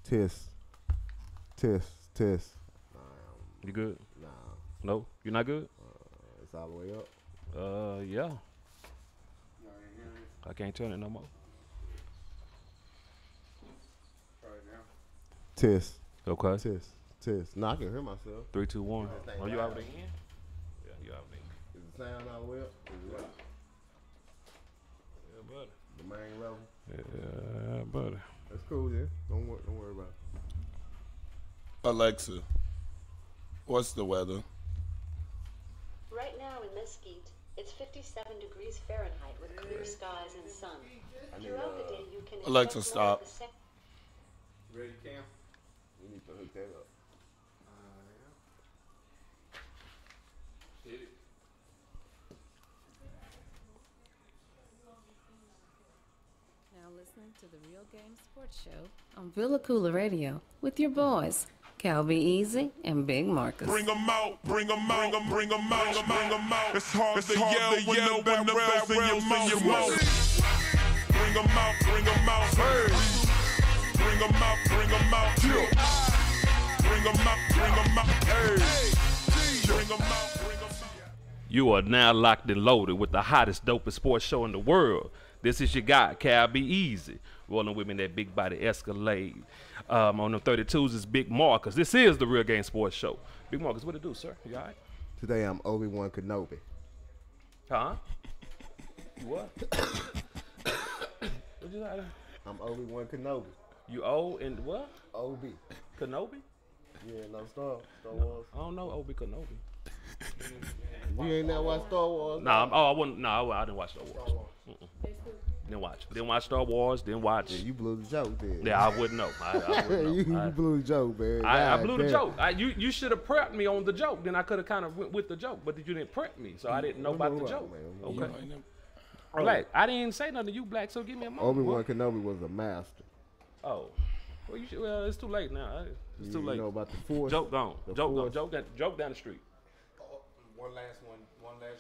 Test. Test. You good? Nah. No? You're not good? It's all the way up. Yeah. I can't turn it no more. Test. Okay. Test. No, I can hear myself. 3, 2, 1. Are you out there in? Yeah, you out there. Is the sound all the way up? Yeah, buddy. The main level? Yeah, buddy. That's cool, yeah. Don't worry about it. Alexa, what's the weather? Right now in Mesquite, it's 57 degrees Fahrenheit with clear skies and sun. Throughout the day, you can Alexa, expect more of stop. the Ready, Cam? We need to hook that up. Hit it. Now listening to the Real Game Sports Show on Villa Koola Radio with your boys, Calby Easy and Big Marcus. Bring 'em out, bring 'em out, bring 'em out, bring 'em out. It's hard to yell when the barrel's in your mouth. Bring 'em out, hey. Bring 'em out, bring 'em out, bring 'em out, hey. Bring 'em out, bring 'em out. You are now locked and loaded with the hottest, dopest sports show in the world. This is your guy, Calby Easy. Rolling with me in that big body Escalade. On the 32s is Big Marcus. This is the Real Game Sports Show. Big Marcus, what it do, sir? You all right? Today I'm Obi-Wan Kenobi. Huh? What? What you like? I'm Obi-Wan Kenobi. You old and what? Obi. Kenobi? Yeah, no Star Wars. I don't know Obi Kenobi. You ain't never watched Star Wars? Nah, I wouldn't. No, I didn't watch Star Wars. Didn't watch. Didn't watch Star Wars. Didn't watch. Yeah, you blew the joke then. Yeah, I wouldn't know. I wouldn't know. you blew the joke, man. I blew the joke. You should have prepped me on the joke. Then I could have kind of went with the joke, but you didn't prep me, so I didn't know about the joke. Man. Okay. Black. I didn't say nothing to you, Black. So give me a moment. Obi-Wan Kenobi was a master. Oh. Well, it's too late now. It's too late. You know about the Force? Joke gone. The Joke Force. gone. Joke down the street. One last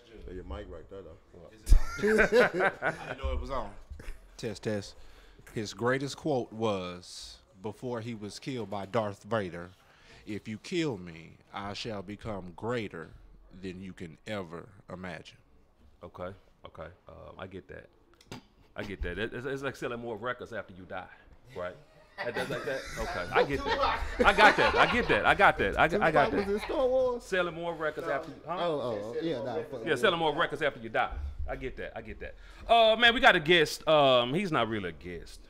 judge. Your mic right there, though. Is it on? I didn't know it was on. Test. His greatest quote was, before he was killed by Darth Vader, "If you kill me, I shall become greater than you can ever imagine." Okay. I get that. It's like selling more records after you die, right? That's like that. Okay, I get that. I got that. Was it Star Wars? Selling more records after you. Huh? Oh, yeah, nah. Yeah, selling more records after you die. I get that. Man, we got a guest. He's not really a guest.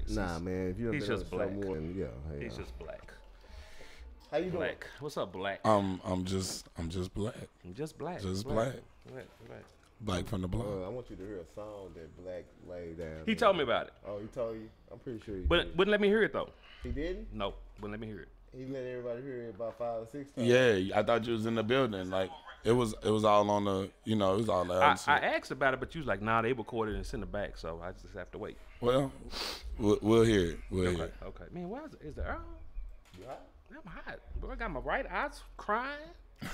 Nah, man. If you're He's just black. more than, He's just black. How you doing? Black. What's up, Black? I'm just black. Just black. Just black. Black. Black from the block. I want you to hear a song that Black laid down. He told me about it. Oh, he told you? I'm pretty sure he But did. wouldn't let me hear it though. He didn't? No, wouldn't let me hear it. He let everybody hear it about 5 or 6 times. Yeah, I thought you was in the building. Like it was all on the, it was all loud. I asked about it, but you was like, nah, they recorded and sent it back, so I just have to wait. Well, we'll hear it. We'll hear it. Okay. Man, why is the Earl? You hot? I'm hot. Bro, I got my right eyes crying. I'm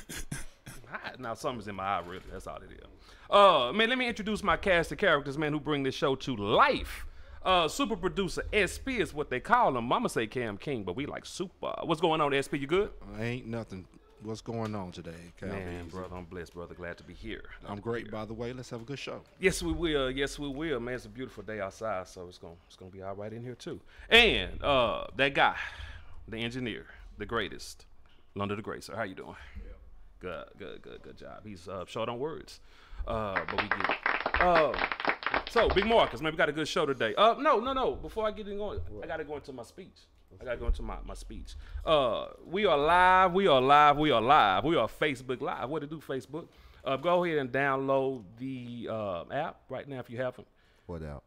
hot. Now something's in my eye, really. That's all it is. Man, let me introduce my cast of characters, man, who bring this show to life. Super producer SP is what they call him. Mama say Cam King, but we like super. What's going on, SP? You good? Ain't nothing. What's going on today, Calby? Man, brother, I'm blessed, brother. Glad to be here. I'm great, by the way. Let's have a good show. Yes, we will. Man, it's a beautiful day outside, so it's gonna be all right in here too. And that guy, the engineer, the greatest, London the Great. Sir, how you doing? Yeah. Good job. He's short on words, but we get it. So, Big Marcus, man, we got a good show today. No. Before I get going, I got to go into my speech. My speech. We are live. We are Facebook Live. What to do, Facebook? Go ahead and download the app right now if you haven't. What app?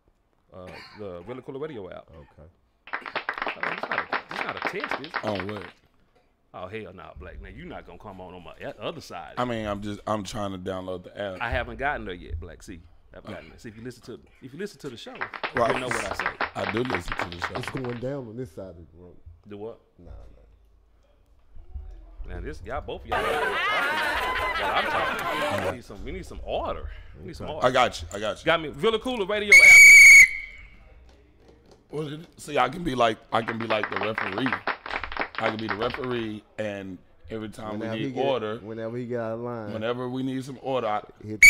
The Really Koola Radio app. Okay. It's not a test, is it? On what? Oh, hell no, Black. Now, you're not going to come on my other side. I mean, I'm trying to download the app. I haven't gotten there yet, Black. See, I've gotten there. See, if you listen to the show, Right. you'll know what I say. I do listen to the show. It's going down on this side of the room. Do what? Nah. Now, both of y'all while I'm talking. We need some order. I got you. Got me. Villa Koola Radio app. Well, see, I can be like the referee. I can be the referee, and every time Whenever we he need get- order, Whenever he get out of line. whenever we need some order, I, Hit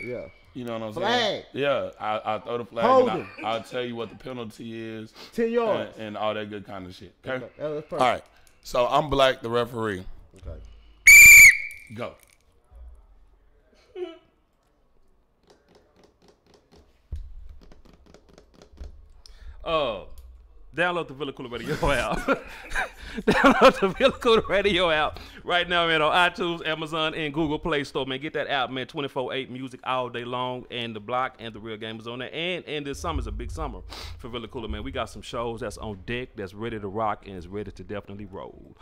yeah. you know what I'm Flag. saying? Yeah, I throw the flag, Hold and him. I'll tell you what the penalty is, 10 yards. and all that good kind of shit. Okay. That's perfect. All right. So I'm Black, the referee. Okay. Go. Download the Villa Coola Radio app. Download the Villa Coola Radio app right now, man, on iTunes, Amazon, and Google Play Store, man. Get that app, man. 24/8 music all day long, and the block and the real gamers on there. And this summer's a big summer for Villa Coola, man. We got some shows that's on deck, that's ready to rock, and is ready to definitely roll.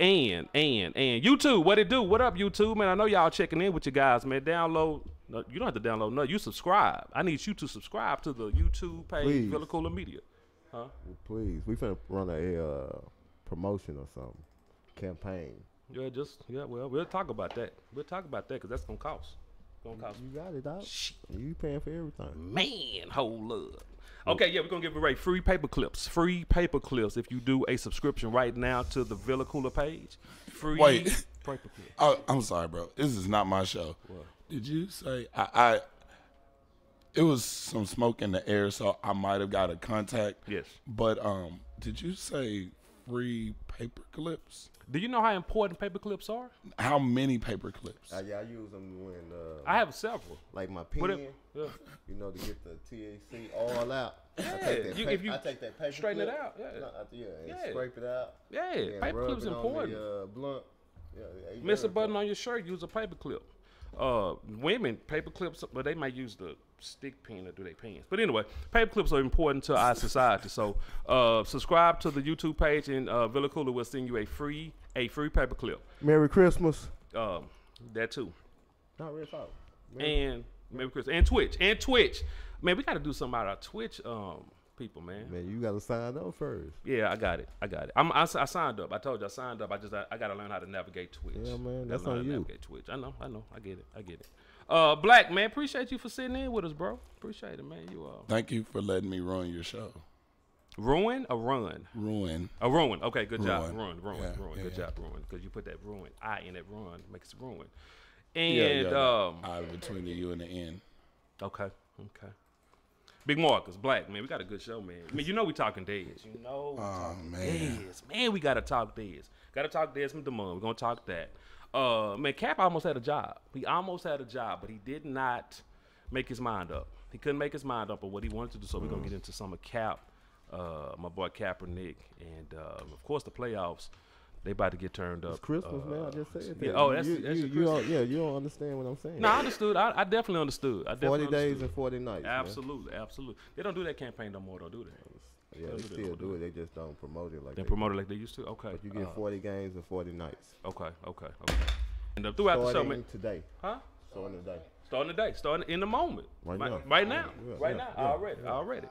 And YouTube, what it do? What up, YouTube, man? I know y'all checking in with you guys, man. Download. No, you don't have to download. No, you subscribe. I need you to subscribe to the YouTube page, Please. Villa Coola Media. Huh? Please, we finna run a promotion or something. Campaign. Yeah, well, we'll talk about that. We'll talk about that because that's going to cost. Gonna cost. You got it, dog. Shit. You paying for everything. Man, hold up. Okay, yeah, we're going to give away free paper clips. Free paper clips if you do a subscription right now to the Villa Coola page. Free Wait. paper clips. Oh, I'm sorry, bro. This is not my show. What? Did you say it was some smoke in the air, so I might have got a contact. Yes. But did you say free paper clips? Do you know how important paper clips are? How many paper clips? Yeah, I use them when I have several. like my pen. Whatever. Yeah. You know, to get the THC all out. Yeah, I take that if you I take that paper straighten it clip, out, yeah. and Yeah. scrape it out. Yeah, and paper rub clips it on important. The, blunt. Yeah, you Miss a gotta- button on your shirt, use a paper clip. Women, paper clips, but they might use the stick pin to do their pants. But anyway, paper clips are important to our society. So subscribe to the YouTube page, and Villa Coola will send you a free paper clip. Merry Christmas. That too. Not real talk. And Merry Christmas. And Twitch. Man, we got to do something about our Twitch people, man. Man, you gotta sign up first. Yeah, I got it. I signed up. I told you I signed up. I got to learn how to navigate Twitch. Yeah, man, Gotta that's learn how on to you. Navigate Twitch. I know. I get it. Black, man, appreciate you for sitting in with us, bro. Appreciate it, man. You Thank you for letting me ruin your show. ruin or run? Ruin. A ruin. Okay, good job. Ruin. Ruin. Yeah, Good yeah. job, ruin. Because you put that ruin I in that run makes it ruin. And Between the U and the N. okay. Big Marcus, Black, man, we got a good show, man. I mean, you know we talking Dez. You know we talking man. Dez. Man, we got to talk Dez. Got to talk Dez from Damon. We're going to talk that. Man, Cap almost had a job. He almost had a job, but he did not make his mind up. He couldn't make his mind up on what he wanted to do, so we're going to get into some of Cap, my boy Kaepernick, and, of course, the playoffs. They about to get turned up. It's Christmas, man. I just said that. Yeah, oh, that's you Christmas. you don't understand what I'm saying. No, I understood. I definitely understood. 40 days and 40 nights. Absolutely. They don't do that campaign no more, though, do they? Man. Yeah, they still do it. They just don't promote it like They they promote it like they used to? Okay. But you get 40 games and 40 nights. Okay. And throughout the show, Starting man. today. Huh? Starting today. Starting today. Starting in the moment. Right now. Right now. Yeah, Right yeah, now. yeah, Already.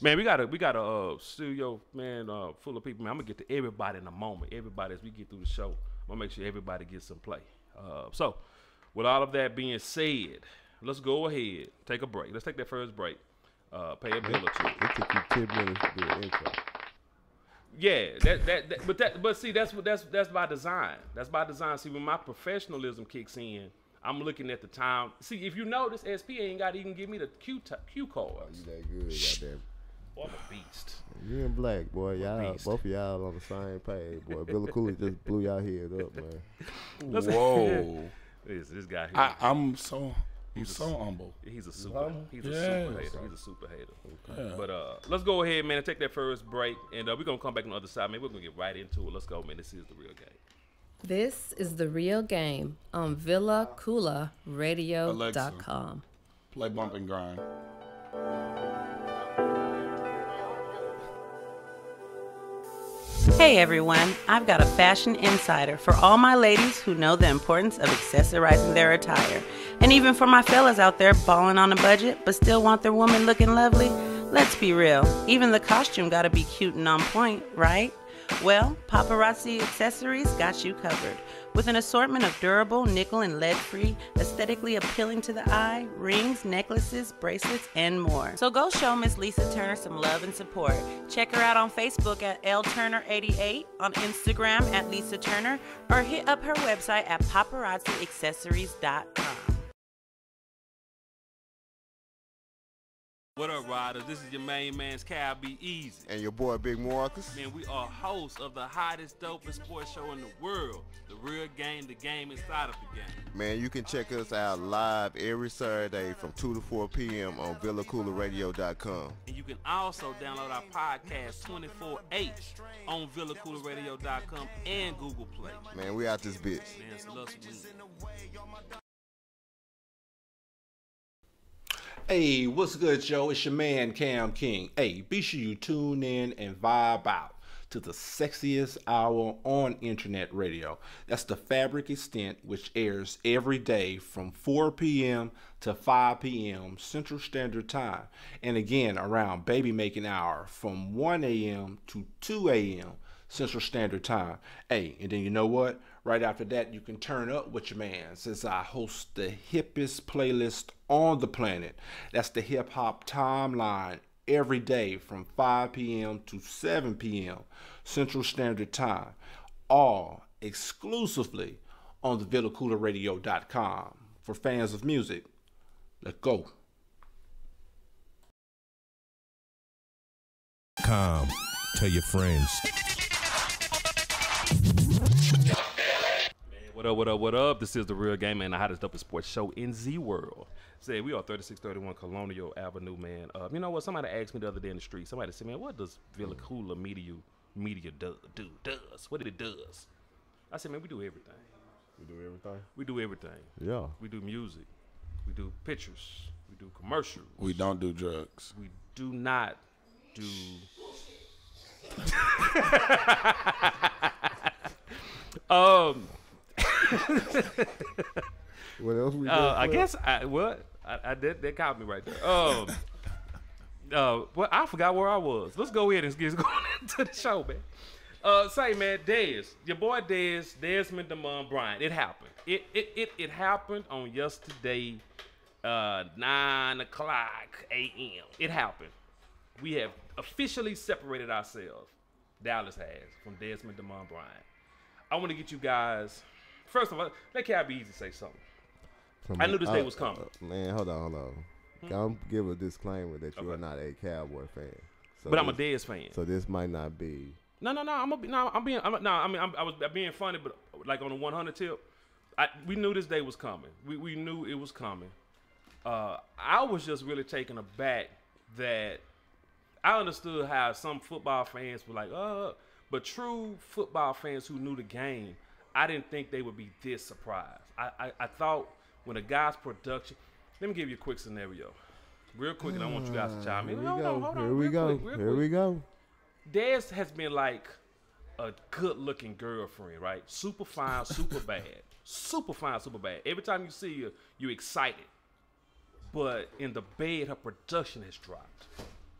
Man, we got a studio, man, full of people. Man, I'm gonna get to everybody in a moment. Everybody as we get through the show. I'm gonna make sure everybody gets some play. So, with all of that being said, let's go ahead, take a break. Let's take that first break. Pay a bill or two. It took you 10 minutes to do an intro. Yeah, but see, that's by design. That's by design. See, when my professionalism kicks in, I'm looking at the time. See, if you notice, SP ain't got to even give me the cue cards. You that good, goddamn. Boy, I'm a beast. You and Black, boy, y'all, beast. both of y'all on the same page, boy. Villa Coola just blew y'all head up, man. Whoa. This guy here. I'm so humble. He's a super. Humble? He's a Yes. super hater. He's a super hater. But let's go ahead, man, and take that first break, and we're gonna come back on the other side. Man, we're gonna get right into it. Let's go, man. This is the real game. This is The Real Game on VillaCoolaRadio.com. Play bump and grind. Hey everyone, I've got a fashion insider for all my ladies who know the importance of accessorizing their attire. And even for my fellas out there balling on a budget but still want their woman looking lovely. Let's be real, even the costume gotta be cute and on point, right? Well, Paparazzi Accessories got you covered. With an assortment of durable, nickel and lead-free, aesthetically appealing to the eye, rings, necklaces, bracelets, and more. So go show Miss Lisa Turner some love and support. Check her out on Facebook at lturner88, on Instagram at Lisa Turner, or hit up her website at paparazziaccessories.com. What up, riders? This is your main man's Cal Be Easy. And your boy Big Marcus. Man, we are hosts of the hottest, dopest sports show in the world. The Real Game, the game inside of the game. Man, you can check us out live every Saturday from 2 to 4 p.m. on VillaCoolaRadio.com. And you can also download our podcast 24/8 on VillaCoolaRadio.com and Google Play. Man, we out this bitch. Man, it's love some music. Hey, what's good, Joe? It's your man, Cam King. Hey, be sure you tune in and vibe out to the sexiest hour on internet radio. That's the Fabric Extent, which airs every day from 4 p.m. to 5 p.m. Central Standard Time. And again, around baby making hour from 1 a.m. to 2 a.m. Central Standard Time. Hey, and then you know what? Right after that, you can turn up with your man, since I host the hippest playlist on the planet. That's the Hip Hop Timeline, every day from 5 p.m. to 7 p.m. Central Standard Time. All exclusively on the VillaCoolaRadio.com. For fans of music, let's go. Tell your friends. What up? This is The Real Game, man, the hottest, dopest sports show in the world. Say, we are 3631 Colonial Avenue, man. You know what? Somebody asked me the other day in the street. Somebody said, man, what does Villa Coola Media do? What it does? I said, man, we do everything. We do everything? We do everything. Yeah. We do music. We do pictures. We do commercials. We don't do drugs. We do not do... What else we do? I guess I that caught me right there. Well, I forgot where I was. Let's go ahead and get going into the show, man. Say, man, Dez, your boy Desmond Demond Bryant. It happened. It happened on yesterday, 9 o'clock a.m. It happened. We have officially separated ourselves. Dallas has, from Desmond Demond Bryant. I want to get you guys. First of all, let Cal Be Easy say something. I knew this day was coming. Man, hold on. I'm give a disclaimer that you are not a Cowboy fan. So But I'm a Dez fan. So this might not be. No. I was being funny, but like on the 100 tip, we knew this day was coming. We knew it was coming. I was just really taken aback that I understood how some football fans were like, but true football fans who knew the game, I didn't think they would be this surprised. I thought when a guy's production, let me give you a quick scenario. Real quick, and I want you guys to chime in. Hold on. Here we go. Dez has been like a good-looking girlfriend, right? Super fine, super bad. Super fine, super bad. Every time you see her, you're excited. But in the bed, her production has dropped,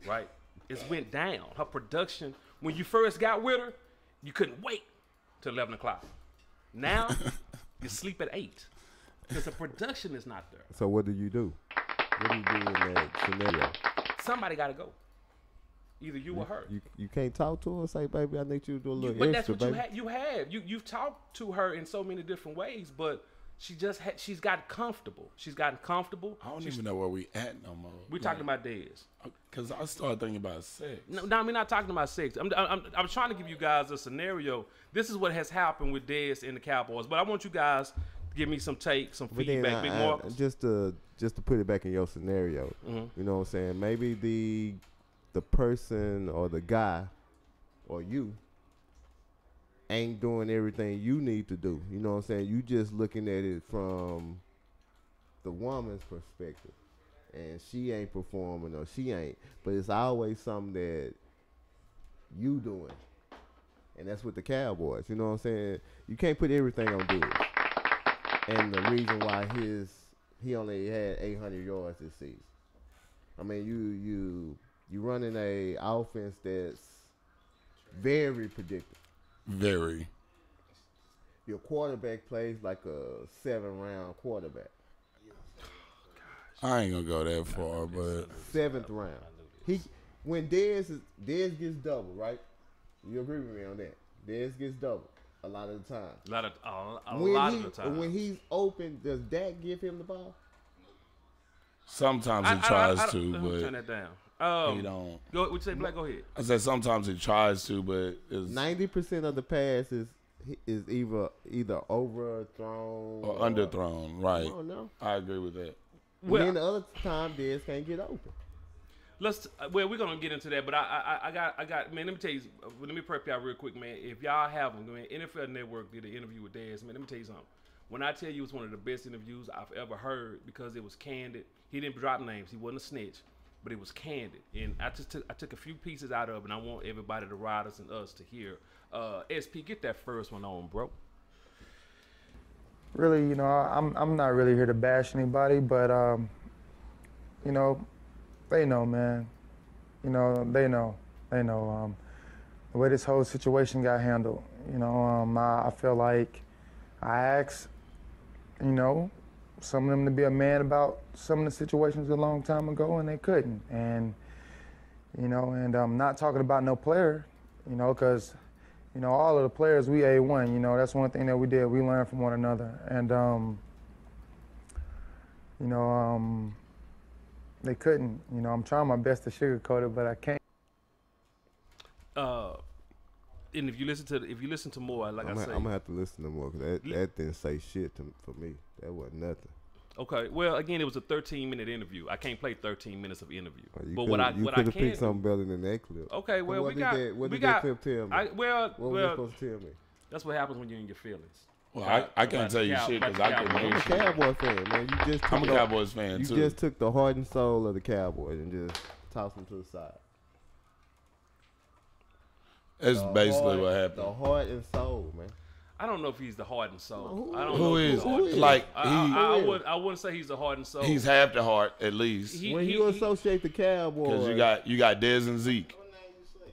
right? It's went down. Her production, when you first got with her, you couldn't wait till 11 o'clock. Now, you sleep at 8 because the production is not there. So what do you do? What do you do in that scenario? Somebody got to go. Either you or her. You can't talk to her and say, baby, I need you to do a little but extra, that's what baby. you have. You've talked to her in so many different ways, but she's gotten comfortable. She's gotten comfortable. I don't even know where we at no more. We're talking about Dez. Because I started thinking about sex. No, I'm not talking about sex. I'm trying to give you guys a scenario. This is what has happened with Dez and the Cowboys. But I want you guys to give me some feedback. Big Marcus. Just to put it back in your scenario, you know what I'm saying? Maybe the person or the guy or you ain't doing everything you need to do. You know what I'm saying? You just looking at it from the woman's perspective. And she ain't performing or she ain't. But it's always something that you doing. And that's with the Cowboys. You know what I'm saying? You can't put everything on Dez. And the reason why he only had 800 yards this season. I mean, you running a offense that's very predictable. Very. your quarterback plays like a 7th-round quarterback. I ain't gonna go that far, but 7th round. When Dez gets double, right? You agree with me on that? Dez gets double a lot of the time. A lot of the time. When he's open, does Dak give him the ball? sometimes he tries to, but turn that down. he don't. Would you say, Black? Go ahead. I said sometimes he tries to, but it's 90% of the passes is either overthrown or underthrown. Right. I don't know. I agree with that. Well, And then the other time, Dez can't get open. We're gonna get into that, but I got man. Let me tell you, let me prep y'all real quick, man. If y'all have them, man, NFL Network did an interview with Dez, man. Let me tell you something. When I tell you it's one of the best interviews I've ever heard because it was candid. He didn't drop names. He wasn't a snitch, but it was candid. And I took a few pieces out of it, and I want everybody, the riders and us, to hear. SP, get that first one on, bro. Really, I'm not really here to bash anybody, but they know, man. They know. The way this whole situation got handled. I feel like I asked, some of them to be a man about some of the situations a long time ago, and they couldn't. And I'm not talking about no player, because all of the players, we A1, that's one thing that we did. We learned from one another. And, they couldn't. I'm trying my best to sugarcoat it, but I can't. And if you listen to more, like I say, I'm gonna have to listen to more because that didn't say shit for me. That wasn't nothing. Okay. Well, again, it was a 13-minute interview. I can't play 13 minutes of interview. But what I can picked something better than that clip. Okay. Well, what did that clip tell me? What was it supposed to tell me? That's what happens when you're in your feelings. Well, I can't tell you shit because I couldn't I'm hear a shit. Cowboy fan, man. I'm a Cowboys fan, you too. You just took the heart and soul of the Cowboys and just tossed them to the side. That's basically what happened. The heart and soul, man. I don't know if he's the heart and soul. Who is? Like, I wouldn't say he's the heart and soul. He's half the heart, at least. When you associate the Cowboys. Because you got Dez and Zeke.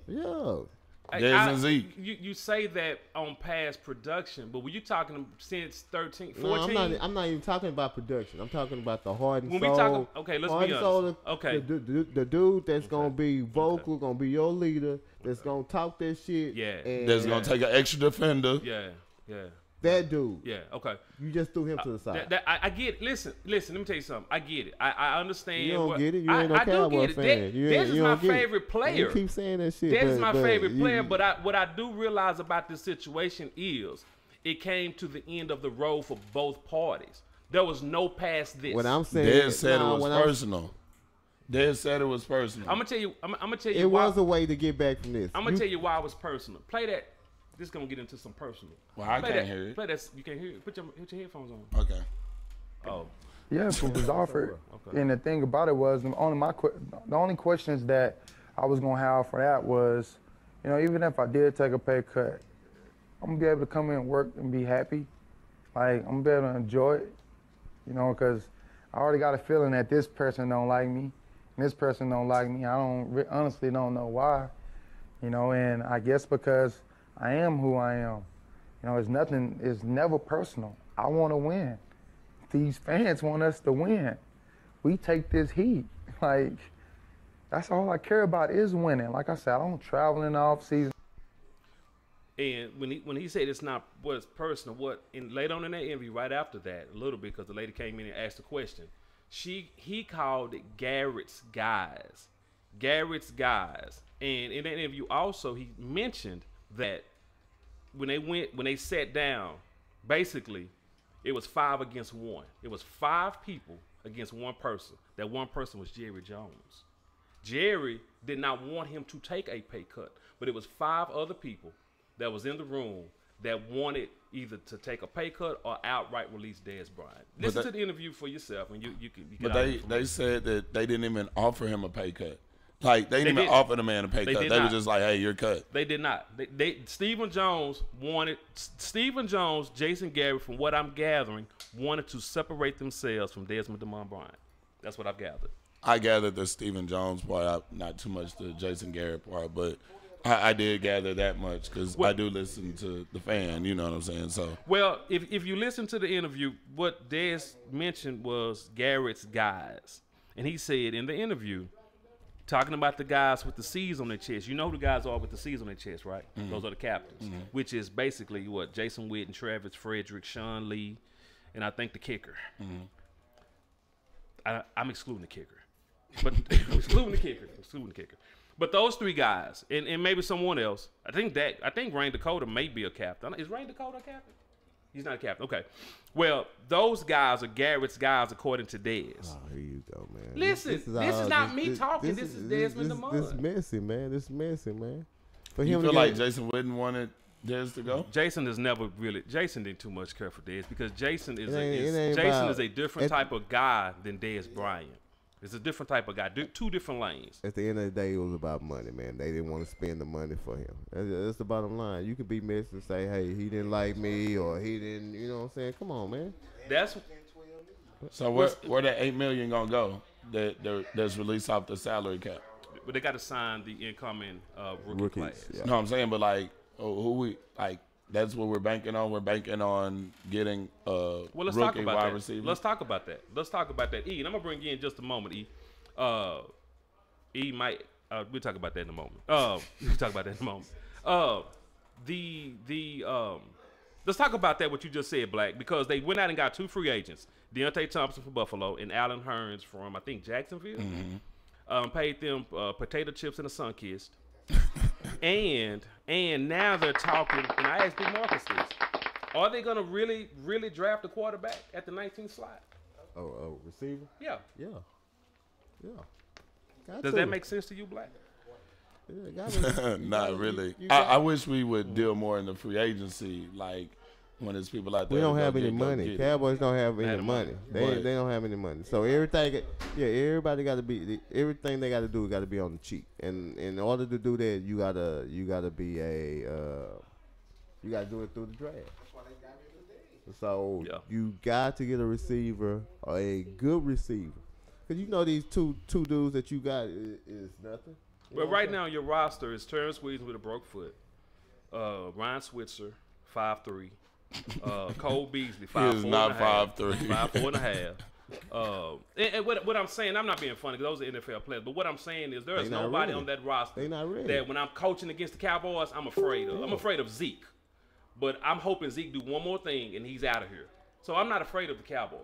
Yeah. Dez and Zeke. You say that on past production, but were you talking since 13, 14? No, I'm not even talking about production. I'm talking about the heart and soul. We talking, okay, let's be honest. Okay. The dude that's going to be vocal, going to be your leader, that's going to talk that shit. Yeah. That's going to take an extra defender. Yeah. That dude. Yeah, okay. You just threw him to the side. I get it. Listen, let me tell you something. I get it. I understand. You don't get it? You ain't no Cowboy fan. This is my favorite player. You keep saying that shit. That is my favorite player, but what I do realize about this situation is it came to the end of the road for both parties. There was no past this. What I'm saying Dez said it was personal. Dez said it was personal. I'm gonna tell you it was a way to get back from this. I'm gonna tell you why it was personal. Play that. This is gonna get into some personal. Well, I can't hear it. Play that. You can't hear it. Put your headphones on. Okay. Oh. Yeah, it was offered. Okay. And the thing about it was the only questions that I was gonna have for that was, even if I did take a pay cut, I'm gonna be able to come in and work and be happy. Like, I'm gonna be able to enjoy it, because I already got a feeling that this person don't like me, and this person don't like me. I honestly don't know why, and I guess because I am who I am. It's never personal. I want to win. These fans want us to win. We take this heat. Like, that's all I care about is winning. Like I said, I don't travel in the off season. And when he said it's not what's personal, later on in that interview, right after that, a little bit, because the lady came in and asked the question, he called it Garrett's guys. Garrett's guys. And in that interview also, he mentioned that when they sat down, basically, it was 5 against 1. It was 5 people against one person. That one person was Jerry Jones. Jerry did not want him to take a pay cut, but it was 5 other people that was in the room that wanted either to take a pay cut or outright release Dez Bryant. Listen to the interview for yourself, and you can. But they said that they didn't even offer him a pay cut. Like, they didn't even offer the man a pay cut. They were just like, hey, you're cut. They did not. Stephen Jones, Jason Garrett, from what I'm gathering, wanted to separate themselves from Desmond DeMond Bryant. That's what I've gathered. I gathered the Stephen Jones part, not too much the Jason Garrett part, but I did gather that much because I do listen to the fan. You know what I'm saying? So Well, if you listen to the interview, what Dez mentioned was Garrett's guys, and he said in the interview, talking about the guys with the C's on their chest. You know who the guys are with the C's on their chest, right? Those are the captains, which is basically what Jason Witten, Travis Frederick, Sean Lee, and I think the kicker. I'm excluding the kicker, but excluding the kicker. But those three guys, and maybe someone else. I think Rain Dakota may be a captain. Is Rain Dakota a captain? He's not a captain. Okay. Well, those guys are Garrett's guys according to Dez. Oh, here you go, man. Listen, this is not me talking. This is Desmond DeMond. This messy, man. This messy, man. For you him feel to like Jason Witten wanted Dez to go? Jason has never really. Jason didn't too much care for Dez because Jason is ain't Jason about- is a different type of guy than Dez Bryant. It's a different type of guy. Two different lanes. At the end of the day, it was about money, man. They didn't want to spend the money for him. That's the bottom line. You could be messy and say, hey, he didn't like me or he didn't, you know what I'm saying? Come on, man. So where that $8 million gonna go? That's released off the salary cap. But they got to sign the incoming rookie class. Yeah. No, I'm saying, but like, who we like? That's what we're banking on. We're banking on getting Well, let's rookie talk about wide that. receiver. Let's talk about that. E, and I'm gonna bring you in just a moment. E, might we'll talk about that in a moment. We'll talk about that in a moment. Let's talk about that what you just said, Black, because they went out and got two free agents, Deontay Thompson from Buffalo and Alan Hearns from I think Jacksonville. Paid them potato chips and a sun kissed. And now they're talking, and I asked Big Marcus this. Are they going to really draft a quarterback at the 19th slot? Oh, receiver? Yeah. Yeah. Does that make sense to you, Black? Yeah, Not really. I wish we would deal more in the free agency, like when there's people out there. We don't that have go any get- go money. get it. Cowboys don't have any money. They don't have any money. So everybody got to be everything they got to do got to be on the cheap. And in order to do that, you gotta be you gotta do it through the draft. So you got to get a receiver or a good receiver, because you know these two dudes that you got is nothing. Well, right now your roster is Terrence Williams with a broke foot, Ryan Switzer, 5'3", Cole Beasley, 5'4", is not 5'3". 5'4.5". And what I'm saying, I'm not being funny because those are NFL players, but what I'm saying is there is nobody on that roster that when I'm coaching against the Cowboys, I'm afraid of. I'm afraid of Zeke, but I'm hoping Zeke do one more thing and he's out of here. So I'm not afraid of the Cowboys.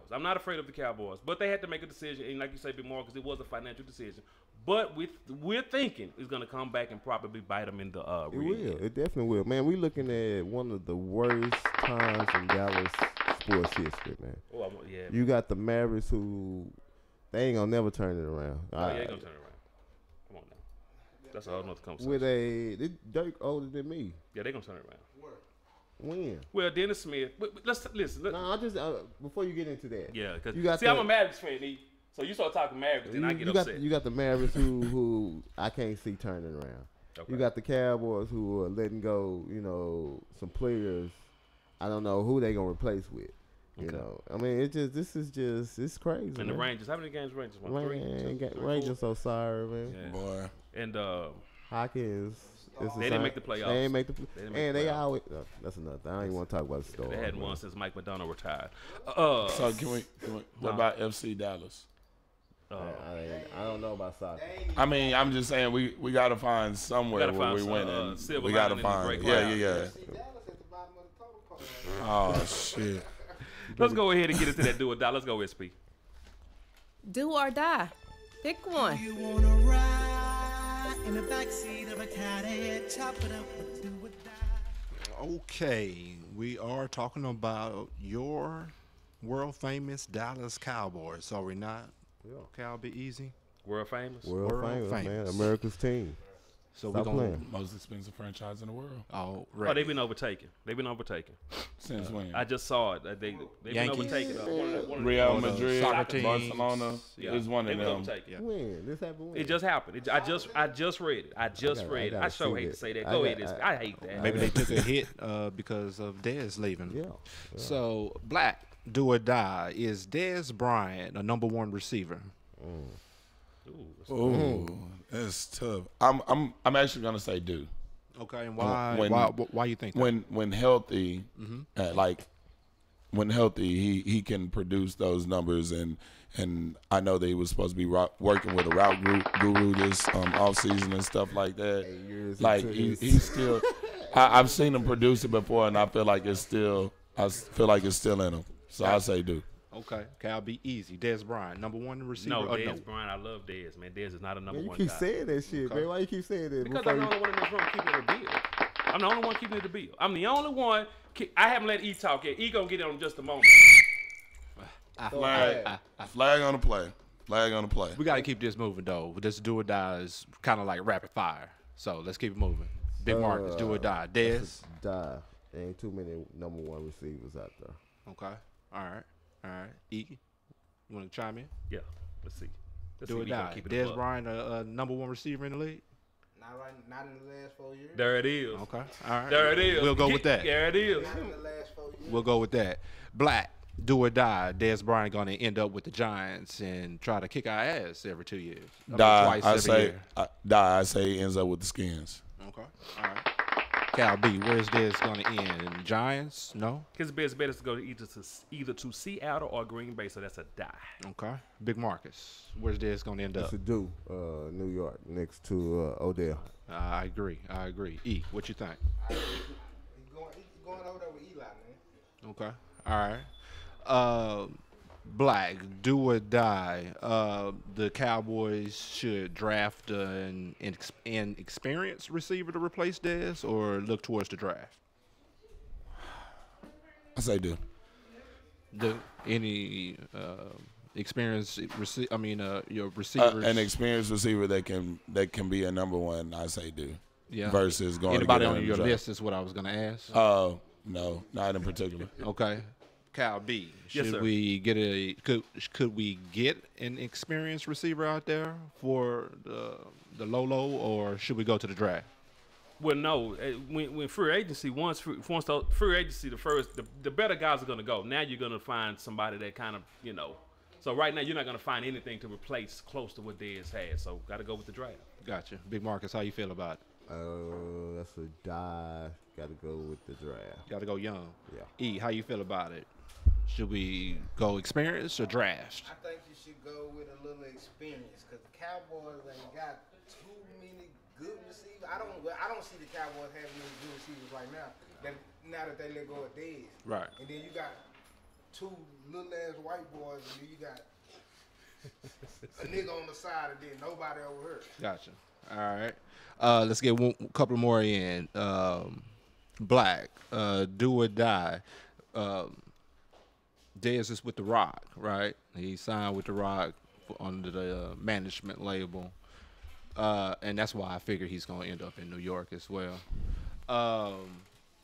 But they had to make a decision, and like you said, before, because it was a financial decision. But we're thinking it's going to come back and probably bite them in the rear end. It definitely will. Man, we looking at one of the worst times in Dallas sports history, man. Oh, yeah. You got the Mavericks who they ain't going to never turn it around. Oh, yeah, they're going to turn it around. Come on now. That's a whole nother conversation. With Dirk older than me. Yeah, they're going to turn it around. When? Well, Dennis Smith. Let's listen. No, I just before you get into that. Yeah, because I'm a Mavericks fan, E. So you start talking Mavericks, then I get upset. You got the Mavericks who I can't see turning around. Okay. You got the Cowboys who are letting go, some players. I don't know who they gonna replace with. You know, I mean, it's crazy. And the Rangers, how many games Rangers won? Rangers so sorry, man. Yeah. Boy. And Hawkins. They didn't make the playoffs. They didn't make the playoffs. And they always. That's another thing. I don't even want to talk about the story. They hadn't won since Mike McDonald retired. So can we what about FC Dallas? I don't know about soccer. I mean, I'm just saying we got to find somewhere where we win, and we got to find. Yeah. Oh shit. Let's go ahead and get into that do or die. Let's go, SP. Do or die. Pick one. You wanna ride in the backseat of a caddy, chop it up with do or die. Okay, we are talking about your world famous Dallas Cowboys, are we not? Yeah. Cal, be easy. World famous. World famous, man. America's team. So we're going to most expensive franchise in the world. Oh, right. Oh, they've been overtaken. Since when? I just saw it. They've been overtaken. Real Madrid, soccer Barcelona is one of them. Yeah. When? This happened when? It just happened. I just read it. I sure hate to say that. Go ahead. I hate that. Maybe they took a hit because of Dez leaving. Yeah. So, Black, do or die. Is Dez Bryant a number one receiver? Ooh, that's tough. I'm actually gonna say do. Okay, and why? Why you think that? When healthy, when healthy, he can produce those numbers, and I know that he was supposed to be working with a route guru this off season and stuff like that. Like he's still, I've seen him produce it before, and I feel like it's still in him. So I say do. Okay, Cal, be easy. Dez Bryant, number one receiver. No, Dez Bryant. I love Dez, man. Dez is not a number one guy. You keep saying that shit, man. Why you keep saying that? Because I'm the only one in this room keeping it a bill. I'm the only one keeping it a bill. I'm the only one. I haven't let E talk yet. E gonna get it on just a moment. Flag on the play. Flag on the play. We gotta keep this moving though. This do or die is kind of like rapid fire. So let's keep it moving. Big Marcus, do or die. Dez. Die. There ain't too many number one receivers out there. Okay. All right. E, you want to chime in? Yeah. Let's see. Do or die. Dez Bryant, number one receiver in the league. Not in the last 4 years. There it is. Okay. All right. There it is. We'll go with that. There it is. Not in the last 4 years. We'll go with that. Black, do or die. Dez Bryant going to end up with the Giants and try to kick our ass every 2 years. Die. I say he ends up with the Skins. Okay. All right. Cal B, where's Dez going to end? Giants? No. His best bet is to go either to Seattle or Green Bay, so that's a die. Okay. Big Marcus, where's Dez going to end up? It's a do. New York, next to Odell. I agree. E, what you think? He's going over there with Eli, man. Okay. All right. Black, do or die. The Cowboys should draft an experienced receiver to replace Dez, or look towards the draft. I say do. Any experienced your receivers. An experienced receiver that can be a number one. I say do. Yeah. Versus going. Anybody to on your list is what I was going to ask. No, not in particular. Okay. Cal B, Yes, we get could we get an experienced receiver out there for the Lolo, or should we go to the draft? Well, no. When free agency, once the free agency, the better guys are going to go. Now you're going to find somebody that kind of, So right now you're not going to find anything to replace close to what Dez had. So got to go with the draft. Gotcha. Big Marcus, how you feel about it? That's a die. Got to go with the draft. Got to go young. Yeah. E, how you feel about it? Should we go experience or draft? I think you should go with a little experience because the Cowboys ain't got too many good receivers. I don't see the Cowboys having any good receivers right now. Now that they let go of Dez. Right. And then you got two little ass white boys, and then you got a nigga on the side, and then nobody over here. Gotcha. All right. Let's get a couple more in. Black, do or die. Dez is with The Rock, right? He signed with The Rock under the management label. And that's why I figure he's going to end up in New York as well.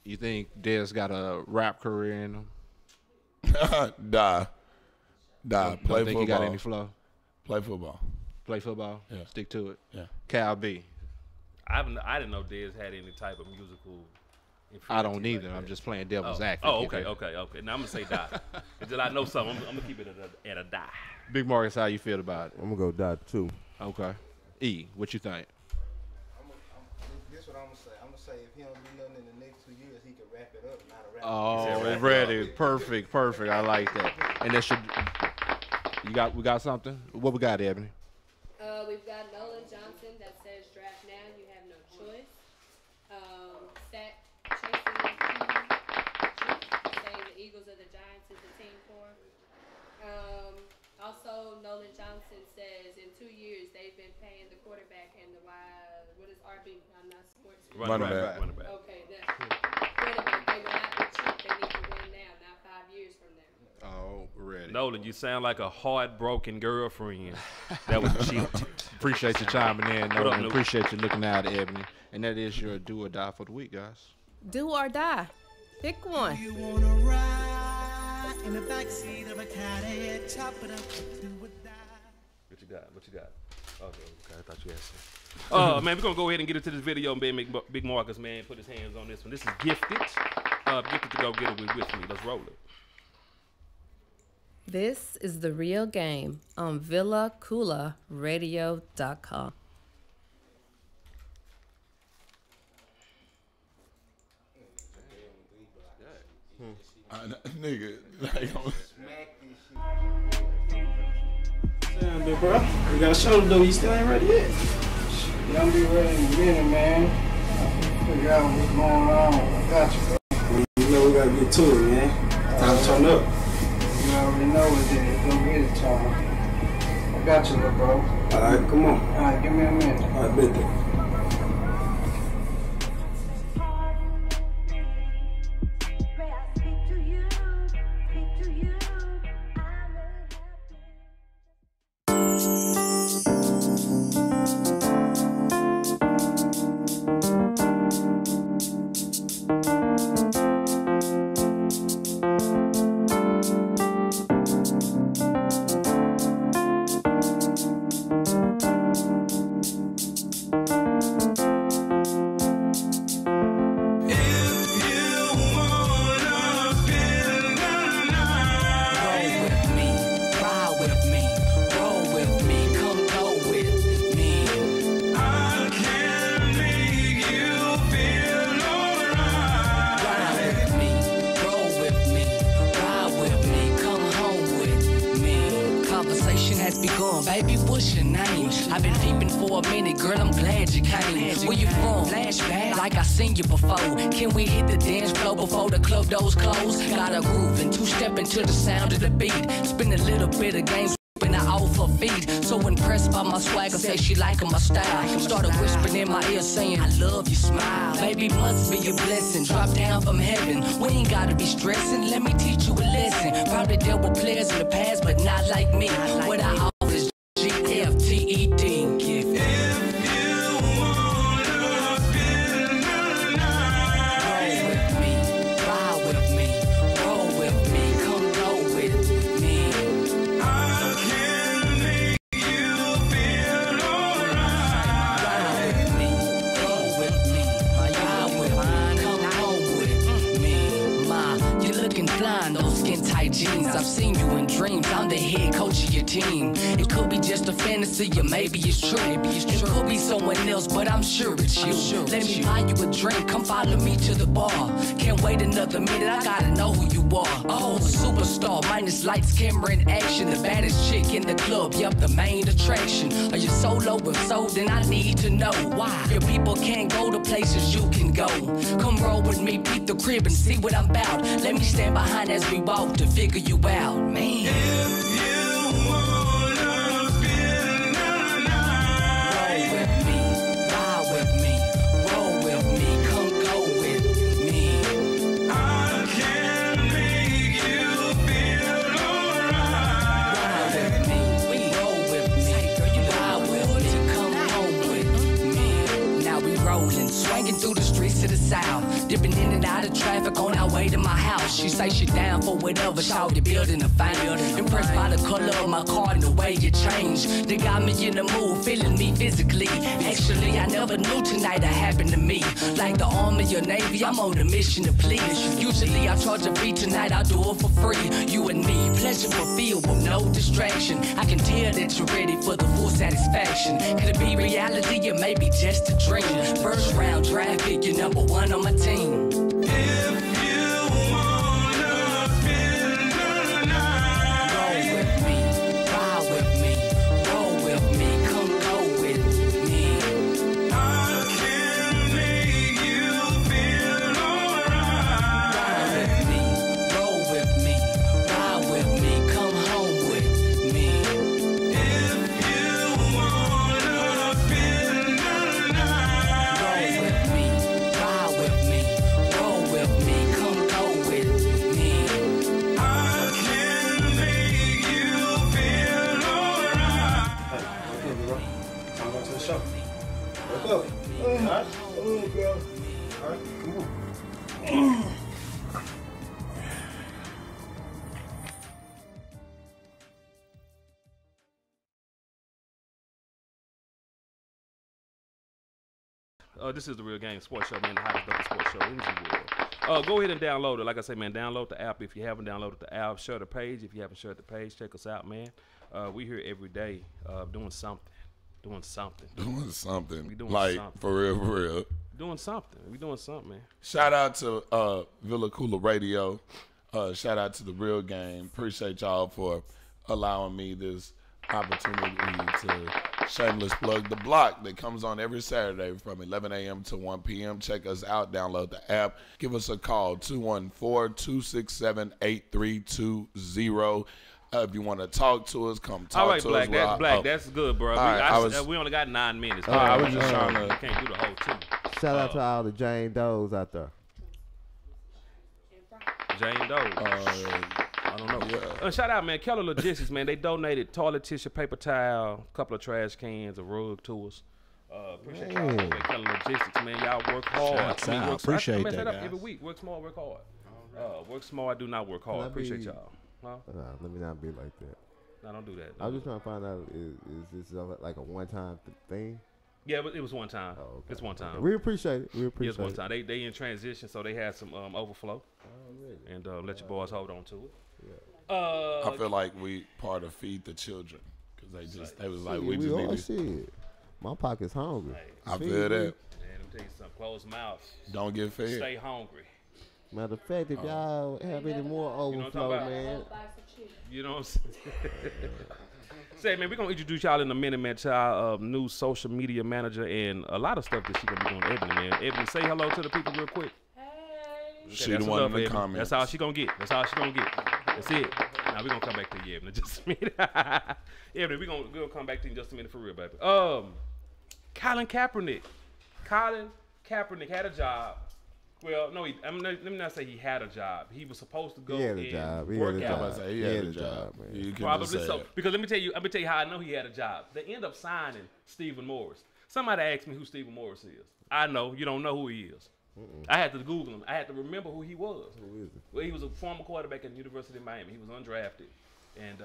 You think Dez got a rap career in him? Die. Don't Play think football. he got any flow? Play football. Play football? Yeah. Stick to it? Yeah. Cal B. I didn't know Dez had any type of musical. I don't either. Like I'm just playing devil's advocate. Oh, okay. Now I'm gonna say die. Until I know something, I'm gonna keep it at a die. Big Marcus, how you feel about it? I'm gonna go die too. Okay. E, what you think? This what I'm gonna say. I'm gonna say if he don't do nothing in the next 2 years, he can wrap it up. Not a wrap. Oh, ready. Perfect. I like that. And that should. We got something. What we got, Ebony? We've got Nolan Johnson that says draft now. You have no choice. Sack chasing saying the Eagles are the Giants is the team for. Also, Nolan Johnson says in 2 years they've been paying the quarterback and the what is RB? I'm not sports. Running back. Okay, that's running back. They will not be cheap. They need to win now, not 5 years from now. Oh, ready. Nolan, you sound like a heartbroken girlfriend. That was cheap. Appreciate you chiming in, What up, Nolan. Luke? Appreciate you looking out, Ebony. And that is your do or die for the week, guys. Do or die. Pick one. You wanna ride in the backseat of a caddy, chop it up, do or die. What you got? Okay, I thought you asked me. Man, we're gonna go ahead and get into this video and Big Marcus, man, put his hands on this one. This is Gifted. Gifted to go get it with me. Let's roll it. This is The Real Game on VillaCoolaradio.com. Nigga, like, Smack this shit. Damn, big bro. We got a show to do. You still ain't ready yet. Yeah, I'm be ready in a minute, man. Figure out what's going on. I got you, bro. You know we gotta get to it, man. Time to turn up. You already know what it is. Go get it, Tom. I got you, little bro. All right, come on. All right, give me a minute. All right, bet that. Baby, what's your name? I've been peeping for a minute, girl, I'm glad you came. Where you from? Flashback, like I seen you before. Can we hit the dance floor before the club doors close? Got a groove and two-step into the sound of the beat. Spin a little bit of games when I off her feet. So impressed by my swagger, say she liking my style. Started whispering in my ear saying, I love your smile. Baby, must be a blessing, drop down from heaven. We ain't gotta be stressing, let me teach you a lesson. Probably dealt with players in the past, but not like me. What I always G-F-T-E-D. Jeans. I've seen you in dreams. I'm the head coach of your team. It could be just a fantasy, or maybe it's true. It could be someone else, but I'm sure it's you. Let me buy you a drink. Come follow me to the bar. Can't wait another minute. I gotta know who you are. Oh, superstar, minus lights, camera, and action. The baddest chick in the club. Yup, the main attraction. Are you solo? If so, then I need to know why. Your people can't go to places you can go. Come roll with me, beat the crib, and see what I'm about. Let me stand behind as we walk to figure you out, man. If you wanna feel roll with me, ride with me, roll with me, come go with me. I can make you feel alright. Ride with me, roll with me, girl, you ride with me, come home with me. Now we rolling, swinging through the streets of the South, dipping in and out of traffic on our way to my house. She say she down for whatever, shout, you're building a fire. Impressed by the color of my car and the way you changed. They got me in the mood, feeling me physically. Actually, I never knew tonight that happened to me. Like the Army or Navy, I'm on a mission to please. Usually I charge a fee, tonight I'll do it for free. You and me, pleasure fulfilled with no distraction. I can tell that you're ready for the full satisfaction. Could it be reality or maybe just a dream? First round draft pick, you're number one on my team. This is the Real Game Sports Show, man, the hottest double sports show in the world. Go ahead and download it. Like I say, man, download the app if you haven't downloaded the app. Share the page if you haven't shared the page. Check us out, man. We here every day doing something. Doing something. We doing like, something. For real. Doing something. We doing something, man. Shout out to Villa Koola Radio. Shout out to the Real Game. Appreciate y'all for allowing me this opportunity to shameless plug the block that comes on every Saturday from 11 a.m. to 1 p.m. Check us out. Download the app. Give us a call, 214-267-8320. If you want to talk to us, come talk all right, to Black, us. That's Black. That's good, bro. We only got 9 minutes. I was just trying to. Can't do the whole 2. Shout out to all the Jane Does out there. Jane Doe. I don't know. Yeah. Shout out, man. Keller Logistics, man. They donated toilet tissue, paper towel, a couple of trash cans, a rug to us. Appreciate y'all over at Keller Logistics, man. Y'all work hard. I appreciate that, up every week. Work smart, work hard. Work smart, do not work hard. Appreciate y'all. Huh? Let me not be like that. No, don't do that. I was just trying to find out, is this like a one-time thing? Yeah, but it was one time. Oh, okay. It's one time. We appreciate it. We appreciate it. It's one time. They in transition, so they had some overflow. Really? And let your boys hold on to it. Yeah. I feel like we part of Feed the Children because they was like we just need shit. My pocket's hungry. Hey, I feel that. Man, let me tell you something. Closed mouths. Don't get fed. Stay hungry. Matter of fact, if y'all have any more overflow, man. You know what I'm saying? Say, man, we're going to introduce y'all in a minute, man, to our new social media manager and a lot of stuff that she's going to be doing, Ebony, man. Ebony, say hello to the people real quick. Hey. Okay, she the one in the comments. That's all she going to get. That's all she going to get. That's it. Now, we're going to come back to you, Ebony, in just a minute. Ebony, we're going to come back to you in just a minute for real, baby. Colin Kaepernick. Colin Kaepernick had a job. Well, no, let me not say he had a job. He was supposed to go and work out. He had a job, man. Probably so. Because let me tell you how I know he had a job. They end up signing Stephen Morris. Somebody asked me who Stephen Morris is. I know. You don't know who he is. I had to Google him. I had to remember who he was. Who is he? Well, he was a former quarterback at the University of Miami. He was undrafted and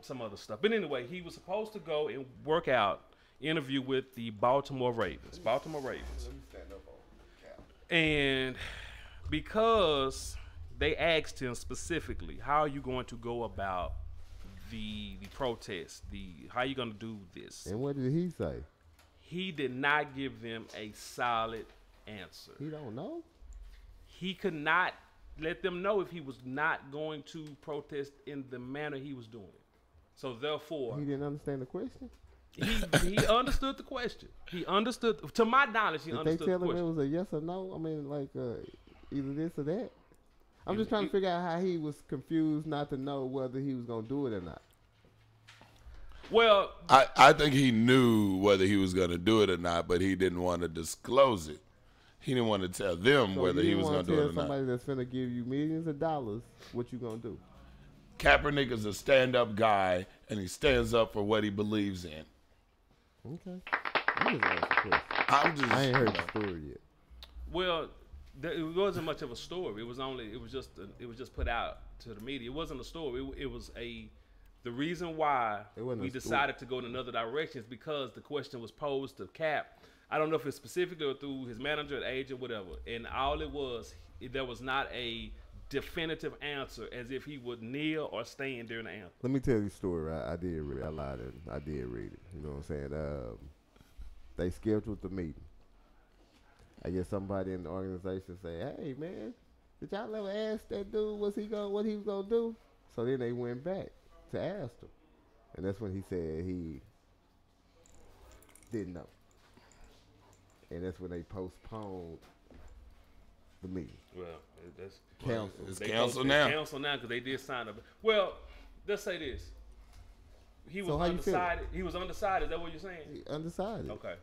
some other stuff. But anyway, he was supposed to go and work out, interview with the Baltimore Ravens. And because they asked him specifically, how are you going to go about the protest? How are you going to do this? And what did he say? He did not give them a solid answer. He don't know? He could not let them know if he was not going to protest in the manner he was doing it. So therefore, he didn't understand the question? He understood the question. He understood. To my knowledge, he understood the question. Did they tell him it was a yes or no? I mean, like either this or that? I'm just trying to figure out how he was confused not to know whether he was going to do it or not. Well, I think he knew whether he was going to do it or not, but he didn't want to disclose it. He didn't want to tell them whether he was going to do it or not. Somebody that's going to give you millions of dollars, what you going to do? Kaepernick is a stand-up guy, and he stands up for what he believes in. Okay. I ain't heard the story yet. Well, it wasn't much of a story. It was just put out to the media. It wasn't a story. It was the reason why we decided to go in another direction is because the question was posed to Cap. I don't know if it's specifically or through his manager, agent, whatever. And all it was, there was not a definitive answer as if he would kneel or stand during the anthem. Let me tell you a story. Right? I did read it. I lied. I did read it. You know what I'm saying? They scheduled the meeting. I guess somebody in the organization say, "Hey man, did y'all ever ask that dude what he was gonna do?" So then they went back to ask him, and that's when he said he didn't know, and that's when they postponed the meeting. Well, that's canceled. It's canceled now. It's canceled now because they did sign up. Well, let's say this. He was undecided. He was undecided. Is that what you're saying? Undecided. Okay.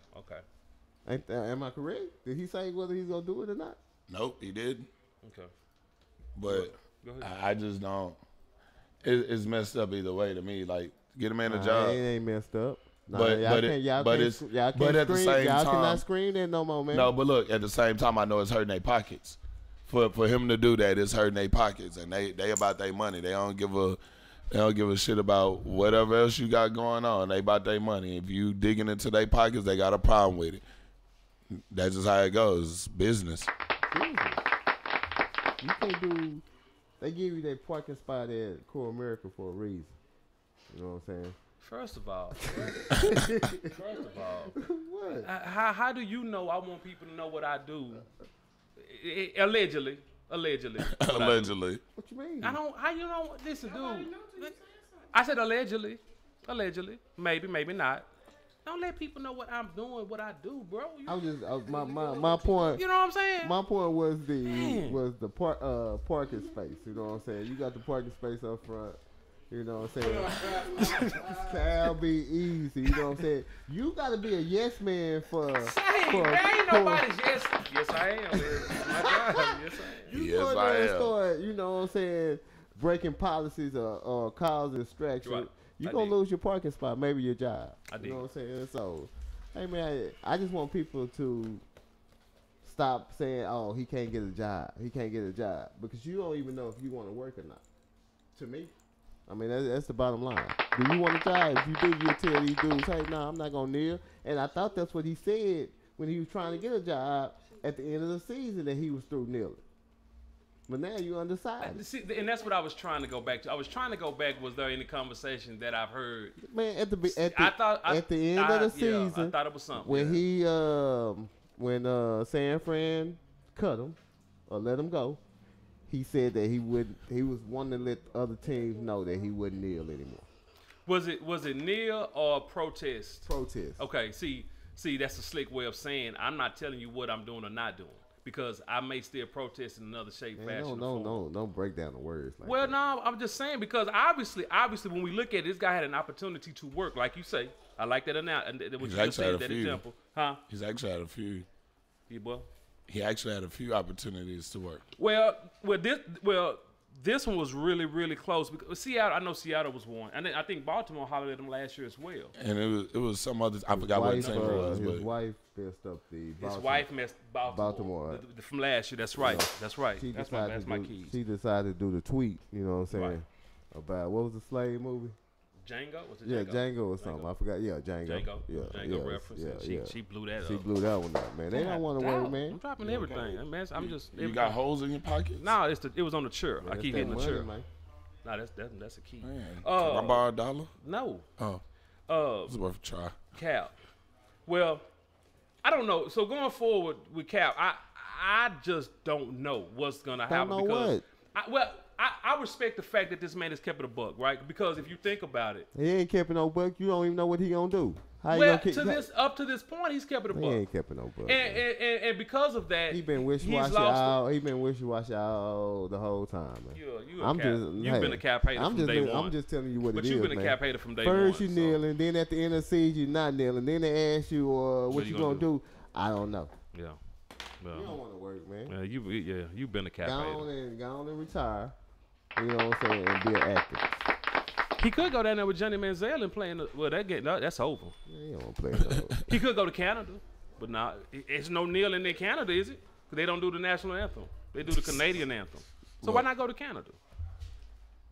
Am I correct? Did he say whether he's gonna do it or not? Nope, he didn't. Okay. But I just don't. It's messed up either way to me. Like, get a man a job. It ain't messed up. Nah, but at the same time, y'all cannot scream that no more, man. No, but look, at the same time, I know it's hurting their pockets. For him to do that, it's hurting their pockets, and they about their money. They don't give a shit about whatever else you got going on. They about their money. If you digging into their pockets, they got a problem with it. That's just how it goes. It's business. You can't do. They give you that parking spot at Core America for a reason. You know what I'm saying? First of all, what? How do you know I want people to know what I do? Allegedly, Allegedly. Allegedly. What you mean? I don't. How you know? Listen, dude. I said allegedly. Allegedly. Maybe, maybe not. Don't let people know what I'm doing, what I do, bro. I was just my point. You know what I'm saying? My point was the parking space. You know what I'm saying? You got the parking space up front. You know what I'm saying? Cal be easy. You know what I'm saying? You got to be a yes man for. Ain't nobody's yes. Yes, I am. Man. My God, yes, I am. Yes, I am. Start, you know what I'm saying? Breaking policies or cause distraction. Right. You're going to lose your parking spot, maybe your job. You know what I'm saying? So, hey, man, I just want people to stop saying, oh, he can't get a job. He can't get a job. Because you don't even know if you want to work or not. To me. I mean, that's the bottom line. Do you want a job? If you do, you tell these dudes, hey, no, I'm not going to kneel. And I thought that's what he said when he was trying to get a job at the end of the season, that he was through kneeling. But now you undecided. See, and that's what I was trying to go back to. I was trying to go back. Was there any conversation that I've heard? Man, at the end of the season, I thought it was something. When when San Fran cut him or let him go, he said that he was wanting to let other teams know that he wouldn't kneel anymore. Was it kneel or protest? Protest. Okay, see, that's a slick way of saying I'm not telling you what I'm doing or not doing. Because I may still protest in another shape, fashion. Don't break down the words. Like well, that. no, I'm just saying because obviously, when we look at it, this guy had an opportunity to work, like you say. I like that analogy. What you just said, that example, huh? He's actually had a few. Yeah, boy. He actually had a few opportunities to work. Well, this one was really, really close because Seattle. I know Seattle was one, and then I think Baltimore hollered at him last year as well. And it was some other. I forgot what team it was. His wife messed up the. His wife messed Baltimore. From last year. That's right. That's right. That's my keys. She decided to do the tweet. You know what I'm saying? Right. About what was the slave movie? Django? Was it Django? Yeah, Django or something. I forgot. Yeah, Django. Django reference. Yeah, she blew that up. She blew that one up, man. They don't want to work, man. I'm dropping everything. Man, I'm just. You got holes in your pockets? No, it was on the chair. I keep hitting the chair. No, that's a key. Man, can I borrow $1? No. Oh. It's worth a try. Cap. Well, I don't know. So going forward with Cap, I just don't know what's gonna happen. Don't know what? I respect the fact that this man has kept it a buck, right? Because if you think about it, he ain't kept it no buck. You don't even know what he gonna do. Up to this point, he's kept it a buck. He ain't kept it no buck. And because of that, he been wishy-washy out. He been wishy-washy out the whole time, man. You've been a Cap hater from day one. I'm just telling you what it is, But you've been a Cap hater from day First one. you kneeling, then at the end of the season you not kneeling. Then they ask you what you gonna do. I don't know. Yeah. You don't want to work, man. Yeah, you've been a Cap hater. Go on and retire. You know what I'm saying? And be an actor. He could go down there with Johnny Manziel and play that's over. Yeah, he don't want to play no. He could go to Canada, but it's no kneeling in Canada, is it? Because they don't do the national anthem. They do the Canadian anthem. So why not go to Canada?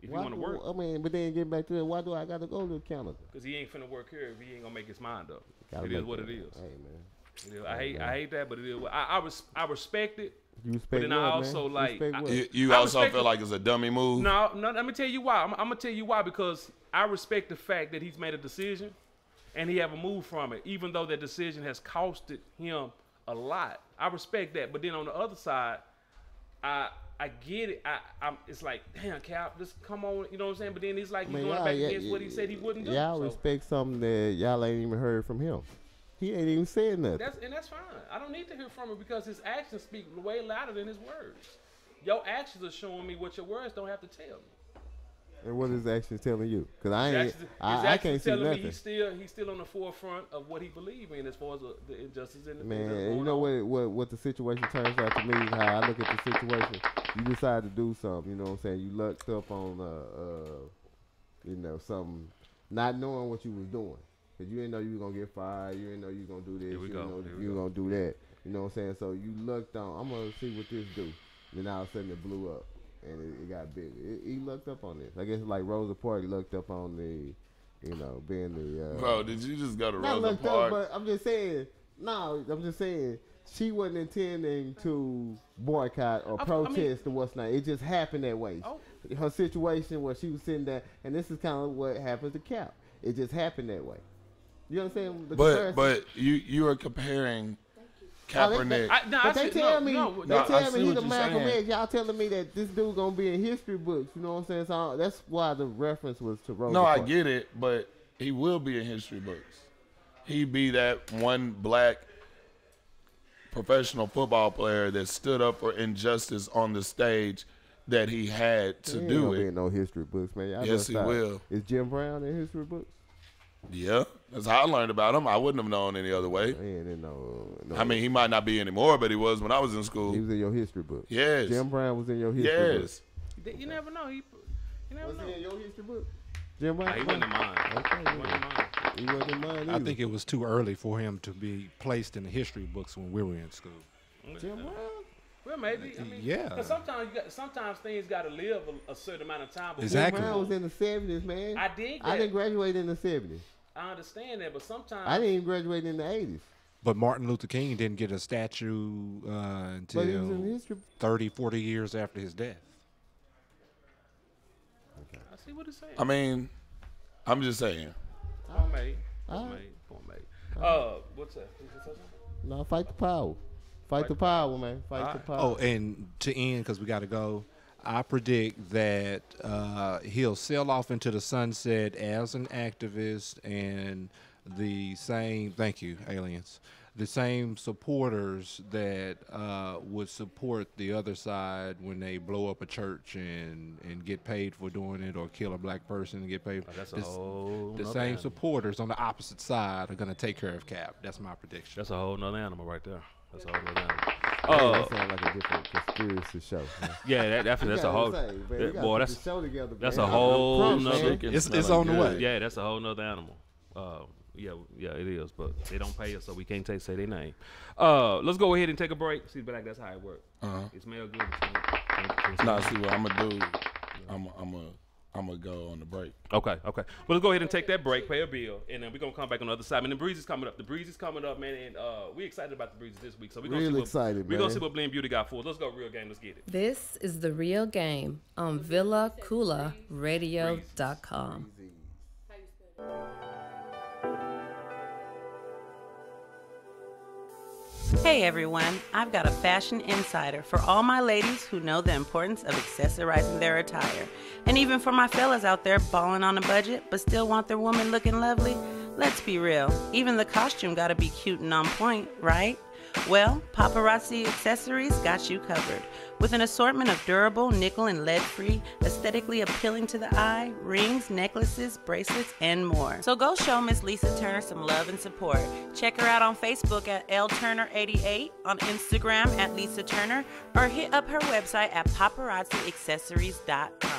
If you want to work. I mean, but then get back to it. Why do I got to go to Canada? Because he ain't finna work here if he ain't gonna make his mind up. It is what it is. Hey, man. I hate that, but it is. I respect it. You respect but then I also like you also feel like it's a dummy move. No. Let me tell you why. I'm gonna tell you why because I respect the fact that he's made a decision, and he haven't moved from it, even though that decision has costed him a lot. I respect that, but then on the other side, I get it. It's like, damn, Cap, just come on, you know what I'm saying? But then he's like, he's going back against what he said he wouldn't do. Y'all respect something that y'all ain't even heard from him. He ain't even said nothing. That's fine. I don't need to hear from him because his actions speak way louder than his words. Your actions are showing me what your words don't have to tell me. And what is his actions telling you? Because I can't see nothing. Me he's still on the forefront of what he believes in as far as the injustice in the man. You know what the situation turns out to me. How I look at the situation. You decide to do something. You know what I'm saying? You lucked up on something, not knowing what you was doing. Because you didn't know you were going to get fired. You didn't know you were going to do this. You didn't know you were going to do that. You know what I'm saying? So you looked on, I'm going to see what this do. Then all of a sudden it blew up. And it got big. He looked up on this. I guess like Rosa Parks looked up on the, being the. Bro, did you just go to Rosa Parks? Up, but I'm just saying. No, I'm just saying she wasn't intending to boycott or protest or what's not. It just happened that way. Oh. Her situation where she was sitting there, and this is kind of what happens to Cap. It just happened that way. You understand? But you are comparing Kaepernick. But they tell me, they tell me he's a Malcolm saying. X. Y'all telling me that this dude gonna be in history books. You know what I'm saying? So that's why the reference was to Rosa No, I Parks. get it, but he will be in history books. He'd be that one black professional football player that stood up for injustice on the stage that he had to He do ain't gonna it. be in no history books, man. Y'all Yes, he stop. will. Is Jim Brown in history books? Yeah, that's how I learned about him. I wouldn't have known any other way. He ain't in no. I mean, he might not be anymore, but he was when I was in school. He was in your history book. Yes. Jim Brown was in your history Yes. book. You never know. You never Was know. he in your history book? Jim Brown? He wasn't in mine. Okay, He wasn't in mine. he wasn't in mine I either. think it was too early for him to be placed in the history books when we were in school. Jim Brown? Well, maybe. I mean, Yeah. 'cause sometimes things got to live a certain amount of time. Before Exactly. Jim Brown was in the 70s, man. I did I that. didn't graduate in the 70s. I understand that, but sometimes I didn't even graduate in the 80s. But Martin Luther King didn't get a statue But he was in until history. 30, 40 years after his death. I see what he's saying. I mean, I'm just saying. Point made. All Point right. made. Point made. What's that? No, fight the power. Fight the power, man. Fight the power. Oh, and to end, because we got to go, I predict that he'll sail off into the sunset as an activist, and the same, thank you, aliens, the same supporters that would support the other side when they blow up a church and get paid for doing it, or kill a black person and get paid. That's a whole The nother same animal. supporters on the opposite side are going to take care of Cap. That's my prediction. That's a whole nother animal right there. That's a whole nother animal. That sounds like a different conspiracy show. Man. Yeah, that's a whole. Boy, that's together, that's man. a whole I'm nother. man. It's on the way. Yeah, that's a whole nother animal. Yeah, it is. But they don't pay us, so we can't say their name. Let's go ahead and take a break. See, but that's how it works. It smells good. Nah, see what I'm gonna do. I'm gonna go on the break. Okay. Well, let's go ahead and take that break, pay a bill, and then we're gonna come back on the other side. And the breeze is coming up. The breeze is coming up, man, and we're excited about the breezes this week. So we're gonna Real excited, We're gonna man. see what Blend Beauty got for us. Let's go, Real Game. Let's get it. This is The Real Game on VillaCoolaradio.com. Hey everyone, I've got a fashion insider for all my ladies who know the importance of accessorizing their attire. And even for my fellas out there balling on a budget but still want their woman looking lovely. Let's be real, even the costume gotta be cute and on point, right? Well, Paparazzi Accessories got you covered. With an assortment of durable, nickel and lead-free, aesthetically appealing to the eye, rings, necklaces, bracelets, and more. So go show Miss Lisa Turner some love and support. Check her out on Facebook at LTurner88, on Instagram at Lisa Turner, or hit up her website at paparazziaccessories.com.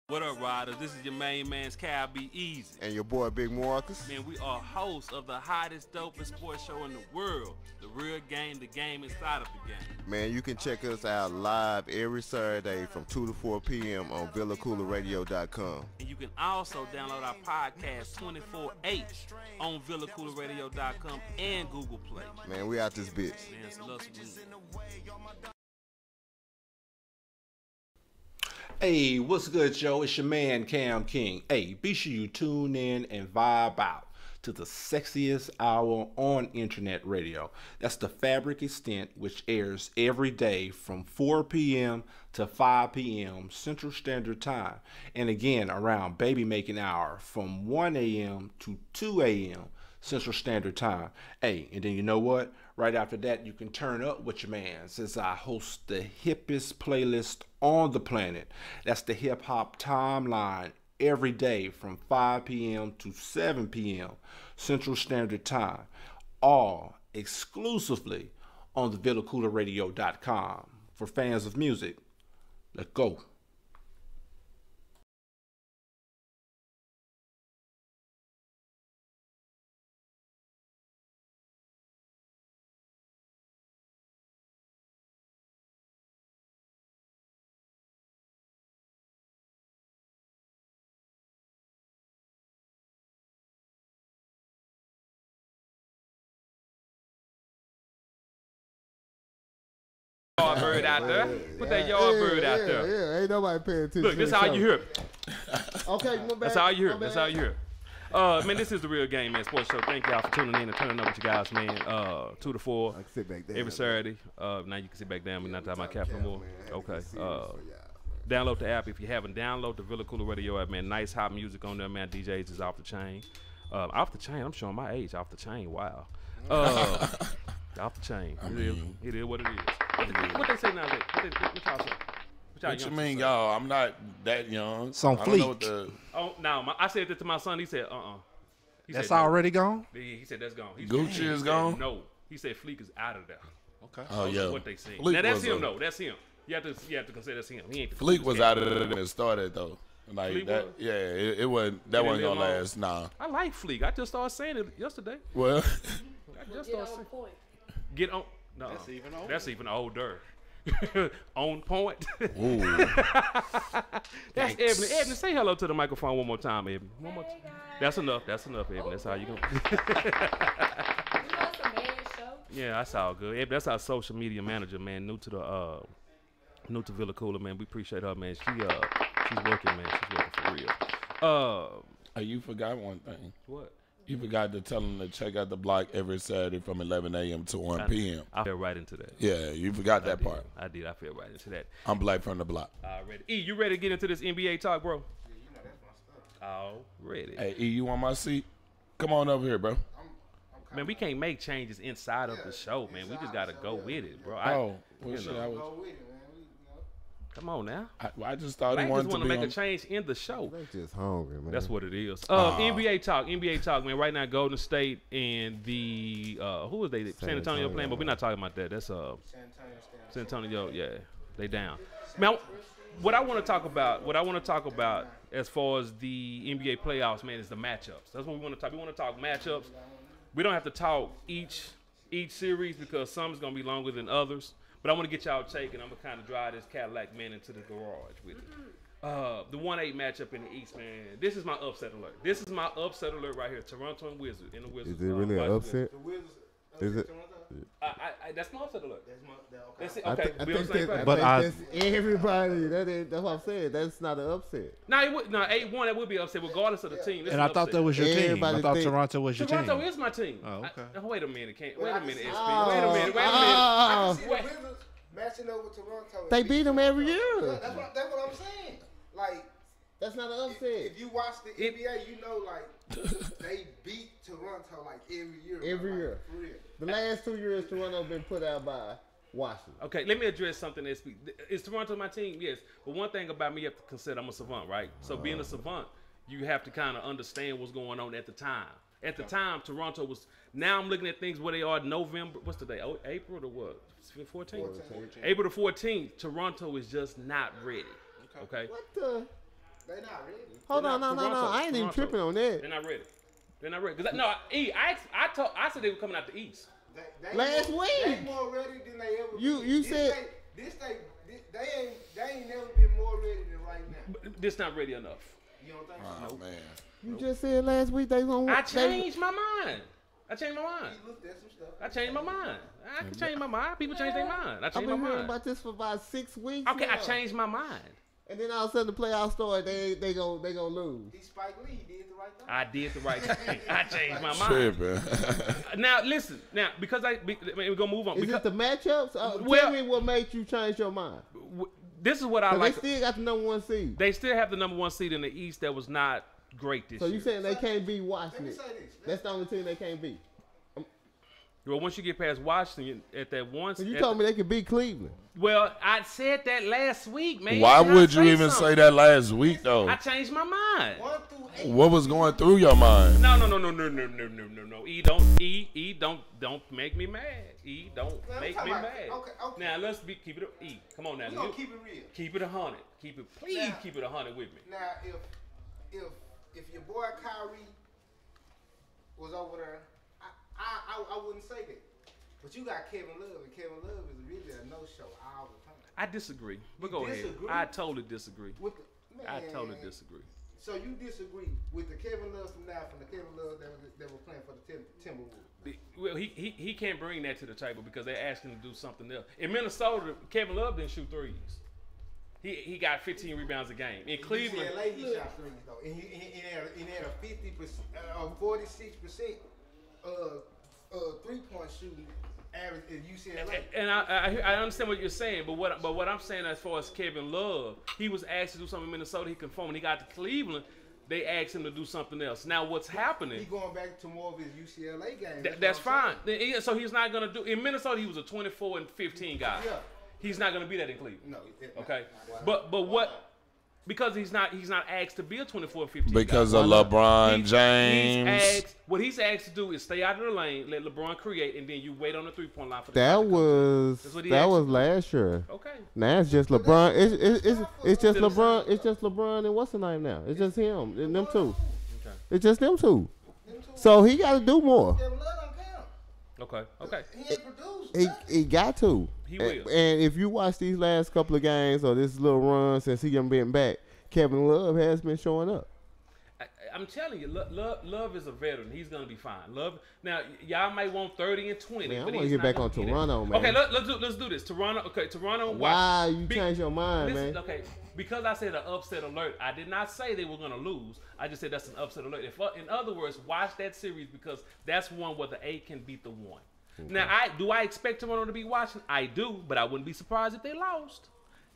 What up, riders? This is your main man's Cal Be Easy. And your boy Big Marcus. Man, we are hosts of the hottest, dopest sports show in the world. The Real Game, the game inside of the game. Man, you can check us out live every Saturday from 2 to 4 p.m. on VillaCoolaradio.com. And you can also download our podcast 24/8 on VillaCoolerRadio.com and Google Play. Man, we out this bitch. Man, so let's win. Hey, what's good, Joe? It's your man, Cam King. Hey, be sure you tune in and vibe out to the sexiest hour on internet radio. That's the Fabric Extent, which airs every day from 4 p.m. to 5 p.m. Central Standard Time. And again, around baby making hour from 1 a.m. to 2 a.m. Central Standard Time. Hey, and then you know what? Right after that, you can turn up with your man, since I host the hippest playlist on the planet. That's the Hip Hop Timeline, every day from 5 p.m. to 7 p.m. Central Standard Time. All exclusively on the VillaCoolerRadio.com. For fans of music, let's go. Yardbird out there. Put that Yardbird out there. Yeah, ain't nobody paying attention. Look, this how you hear it. Okay, my bad. That's how you hear my it. That's bad. how you hear it. Man, this is the Real Game Man Sports Show. Thank y'all for tuning in and turning up with you guys, man. 2 to 4 I can sit back there every Saturday. Now you can sit back down. We're not talking about cap no more. Okay. Download the app if you haven't. Download the Villa Koola Radio app, man. Nice hot music on there, man. DJs is off the chain. Off the chain. I'm showing my age. Off the chain. Wow. Off the chain. It is what it is. What they say now? What y'all say? What you mean, y'all? I'm not that young. It's on fleek. I said that to my son. He said, That's already gone? He said that's gone. Gucci is gone? No. He said Fleek is out of there. Okay. Oh, yeah. What they say. Fleek Now, that's was him, though. That's him. You have to consider that's him. He ain't the Fleek was out of there when it started, though. Like Fleek that, was? yeah, it wasn't. That wasn't gonna last. Nah. I like Fleek. I just started saying it yesterday. Well, I just started saying. Get on. No, that's even older. On point. Ooh. That's Ebony. Ebony, say hello to the microphone one more time, Ebony. One more time. That's enough. That's enough, Ebony. That's how you go. Yeah, that's all good. Ebony, that's our social media manager, man. New to Villa Koola, man. We appreciate her, man. She's working, man. She's working for real. You forgot one thing. What? You forgot to tell them to check out the block every Saturday from 11 a.m. to 1 p.m. I fell right into that. Yeah, you forgot that part. I did. I fell right into that. I'm Black from the block. Already. E, you ready to get into this NBA talk, bro? Yeah, you know that's my stuff. Already. Hey, E, you want my seat? Come on over here, bro. Man, we can't make changes inside of the show, man. We just got to go with it, bro. Come on now. I just thought he wanted to make a change in the show. They just hungry, man. That's what it is. NBA talk, man. Right now, Golden State and the who is they? San Antonio playing, but we're not talking about that. That's San Antonio. Yeah, they down. Man, what I want to talk about as far as the NBA playoffs, man, is the matchups. That's what we want to talk. We want to talk matchups. We don't have to talk each series because some is gonna be longer than others. But I want to get y'all take, and I'm going to kind of drive this Cadillac man into the garage with it. The 1-8 matchup in the East, man. This is my upset alert. This is my upset alert right here. Toronto and Wizards. In the Wizards. Is it really an upset? The Wizards is it? That's my upset alert. That's it. I Okay, think that's everybody. That's what I'm saying. That's not an upset. No, 8-1, that would be an upset regardless of the team. And I thought that was your team. I thought Toronto was your team. Toronto is my team. Oh, okay. Wait a minute, SP. Wait a minute. I can see the Wizards matching up with Toronto. They beat them every year. That's what I'm saying. Like, that's not an upset. If you watch the NBA, you know, like, they beat Toronto like every year. Every year. For real. The last 2 years, Toronto been put out by Washington. Okay, let me address something. Is Toronto my team? Yes. But one thing about me, you have to consider I'm a savant, right? So being a savant, you have to kind of understand what's going on at the time. At the time, Toronto was. Now I'm looking at things where they are. November. What's the day? April to what? 14th. April the 14th. Toronto is just not ready. Okay. What the? They not ready. Hold on, no. I ain't even tripping on that. They're not ready. They're not ready. I said they were coming out the East. Last week. They more ready than they ever. You said. They ain't never been more ready than right now. But this not ready enough. You don't think Oh, so? man. You just said last week they gonna. I changed my mind. He looked at some stuff. I changed my mind. I can change my mind. People change their mind. I I've changed my been hearing mind. about this for about 6 weeks. Okay, now. I changed my mind. And then all of a sudden the playoffs start, they gonna lose. He Spike Lee did the right thing. I did the right thing. I changed my mind. Now listen. Now because we're gonna move on. Is it the matchups? Tell me what made you change your mind. This is what I like. They still got the number 1 seed. They still have the number 1 seed in the East that was not great this year. So you saying they can't beat Washington? Let me say this. That's the only team they can't beat. Well, once you get past Washington at that one, so you told me they could beat Cleveland. Well, I said that last week, man. Why would you even say that last week, though? I changed my mind. What was going through your mind? No. E, don't make me mad. E, don't make me mad. Okay. Now let's keep it. E, come on now. We gonna keep it real. Keep it 100. Please keep it 100 with me. Now, if your boy Kyrie was over there, I wouldn't say that. But you got Kevin Love, and Kevin Love is really a no-show all the time. I disagree. But go ahead. I totally disagree. I totally disagree. So you disagree with the Kevin Love from the Kevin Love that was playing for the Timberwolves? Well, he can't bring that to the table because they're asking him to do something else. In Minnesota, Kevin Love didn't shoot threes. he got 15 rebounds a game. In Cleveland, UCLA, he shot threes though, and he had a 50%, 46% 3-point shooting average at UCLA. And I understand what you're saying, but what I'm saying as far as Kevin Love, he was asked to do something in Minnesota. He conformed. When he got to Cleveland, they asked him to do something else. Now what's happening? He going back to more of his UCLA game. That's fine. So he's not gonna do. In Minnesota, he was a 24 and 15 guy. Yeah. He's not gonna be that in Cleveland. No. Okay. But what? Because he's not asked to be a 24 and 15 because guy. of LeBron James. What he's asked to do is stay out of the lane, let LeBron create, and then you wait on the 3-point line for the that was last year. Okay. Now it's just LeBron. It's just LeBron. It's just LeBron and what's the name now? It's just him and them two. Okay. It's just them two. So he got to do more. Okay. He ain't produced. He got to. He will. And if you watch these last couple of games or this little run since he done been back, Kevin Love has been showing up. I'm telling you, Love is a veteran. He's gonna be fine. Love. Now y'all might want 30 and 20. Man, I but want to get back on Toronto, man. Okay, let's do this. Toronto. Okay, Toronto. Why you change your mind, man? Okay, because I said an upset alert. I did not say they were gonna lose. I just said that's an upset alert. In other words, watch that series because that's one where the 8 can beat the 1. Okay. Now, do I expect Toronto to be watching? I do, but I wouldn't be surprised if they lost.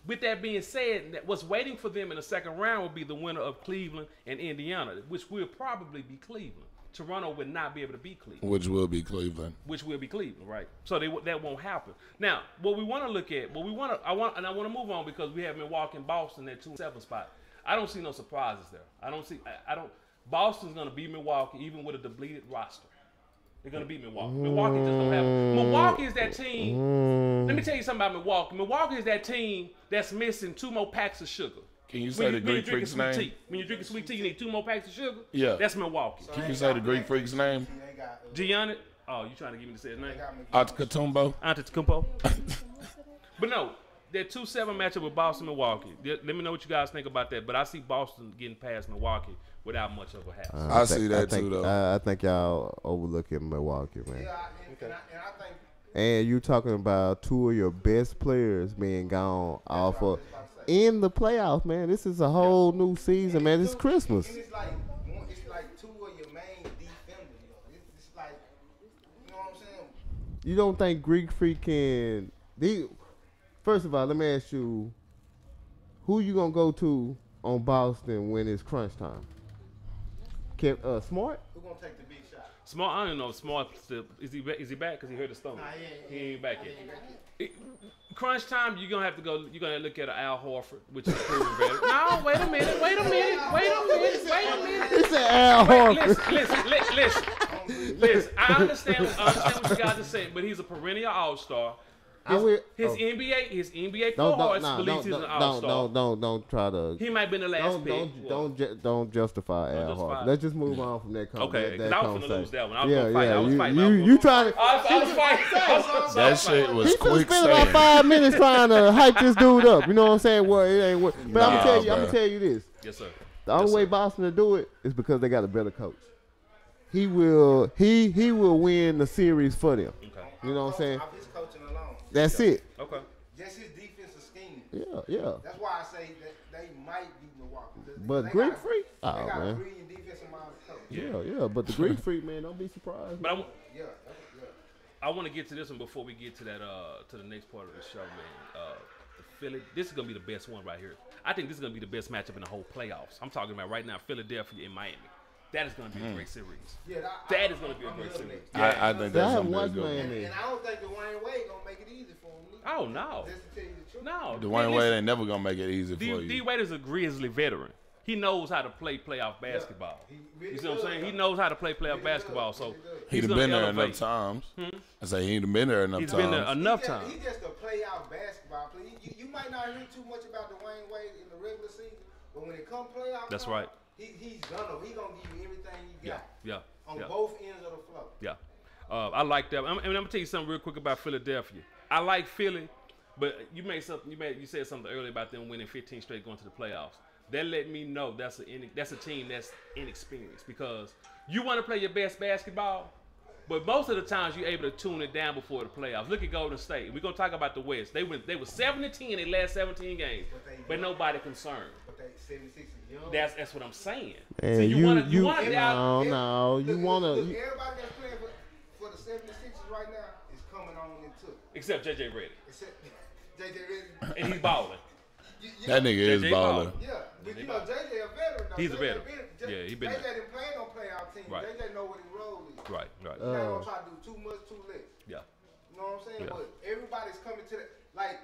With that being said, what's waiting for them in the second round will be the winner of Cleveland and Indiana, which will probably be Cleveland. Toronto would not be able to beat Cleveland. Which will be Cleveland. Which will be Cleveland, right? So that won't happen. Now, what we want to look at, I want to move on because we have Milwaukee and Boston at 2-7 spot. I don't see no surprises there. Boston's going to beat Milwaukee even with a depleted roster. They're going to beat Milwaukee. Milwaukee just don't have it. Milwaukee is that team. Let me tell you something about Milwaukee. Milwaukee is that team that's missing 2 more packs of sugar. Can you say the Greek Freak's name? When you're drinking sweet tea, you need 2 more packs of sugar? Yeah. That's Milwaukee. Can you say the Greek Freak's name? Giannis. Oh, you trying to give me to say his name? Antetokounmpo. But no, that 2-7 matchup with Boston Milwaukee. Let me know what you guys think about that. But I see Boston getting past Milwaukee without much of a hassle. I see that too, though. I think y'all overlooking Milwaukee, man. Yeah, and I think. And you talking about 2 of your best players being gone off of in the playoffs, man. This is a whole new season, man. It's Christmas. It's like 2 of your main defenders. It's like, you know what I'm saying? You don't think Greek Freak can? First of all, let me ask you, who you gonna go to on Boston when it's crunch time? Smart? Who gonna take the big shot? Smart, I don't know. Smart, is he back? Because he hurt his stomach. Nah, he ain't back yet. Crunch time, you're gonna have to go. You're gonna look at Al Horford, which is proven better. No, wait a minute. It's an Al Horford. Listen. I understand what you guys are saying, but he's a perennial All-Star. His NBA forwards believes he's an All-Star. Don't try to. He might be the last pick. Don't justify Al Horford. Let's just move on from that conversation. Okay, because I was finna lose that one. I was fighting. You trying to? I was fighting. That shit was quick. He spent about 5 minutes trying to hype this dude up. You know what I'm saying? Well, it ain't. But I'm gonna tell you this. Yes, sir. The only way Boston to do it is because they got a better coach. He will win the series for them. Okay. You know what I'm saying? His coaching alone. That's it. Okay. Just his defensive scheme. Yeah. That's why I say that they might beat Milwaukee. But Greek Freak? They got a man. brilliant defensive minded coach. Yeah. But the Greek Freak, man, don't be surprised. But Yeah. I want to get to this one before we get to that to the next part of the show, man. Philly, this is gonna be the best one right here. I think this is gonna be the best matchup in the whole playoffs. I'm talking about right now, Philadelphia and Miami. That is going to be a great series. Yeah, that is going to be a great series. I think that's going to be good. And I don't think Dwayne Wade going to make it easy for him. Oh, no. Just to tell you the truth. No. Dwayne Wade ain't never going to make it easy for you. D Wade is a grizzly veteran. He knows how to play playoff basketball. Really you see what I'm saying? He knows how to play playoff basketball. So he's been there enough times. I say he'd been there enough times. He's been there enough times. He's just a playoff basketball player. You might not hear too much about Dwayne Wade in the regular season, but when it comes playoff, that's right. He's gonna give you everything you got. Yeah. On both ends of the floor. Yeah. I like that. I'm gonna tell you something real quick about Philadelphia. I like Philly, but you said something earlier about them winning 15 straight going to the playoffs. That let me know that's a team that's inexperienced because you want to play your best basketball, But most of the times you're able to tune it down before the playoffs. Look at Golden State. We're gonna talk about the West. They were 7-10 in their last 17 games, but nobody concerned. But they 76 is young. That's what I'm saying. And so you wanna you wanna Look, everybody that's playing for the 76ers right now is coming on into it. Except JJ Redick. Except JJ Redick. And he's balling. That nigga is balling. Yeah, but you know JJ a veteran. He's a veteran. Yeah, he been. JJ didn't play no playoff team. Right. JJ know what his role is. Right. He's not gonna try to do too much, too less. Yeah. You know what I'm saying? Yeah. But everybody's coming to that. Like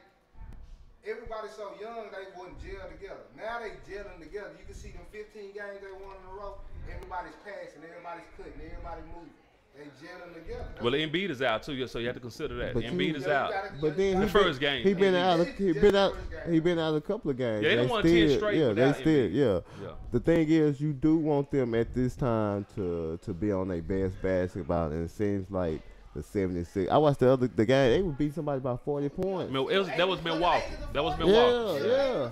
everybody's so young, they wouldn't gel together. Now they gelling together. You can see them 15 games they won in a row. Everybody's passing, everybody's cutting, everybody's moving. They gelling together. Well, Embiid is out too, so you have to consider that. Embiid is out. But then the first game. He been out. He been out a couple of games. Yeah, they They won still- 10 straight Yeah, they without still. Embiid. Yeah. Yeah. The thing is, you do want them at this time to be on their best basketball, and it seems like the 76. I watched the game. They would beat somebody by 40 points. That was Milwaukee. That was Milwaukee. Yeah.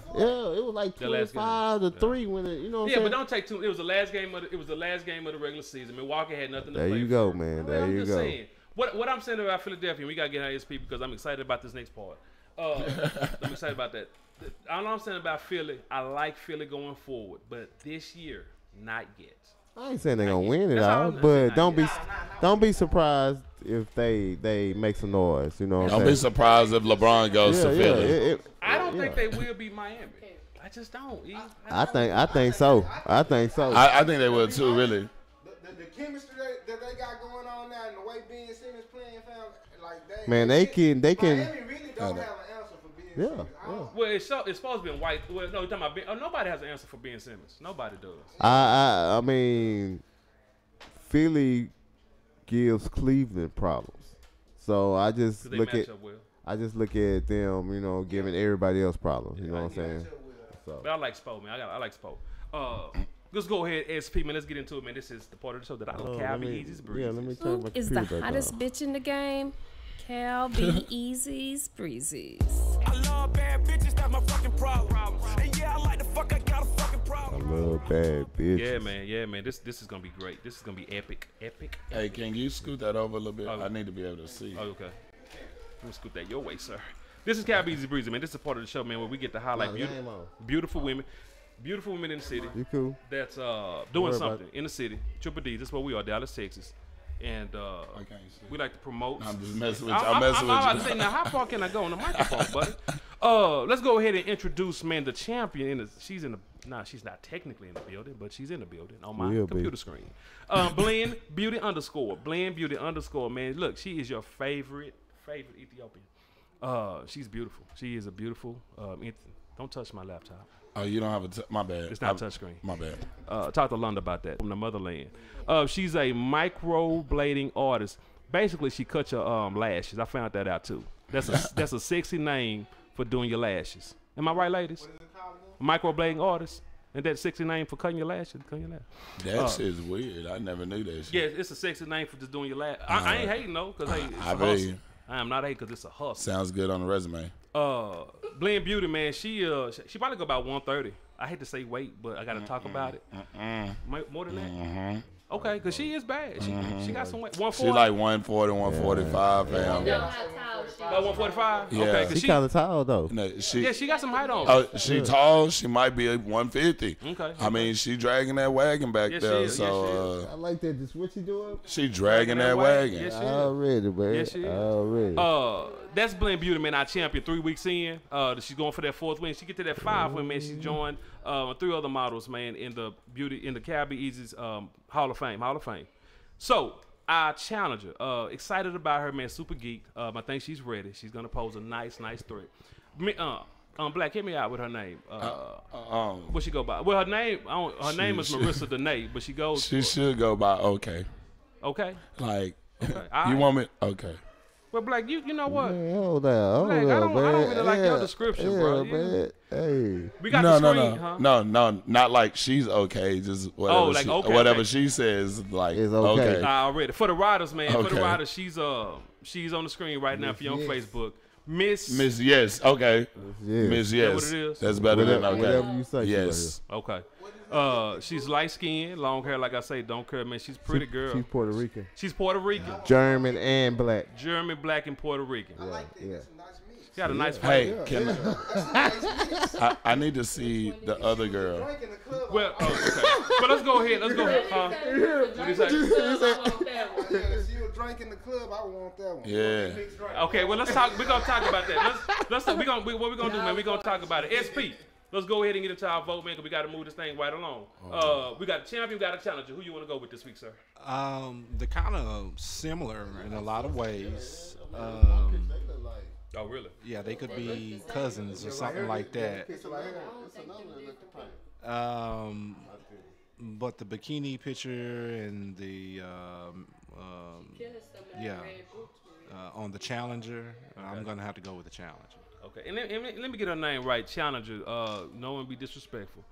It was like The last game. 25-3 when it. You know what I'm Yeah, saying? but don't take too. It was the last game of the regular season. Milwaukee had nothing to There play you for. go, man. There I'm you just go. saying. What I'm saying about Philadelphia, and we gotta get our SP because I'm excited about this next part. I'm excited about that. All I'm saying about Philly, I like Philly going forward, but this year, not yet. I ain't saying they're gonna win it That's all all, I'm but saying. don't be surprised if they make some noise. You know what I'm Don't saying? be surprised if LeBron goes to Philly. I don't think they will beat Miami. I just don't. I think so. I think so. I think they will too, really. The chemistry that they got going on now, and the way Ben Simmons playing, fam, like they can. Miami really don't have an answer for Ben Simmons. Well, it's supposed to be White. Well, no, you're talking about Ben. Oh, nobody has an answer for Ben Simmons. Nobody does. I mean, Philly gives Cleveland problems, so I just They look match at up well. them, giving everybody else problems. You know what I'm saying? So. But I like Spo, man. I like Spo. Let's go ahead, SP, man. Let's get into it, man. This is the part of the show that I love. Cal B. Easy's Breezes. Yeah, let me turn my Who is the computer back hottest on. bitch in the game? Cal B. Easy's Breezes. I love bad bitches, that's my fucking problem. And yeah, I like the fuck, I got a fucking I problem. love bad bitches. Yeah, man. This is gonna be great. This is gonna be epic. Hey, can you scoot that over a little bit? I need to be able to see. Oh, okay. Let me scoot that your way, sir. This is Cal B. Easy Breezy, man. This is a part of the show, man, where we get to highlight beautiful women in the city. You cool? That's doing something in the city. Triple D. That's where we are, Dallas, Texas. And we like to promote. I'm just messing with you. I'm messing with about you. to say, now, how far can I go on the microphone, buddy? Let's go ahead and introduce, man, the champion. She's not technically in the building, but she's in the building on my computer screen. Blend Beauty _. Man, look, she is your favorite Ethiopian. She's beautiful. She is a beautiful. Don't touch my laptop. Oh, you don't have my bad. It's not touchscreen. My bad. Talk to London about that from the motherland. She's a microblading artist. Basically, she cuts your lashes. I found that out too. That's a sexy name for doing your lashes. Am I right, ladies? Microblading artist. And that sexy name for cutting your lashes. That shit's weird. I never knew that shit. Yeah, it's a sexy name for just doing your lashes. I ain't hating though, cause hey, it's I a bet hustle. you. I am not hating, cause it's a hustle. Sounds good on the resume. Blend Beauty, man. She probably go about 130. I hate to say weight, but I gotta talk about it. More than that. Okay, because she is bad. She got some weight. 140. She like 140, 145, fam. About 145? Yeah. Okay, She kind of tall though. No, she got some height on. Oh, she tall. She might be 150. Okay. I mean, she dragging that wagon back there. So I like that. Just what she doing? she dragging that wagon. Yes, she is. Already, man. Yes, she is. Already. That's Blend Beauty, man, our champion. 3 weeks in, she's going for that 4th win. She get to that 5th win, man. She joined 3 other models, man, in the Cal B. Easy's Hall of Fame. So I challenge her. Excited about her, man. Super geek. I think she's ready. She's gonna pose a nice threat. Black, hit me out with her name. What she go by? Well, her name is Marissa Danae, but she goes. She should go by okay. Okay. Like Okay. you want me? Okay. Well, Black, you know what? Man, hold on, Black, man. I don't really like your description, bro. Man. Hey. We got the screen, huh? No, not like she's okay. Just whatever, whatever she says, like it's okay. Already for the riders, man. For the Okay. riders, she's on the screen right now for you on Facebook. Miss Yes, okay. Yes. Miss that Yes. what it is? That's better than okay. Whatever you say. Yes. Okay. She's light skinned, long hair, like I say, don't care, man. She's a pretty girl. She's Puerto Rican. She's Puerto Rican. German and black. German, black, and Puerto Rican. Yeah. She got a nice Hey, face. can I need to see the other girl. Well, okay. But let's go ahead. Let's go ahead. What do you say? She was drinking the club. I want that one. Yeah. Okay, well, let's talk. We're going to talk about that. What we're going to do, man, we're going to talk about it. SP, let's go ahead and get into our vote, man, because we got to move this thing right along. We got a champion, we got a challenger. Who you want to go with this week, sir? They're kind of similar in a lot of ways. Oh, really? Yeah, they could be cousins or something like that. But the bikini picture and the on the challenger, I'm gonna have to go with the challenger. Okay, and let me get her name right. Challenger. No one be disrespectful.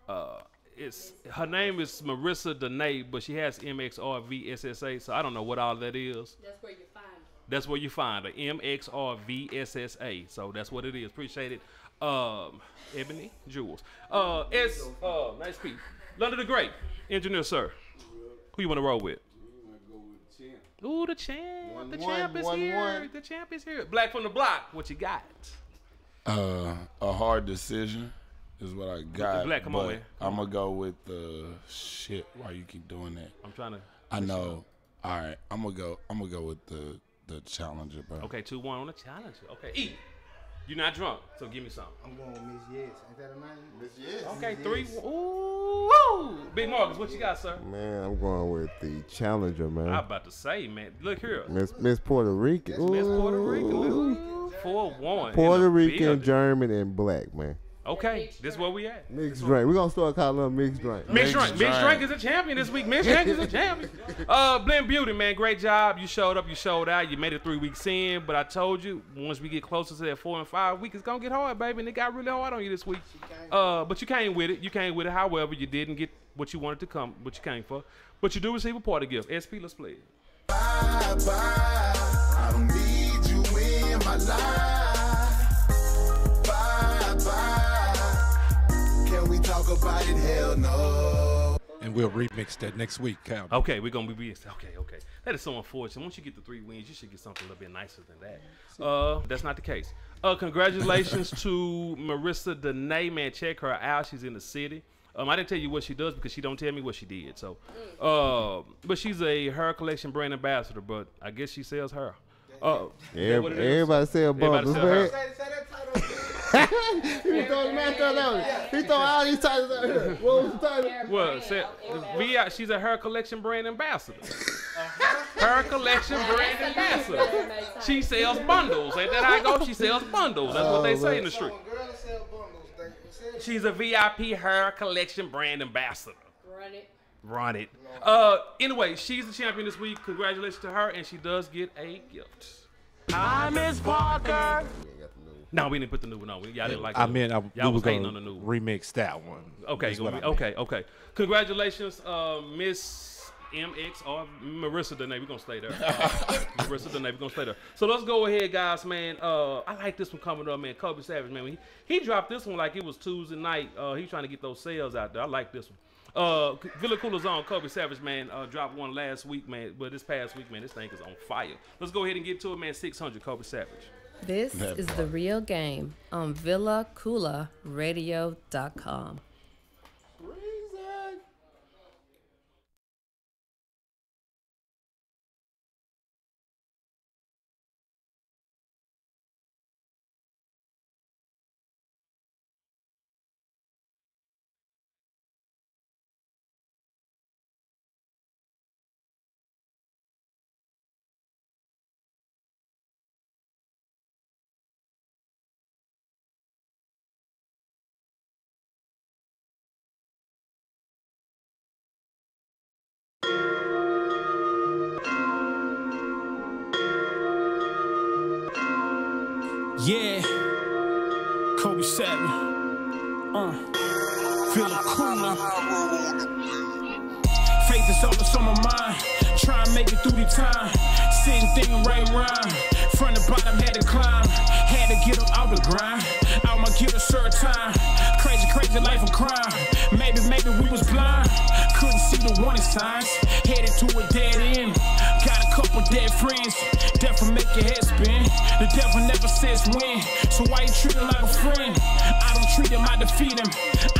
Her name is Marissa Danae, but she has MXRVSSA, so I don't know what all that is. That's where you find her. That's where you find her, MXRVSSA. So that's what it is. Appreciate it. Ebony Jewels. Nice piece. London the Great, engineer, sir. Who you want to roll with? Ooh, the champ. The champ is here. The champ is here. Black from the block. What you got? A hard decision is what I got. Black, come on, man. I'm gonna go with the shit. Why you keep doing that? I'm trying to. I know. All right, I'm gonna go with the challenger, bro. Okay, 2-1 on the challenger. Okay, E. You're not drunk, so give me some. I'm going with Miss Yes. Ain't that her name? Miss Yes. Okay, 3. Ooh, Big Marcus, what you got, sir? Man, I'm going with the challenger, man. I'm about to say, man. Look here. Miss Puerto Rican. Miss Puerto Rican. 4-1. Puerto Rican, German, and black, man. Okay, this is where we at. Mixed drink. We're going to start calling them mixed drink. Mixed drink is a champion this week. Mixed drink is a champion. Blend Beauty, man, great job. You showed up, you showed out. You made it 3 weeks in, but I told you, once we get closer to that 4 and 5 week, it's going to get hard, baby, and it got really hard on you this week. But you came with it. However, you didn't get what you wanted to come, what you came for. But you do receive a party gift. SP, let's play it. Bye, bye. I don't need you in my life. Bye, bye. Can we talk about it? Hell no. And we'll remix that next week, Cal. Okay, we're going to be okay. That is so unfortunate. Once you get the 3 wins, you should get something a little bit nicer than that. That's not the case. Congratulations to Marissa Danae, man. Check her out. She's in the city. I didn't tell you what she does because she don't tell me what she did. So, but she's a hair collection brand ambassador, but I guess she sells hair. Everybody sell bundles, man. He throw the match out. He throw all these titles out here. What was the title? Well, she's a hair collection brand ambassador. Hair collection brand ambassador. She sells bundles. Ain't that how it goes? She sells bundles. That's what they say in the street. She's a VIP hair collection brand ambassador. Run it. Anyway, she's the champion this week. Congratulations to her, and she does get a gift. Hi, Miss Parker. No, we didn't put the new one on. Y'all didn't like it. I meant y'all was hating on the new one. Remix that one. Okay, okay. Congratulations, Miss MX or Marissa Danae. We're gonna stay there. Marissa Danae, we're gonna stay there. So let's go ahead, guys, man. I like this one coming up, man. Kobe Savage, man. He dropped this one like it was Tuesday night. He's trying to get those sales out there. I like this one. Villa Coola's on Kobe Savage, man. Dropped one last week, man. But this past week, man, this thing is on fire. Let's go ahead and get to it, man. 600 Kobe Savage. This is The Real Game on VillaCoolaRadio.com. Yeah, Kobe Savage, Villa Koola. Faith is all that's on my mind. Try and make it through the time. Sitting thinking right round. From the bottom had to climb. Had to get up out the grind. Out my gear a certain time. Crazy life of crime. Maybe we was signs. Headed to a dead end. Got a couple dead friends. Death will make your head spin. The devil never says when. So why you treat him like a friend? I don't treat him, I defeat him.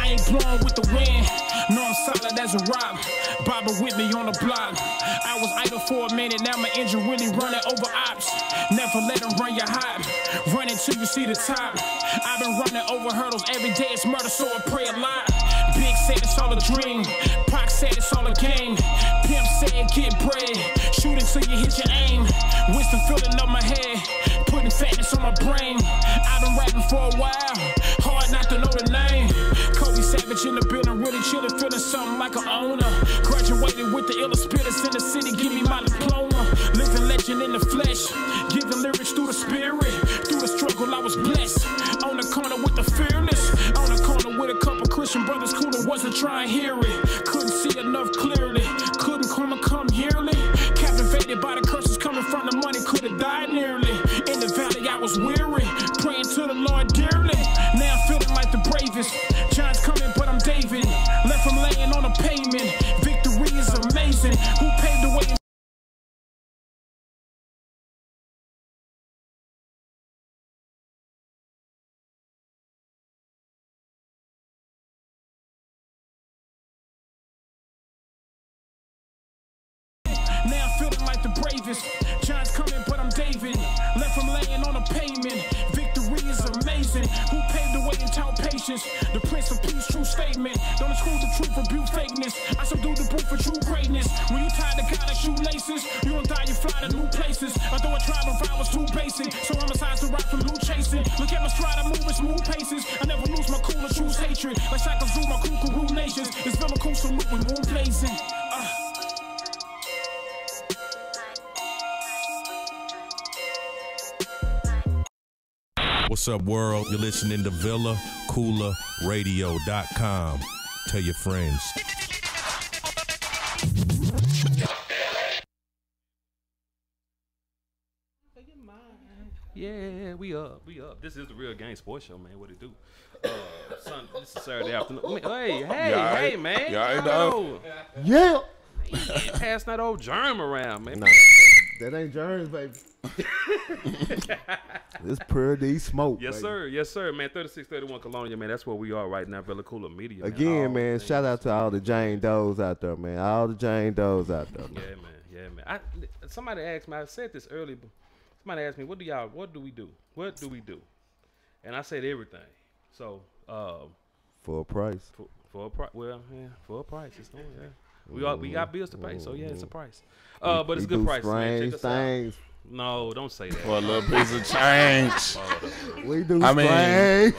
I ain't blowing with the wind. No, I'm solid as a rock. Bobby with me on the block. I was idle for a minute, now my engine really running over ops. Never let them run you hot. Run until you see the top. I've been running over hurdles every day. It's murder, so I pray a lot. Big said it's all a dream. Pac said it's all a game. Pimp said get bread. Shoot until you hit your aim. Winston filling up my head. Putting fatness on my brain. I've been rapping for a while. Hard not to know the name. Kobe Savage in the building, really chillin', feeling something like an owner. Graduated with the illest spitters in the city, give me my diploma. Living legend in the flesh, giving lyrics through the spirit. Through the struggle, I was blessed. On the corner with the fearless. On the corner with a couple Christian brothers, Koola wasn't trying to hear it. Couldn't see enough clearly, couldn't come yearly. Captivated by the curses coming from the money, could've died nearly. In the valley, I was weary, praying to the Lord dearly. Now I'm feeling like the bravest. Giants coming, but I'm David. Left him laying on the pavement. Victory is amazing. Who paved the way? Now I'm feeling like the bravest. Giants coming, but I'm David. Left him laying on the pavement. Victory is amazing. Who paved the way and taught patience? The Prince of Peace, true statement. Don't exclude the truth, rebuke fakeness. I subdue the brute for true greatness. When you tie the guy like shoelaces, you don't die, you fly to new places. Although I tried, but I was too basic. So I'm assigned to rock from loot chasing. Look at my stride, I move in smooth paces. I never lose my cool or choose hatred. Like Shaka Zoo, my Koola nations. It's Villa Cool salute with moon blazing. What's up, world? You're listening to VillaCoolRadio.com. Tell your friends. Yeah, we up. This is the Real Game Sports Show, man. What it do? This is Saturday afternoon. Hey, man. Y'all know. Yeah. Pass that old germ around, man. Nah, that ain't germs, baby. This pure D smoke. Yes, baby. sir, man. 3631 Colonia, man. That's where we are right now. Villa Coola Media. Again, man. Shout out to all the Jane Does out there, man. All the Jane Does out there, man. Yeah, man. Somebody asked me. I said this earlier. But somebody asked me, "What do we do? What do we do?" And I said everything. So, for a price. For a price. Well, yeah, for a price. It's we got bills to pay, so yeah, it's a price. But it's a good price, man. Check us out. No, don't say that. For a little piece of change. We do strange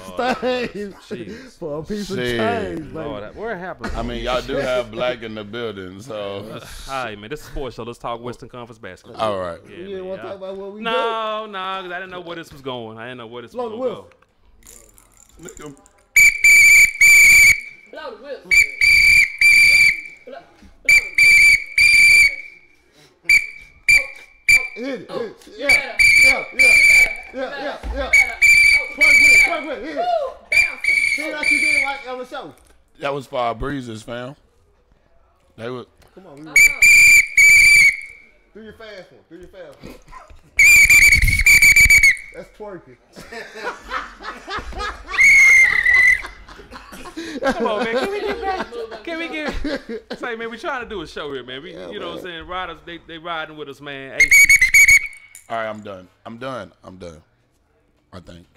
things for a piece of change. Lord, where it happens? I mean, y'all do have black in the building, so. All right, man. This is a sports show. Let's talk Western Conference basketball. All right. Yeah, you didn't want to talk about what we do? No, because I didn't know where this was going. I didn't know where this was going. Blow the whistle. Blow the whistle. Hit it. Yeah. Twerk with it. Hit it. See like you did like on the show. That was for our breezes, fam. They would. Come on. Do your fast one. That's twerking. Come on, man. Can we get say, man, we trying to do a show here, man. You know what I'm saying? Riders, they riding with us, man. Hey. All right, I'm done. I think.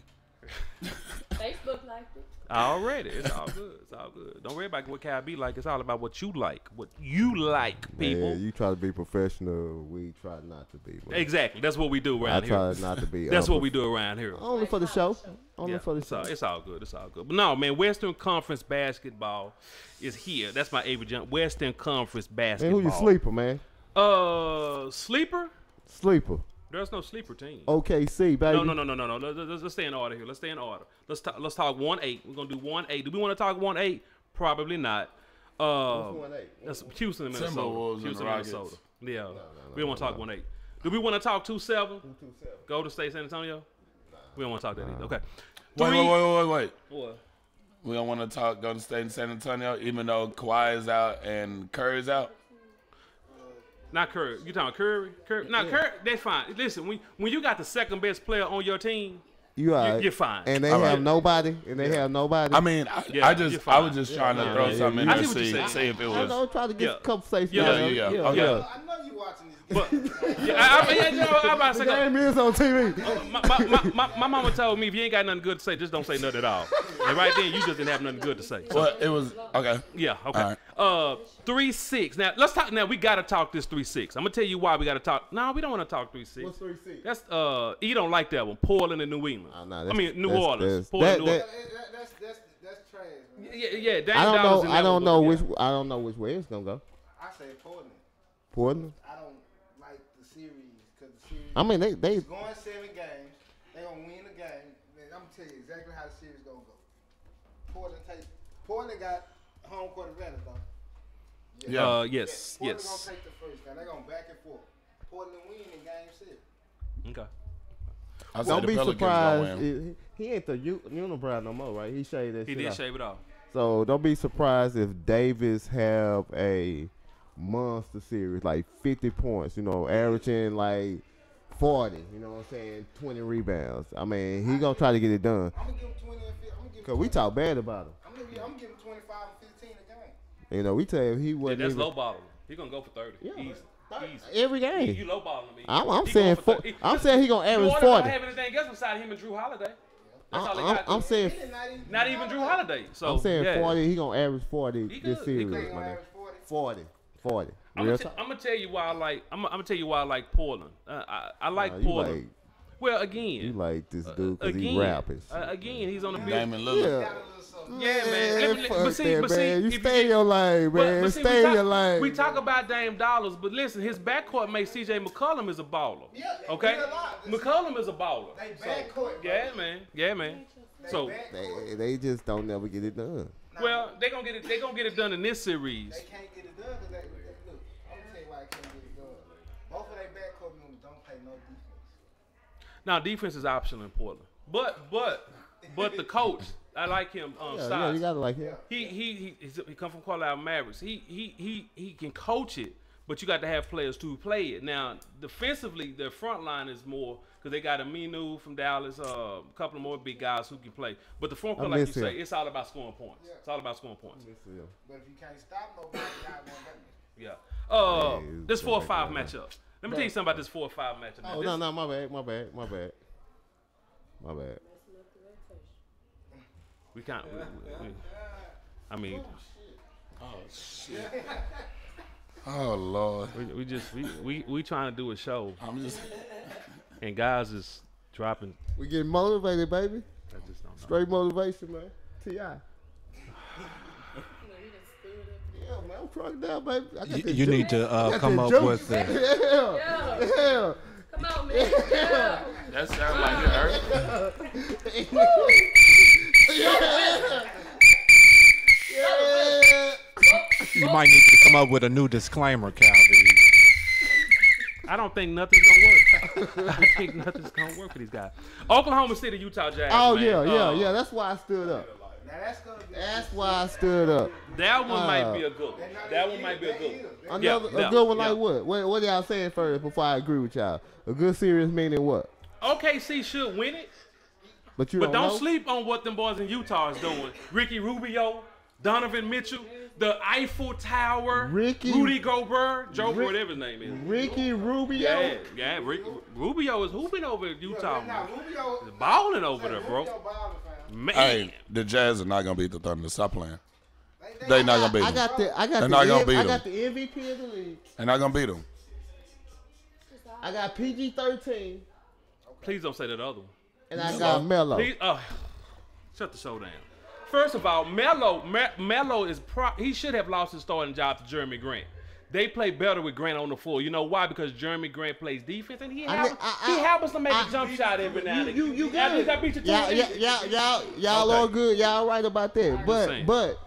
Facebook liked it. Already. It's all good. Don't worry about what Cal be like. It's all about what you like. What you like, people. Man, you try to be professional. We try not to be. Man. Exactly. That's what we do around here. I try not to be. That's what we do around here. Only for the show. It's all good. But no, man, Western Conference basketball is here. That's my Avery Jump. Western Conference basketball. Man, who you sleeper, man? Sleeper? Sleeper. There's no sleeper team. OKC, baby. No. Let's stay in order here. Let's talk 1-8. We're gonna do 1-8. Do we want to talk 1-8? Probably not. That's Houston, Minnesota. Minnesota. Yeah. No. We don't want to talk 1-8. Do we want to talk 2-7? Golden State, San Antonio? We don't want to talk that either. Okay. Wait. What? We don't want to talk Golden State and San Antonio, even though Kawhi is out and Curry's out. Not Curry. You talking Curry? Curry. That's fine. Listen, when you got the second best player on your team, you're fine. And they have nobody. I mean, I was just trying to throw something in there to see if it was. I try to get a couple safe. Yeah. I know you watching this. But I'm about to say, the game is on TV. My mama told me if you ain't got nothing good to say, just don't say nothing at all. And right then, you just didn't have nothing good to say. So. Well, it was okay. Yeah, okay. Right. 3-6. Now let's talk. Now we gotta talk this 3-6. I'm gonna tell you why we gotta talk. No, we don't want to talk 3-6. What's 3-6? That's You don't like that one. Portland and New England. New Orleans. Portland, New Orleans. That's trash, man. Yeah. I don't know which way it's gonna go. I say Portland. Portland. I don't like the series because the series. I mean, they going 7 games. They gonna win the game. Man, I'm gonna tell you exactly how the series gonna go. Portland got home court advantage though. Yes. Portland gonna take the first game. They gonna back and forth. Portland win in game 6. Okay. Don't be surprised. He ain't the unibrow no more, right? He shaved that shit He did off. shave it off. So don't be surprised if Davis have a monster series, like 50 points, averaging like 40, you know what I'm saying, 20 rebounds. I mean, he gonna try to get it done. I'm gonna give him 20 and 50. Because we talk bad about him. I'm gonna give him 25 and 15 a game. We tell him he wasn't that's even. low balling. He gonna go for 30. Yeah, Easy. Every game. You low balling me. I'm saying I'm saying he gonna average 40. Don't have anything else beside him and Drew Holiday. That's all they got. I'm saying not even Drew Holiday. So I'm saying 40. He gonna average 40 this series, my nigga. 40. I'm gonna tell you why I like. I'm gonna tell you why I like Portland. I like Portland. Well, again, you like this dude because he rapping. Again, he's on the Damon Lillard. Yeah, man. But see, you stay in your lane, man. Stay in your lane. We talk about Dame Dollars, but listen, his backcourt makes C.J. McCollum is a baller. Yeah, okay, McCollum is a baller. They backcourt. Yeah, man. So they just don't never get it done. Well, they gonna get it. They gonna get it done in this series. They can't get it done because look. I'm gonna tell you why they can't get it done. Both of their backcourt members don't play no defense. Now defense is optional in Portland, but the coach. I like him. Yeah, you gotta like him. He come from Colorado Mavericks. He can coach it, but you got to have players to play it. Now defensively, their front line is more because they got Aminu from Dallas, a couple of more big guys who can play. But the front court, like you say, it's all about scoring points. Yeah. It's all about scoring points. But if you can't stop nobody, you got one. Yeah. This 4 or 5 matchup. Let me tell you something about this 4 or 5 matchup. Oh no, my bad. We can't. I mean. Oh shit. Oh Lord. We trying to do a show. I'm just. And guys is dropping. We getting motivated, baby. I just don't know. Straight motivation, man. T.I. Yeah, man, I'm crunk down, baby. I got you need to come up with the. Yeah. Come on, man. Yeah. That sounds like it hurt. You might need to come up with a new disclaimer, Calvin. I don't think nothing's gonna work. I think nothing's gonna work for these guys. Oklahoma City, Utah Jazz. Oh man. Yeah. That's why I stood up. That's why I stood up. That one might be a good one. That one might be a good one. A good one like what? What y'all saying first before I agree with y'all? A good series meaning what? OKC should win it. But don't know? Sleep on what them boys in Utah is doing. Ricky Rubio, Donovan Mitchell, the Eiffel Tower, Rudy Gobert, whatever his name is. Ricky Rubio? Yeah. Rubio is hooping over at Utah. He's balling over there, bro. Man. Hey, the Jazz are not gonna beat the Thunder. Stop playing. They're not gonna beat them. I got the MVP of the league. They're not gonna beat them. I got PG-13. Please don't say that other one. And I got Melo. Shut the show down. First of all, Melo is he should have lost his starting job to Jeremy Grant. They play better with Grant on the floor. You know why? Because Jeremy Grant plays defense, and he happens to make a jump shot every now and then. You y'all all good. Y'all right about that. But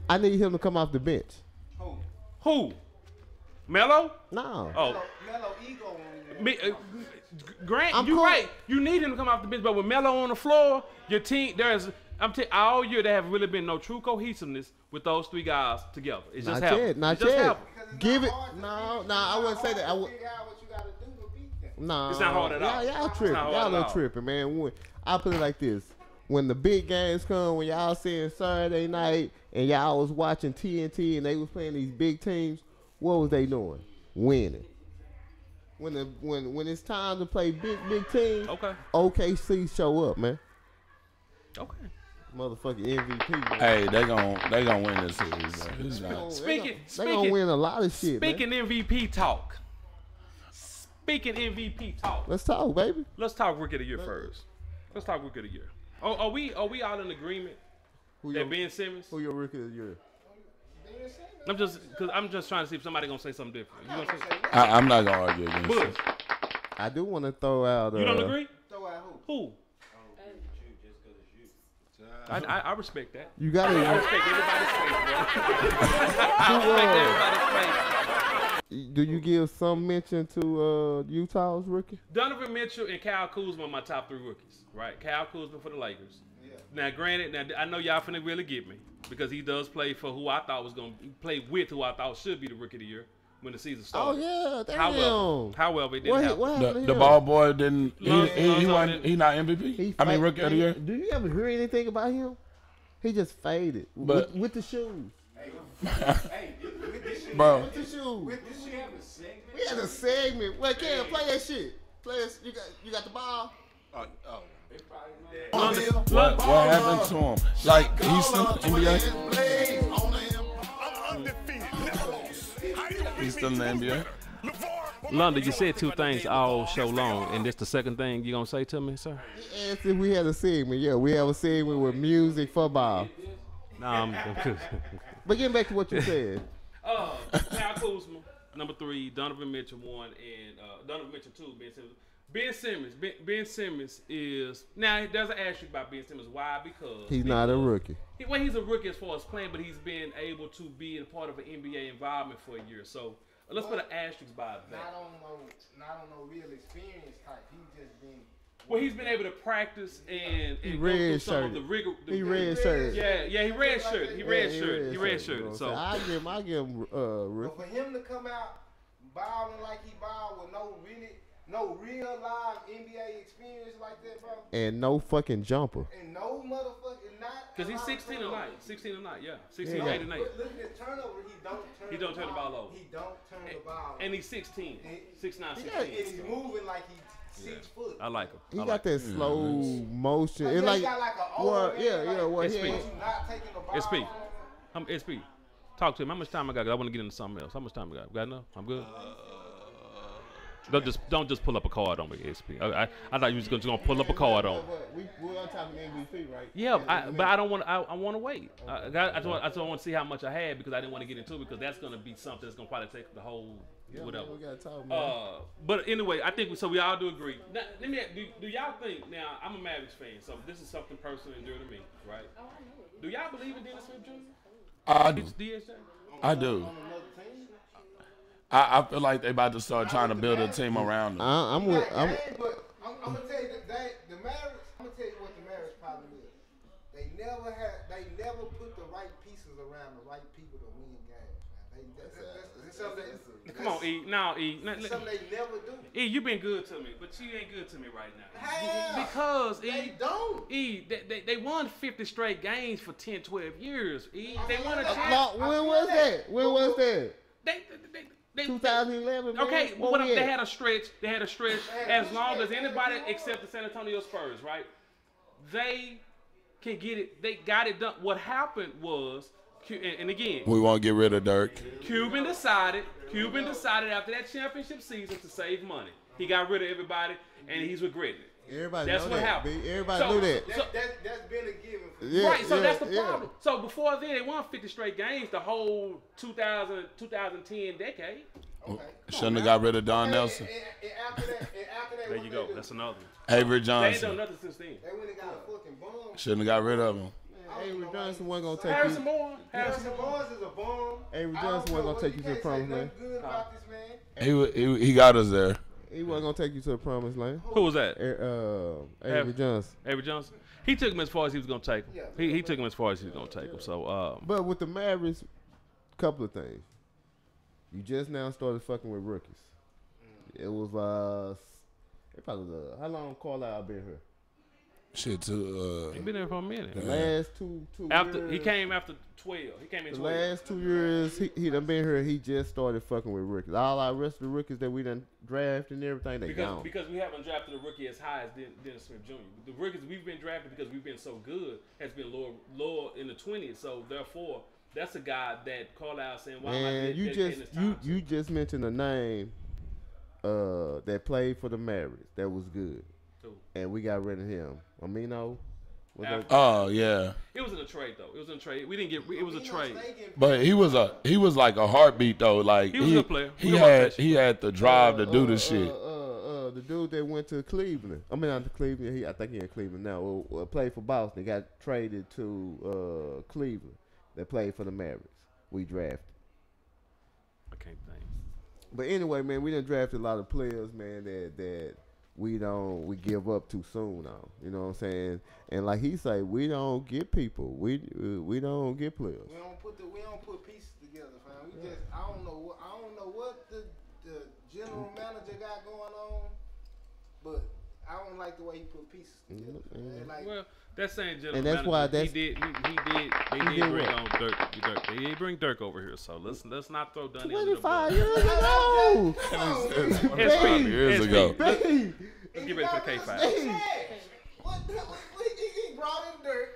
I need him to come off the bench. Who? Melo? No. Melo ego. Grant, you're right. You need him to come off the bench, but with Melo on the floor, your team all year there have really been no true cohesiveness with those 3 guys together. It's just happened. Not yet. Give it. No, I wouldn't say that. I would. Nah, it's not hard at all. Y'all tripping. Y'all little tripping, man. I put it like this. When the big games come, when y'all seeing Saturday night and y'all was watching TNT and they was playing these big teams, what was they doing? Winning. When it's time to play big teams, OKC show up, man. Okay. Motherfucking MVP. Man. Hey, they gonna win this series. Bro. Speaking, they gonna win a lot of shit. Speaking man. MVP talk. Speaking MVP talk. Let's talk, baby. Let's talk Rookie of the Year first. Let's talk Rookie of the Year. Are we all in agreement that Ben Simmons? Who your Rookie of the Year? I'm just trying to see if somebody gonna say something different. You gonna say? I'm not gonna argue against Bush. you. I do want to throw out. You don't agree? Throw out who? Who? I respect that. You got it. I respect everybody's faith. Do you give some mention to Utah's rookie? Donovan Mitchell and Kyle Kuzma are my top 3 rookies, right? Kyle Kuzma for the Lakers. Yeah. Now, granted, I know y'all finna really get me because he does play for who I thought was gonna play with who I thought should be the Rookie of the Year when the season started. Oh yeah, damn. However, it didn't happen. The ball boy didn't. He not MVP. I mean, Rookie of the Year. Do you ever hear anything about him? He just faded with the shoes. Bro. With the shoes. We had a segment. Well, can't play that shit. Play this. You got the ball. What happened to him? Like he's still in the NBA. He's still in the NBA. London, you said 2 things all show long, and this the second thing you gonna say to me, sir? He asked if we had a segment. Yeah, we have a segment with music, football. No, but getting back to what you said. Kyle Kuzma, number 3, Donovan Mitchell 1, and Donovan Mitchell 2, Ben Simmons. Ben Simmons is now there's an asterisk about Ben Simmons. Why? Because he's not a rookie. He's a rookie as far as playing, but he's been able to be in part of an NBA environment for a year. So let's put an asterisk by that. Not on no real experience type. He's just been. Well, he's been able to practice and he go through some of the rigor. He red shirt. Yeah, he red shirt. He red shirt. So I give him But for him to come out balling like he balled with no real live NBA experience like that, bro. And no fucking jumper. And no motherfucking not. Because he's 16 a night. 16 a night, yeah. 16 8 a night. Look at the turnover. He don't turn the ball over. He don't turn the ball over. And he's 16. 6'9", 16. And he's moving like he's 6 foot. I like him. He got that slow motion. It's like, got like an old SP. SP. Talk to him. How much time I got? I want to get into something else. How much time I got? Got enough? I'm good. Don't just pull up a card on me, SP. I thought you was gonna pull up a card on me. We're on top of MVP, right? Yeah, but I don't want. I want to wait. I just want to see how much I had because I didn't want to get into it because that's gonna be something that's gonna probably take the whole whatever. Man, we gotta talk, man. But anyway, I think so. We all do agree. Now, let me. Do y'all think? Now, I'm a Mavericks fan, so this is something personal and dear to me, right? Do y'all believe in Dennis Smith Jr.? I do. DSJ? I do. I feel like they about to start trying to build a team around them. I'm gonna tell you the Mavericks. I'm gonna tell you what the Mavericks problem is. They never put the right pieces around the right people to win games. Come on, E. No, E. Something they never do. E, you been good to me, but you ain't good to me right now. How? Because they don't. E, they won 50 straight games for 10, 12 years. E, they won a championship. When was that? When was that? They 2011. Man. Okay, but they had a stretch. They had a stretch as long as anybody except the San Antonio Spurs, right? They can get it. They got it done. What happened was, and again, we won't get rid of Dirk. Cuban decided after that championship season to save money. He got rid of everybody, and he's regretting it. That's what happened. Everybody knew that. That's been a given. Yeah, right, so that's the problem. So before then, they won 50 straight games the whole 2010 decade. Okay. Shouldn't have got rid of Don Nelson. And after that, there you go. That's another one. Avery They ain't Johnson. done nothing since then. They went and got a fucking bomb. Shouldn't have got rid of him. Avery Johnson wasn't gonna take Harrison you. Moore. Harrison Barnes is a bomb. Avery Johnson wasn't gonna take you to the promised land. Good about this man. He got us there. He wasn't gonna take you to the promised land. Who was that? Avery Johnson. Avery Johnson. He took him as far as he was gonna take him. He took him as far as he was gonna take him. So, but with the Mavericks, couple of things. You just now started fucking with rookies. It was it probably how long Koola been here? Shit, he been there for a minute. The last two after years, he came after 12. He came in the 12. last 2 years he done been here. He just started fucking with rookies. All our rest of the rookies that we done drafted and everything, they gone. Because we haven't drafted a rookie as high as Dennis Smith Jr. The rookies we've been drafted because we've been so good has been lower in the 20s. So therefore, that's a guy that called out saying, "Why am I dedicating this time you just mentioned a name that played for the Mavericks that was good, and we got rid of him. Amino. Oh yeah. It was in a trade though. It was in a trade. We didn't get. It was a trade. But he was like a heartbeat though. Like he was a good player. He had the drive to do the shit. The dude that went to Cleveland. I mean, not to Cleveland. I think he in Cleveland now. Played for Boston. Got traded to Cleveland. That played for the Mavericks. We drafted. I can't think. But anyway, man, we done drafted a lot of players, man, that we give up too soon on. You know what I'm saying? And like he say, we don't get people. We don't get players. We don't put pieces together, fam. We just I don't know what the general manager got going on, but I don't like the way he put pieces together. Well, that same general and that's manager, why he did bring on Dirk. They did bring Dirk over here, so let's not throw Dunny under the bus. 25 years ago. 25 years ago. Let's get ready for the K5. He brought in Dirk.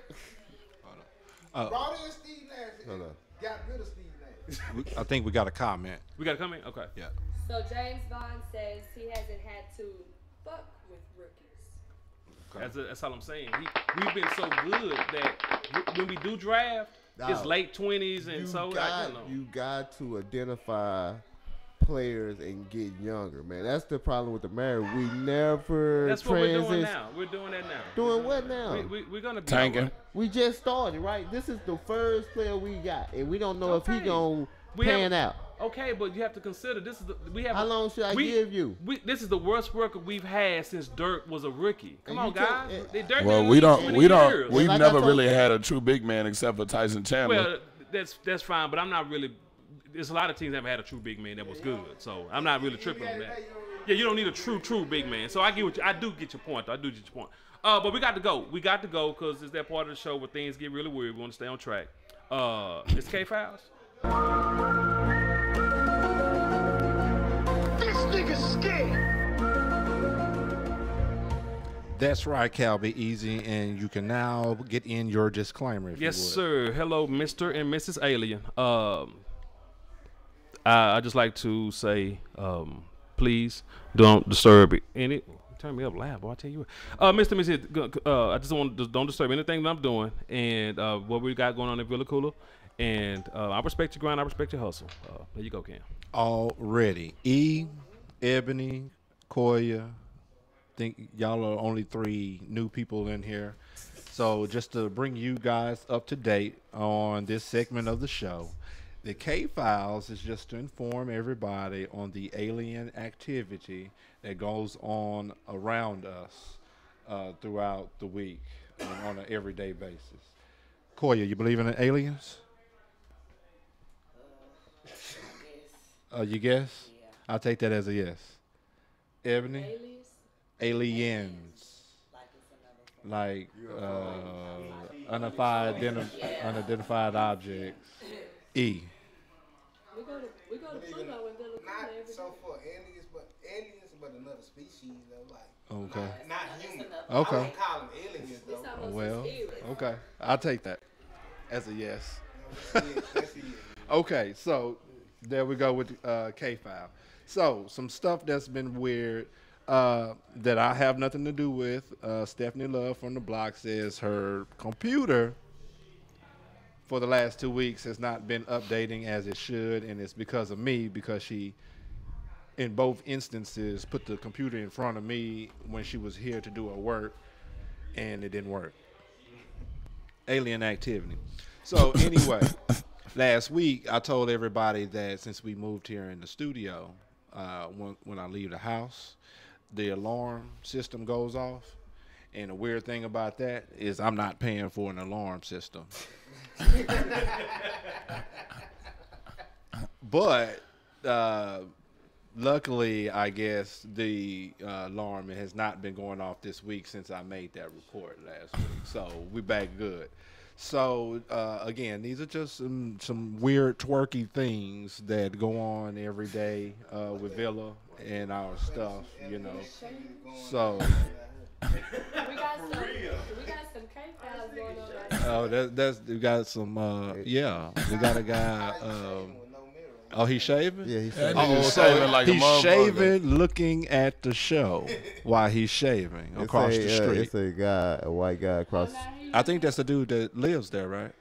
Brought in Steve Nash. Got rid of Steve Nash. I think we got a comment. We got a comment? Okay. Yeah. So James Bond says he hasn't had to fuck with rookies. That's all I'm saying. We've been so good that when we do draft, it's late 20s, and you got to identify players and get younger, man. That's the problem with the Mavericks. We never. That's what we're doing now. We're doing that now. Doing what now? We're gonna be tanking. We just started, right? This is the first player we got, and we don't know if he gonna pan out. Okay, but you have to consider this is How long should I give you? This is the worst record we've had since Dirk was a rookie. Come on, guys. Well, we've never really had a true big man except for Tyson Chandler. Well, that's fine, but I'm not really. There's a lot of teams that haven't had a true big man that was good, so I'm not really tripping on that. Yeah, you don't need a true big man. So I do get your point. I do get your point. But we got to go. We got to go because it's that part of the show where things get really weird. We want to stay on track. It's K-Files. This nigga's scared. That's right, Cal. Be easy, and you can now get in your disclaimer. If Yes, you would. sir. Hello, Mr. and Mrs. Alien. I just like to say, please don't disturb any. Turn me up loud, boy. I tell you what. Mr. and Mrs. I just don't disturb anything that I'm doing and what we got going on in Villa Koola. And I respect your grind. I respect your hustle. There you go, Cam. Already. Ebony, Koya. Think y'all are only 3 new people in here. So just to bring you guys up to date on this segment of the show, the K-Files is just to inform everybody on the alien activity that goes on around us throughout the week on an everyday basis. Koya, you believe in aliens? You guess? Yeah. I'll take that as a yes. Ebony? Aliens. Like unidentified objects. E. We go to Pluto and go to Not so for aliens, but another species though, like okay. Not human. Okay. I wouldn't call them aliens though. Well, okay. I'll take that as a yes. Okay, so there we go with K-File. So some stuff that's been weird that I have nothing to do with. Stephanie Love from the block says her computer for the last 2 weeks has not been updating as it should, and it's because of me, because she, in both instances, put the computer in front of me when she was here to do her work, and it didn't work. Alien activity. So anyway, last week I told everybody that since we moved here in the studio, when I leave the house, the alarm system goes off. And the weird thing about that is I'm not paying for an alarm system. But Luckily, I guess the alarm has not been going off this week since I made that report last week. So we back good. So again, these are just some weird twerky things that go on every day with Villa and our stuff, you know. So. We got some K-Files going on right now. Oh, we got some. Yeah, we got a guy. Oh, he's shaving? Yeah, he's shaving. He's shaving, looking at the show while he's shaving across the street. It's a guy, a white guy across. I think that's the dude that lives there, right?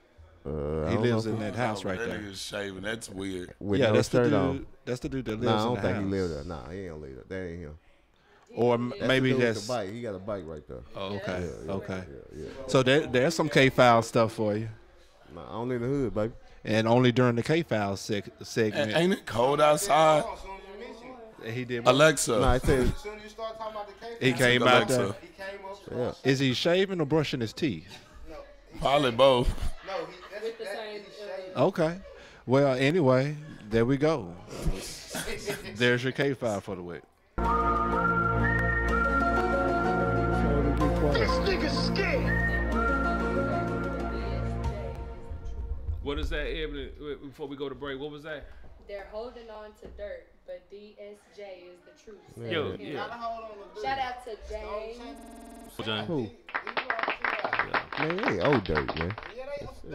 He lives in that house right that there. Nigga's shaving. That's weird. Yeah, that's the dude. That's the dude that lives in the house. I don't think he lives there. Nah, he ain't live there. That ain't him. Or maybe that's the bike. He got a bike right there. Oh, okay, Yeah, okay. Yeah. So there's some K-File stuff for you. Nah, only in the hood, baby. And only during the K-File segment. Ain't it cold outside? He did. Alexa. No, I said. He came out there. Yeah. Is he shaving or brushing his teeth? Probably both. With the same. Okay. Well, anyway, there we go. There's your K-File for the week. This nigga's scared. What is that, Ebony? Before we go to break, what was that? They're holding on to dirt, but DSJ is the truth. Yeah. Shout out to James. Who? Man, he ain't old dirt, man.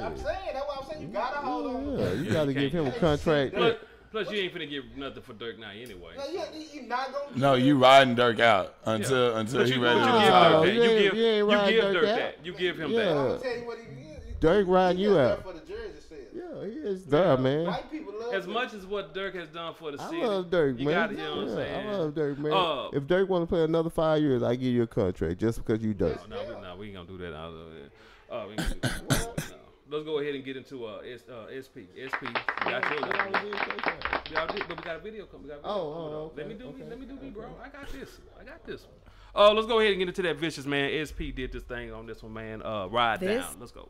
I'm saying, that's what I'm saying. You gotta hold on. Yeah, you gotta give him a contract. Plus, you ain't finna give nothing for Dirk now anyway. You not gonna. No, you riding Dirk out until he ready to give Dirk that. You give him that. I'm tell you what he Dirk riding you out. for the jersey sales. Yeah, he is there, man. White people love As much as what Dirk has done for the city, I love Dirk, man. Gotta, you know what I'm saying? I love Dirk, man. If Dirk want to play another 5 years, I give you a contract just because you Dirk. No, we ain't gonna do that. We ain't gonna do that. Let's go ahead and get into SP. SP, got your Y'all did, but we got a video coming. Okay. Let me do me, bro. I got this one. Let's go ahead and get into that vicious, man. SP did this thing on this one, man. Ride down. Let's go.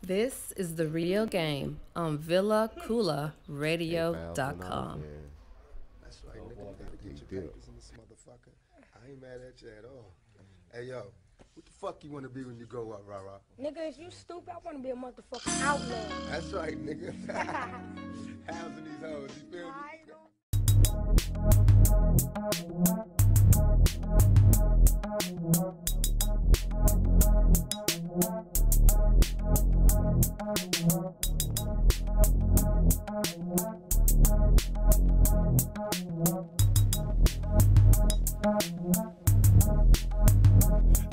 This is The Real Game on VillaKoola Radio.com. That's right, nigga. You gotta get your papers in this motherfucker. I ain't mad at you at all. Hey, yo, what the fuck you want to be when you grow up, rah-rah? Nigga, if you stupid, I want to be a motherfucking outlaw. That's right, nigga. Housing these hoes, you feel me?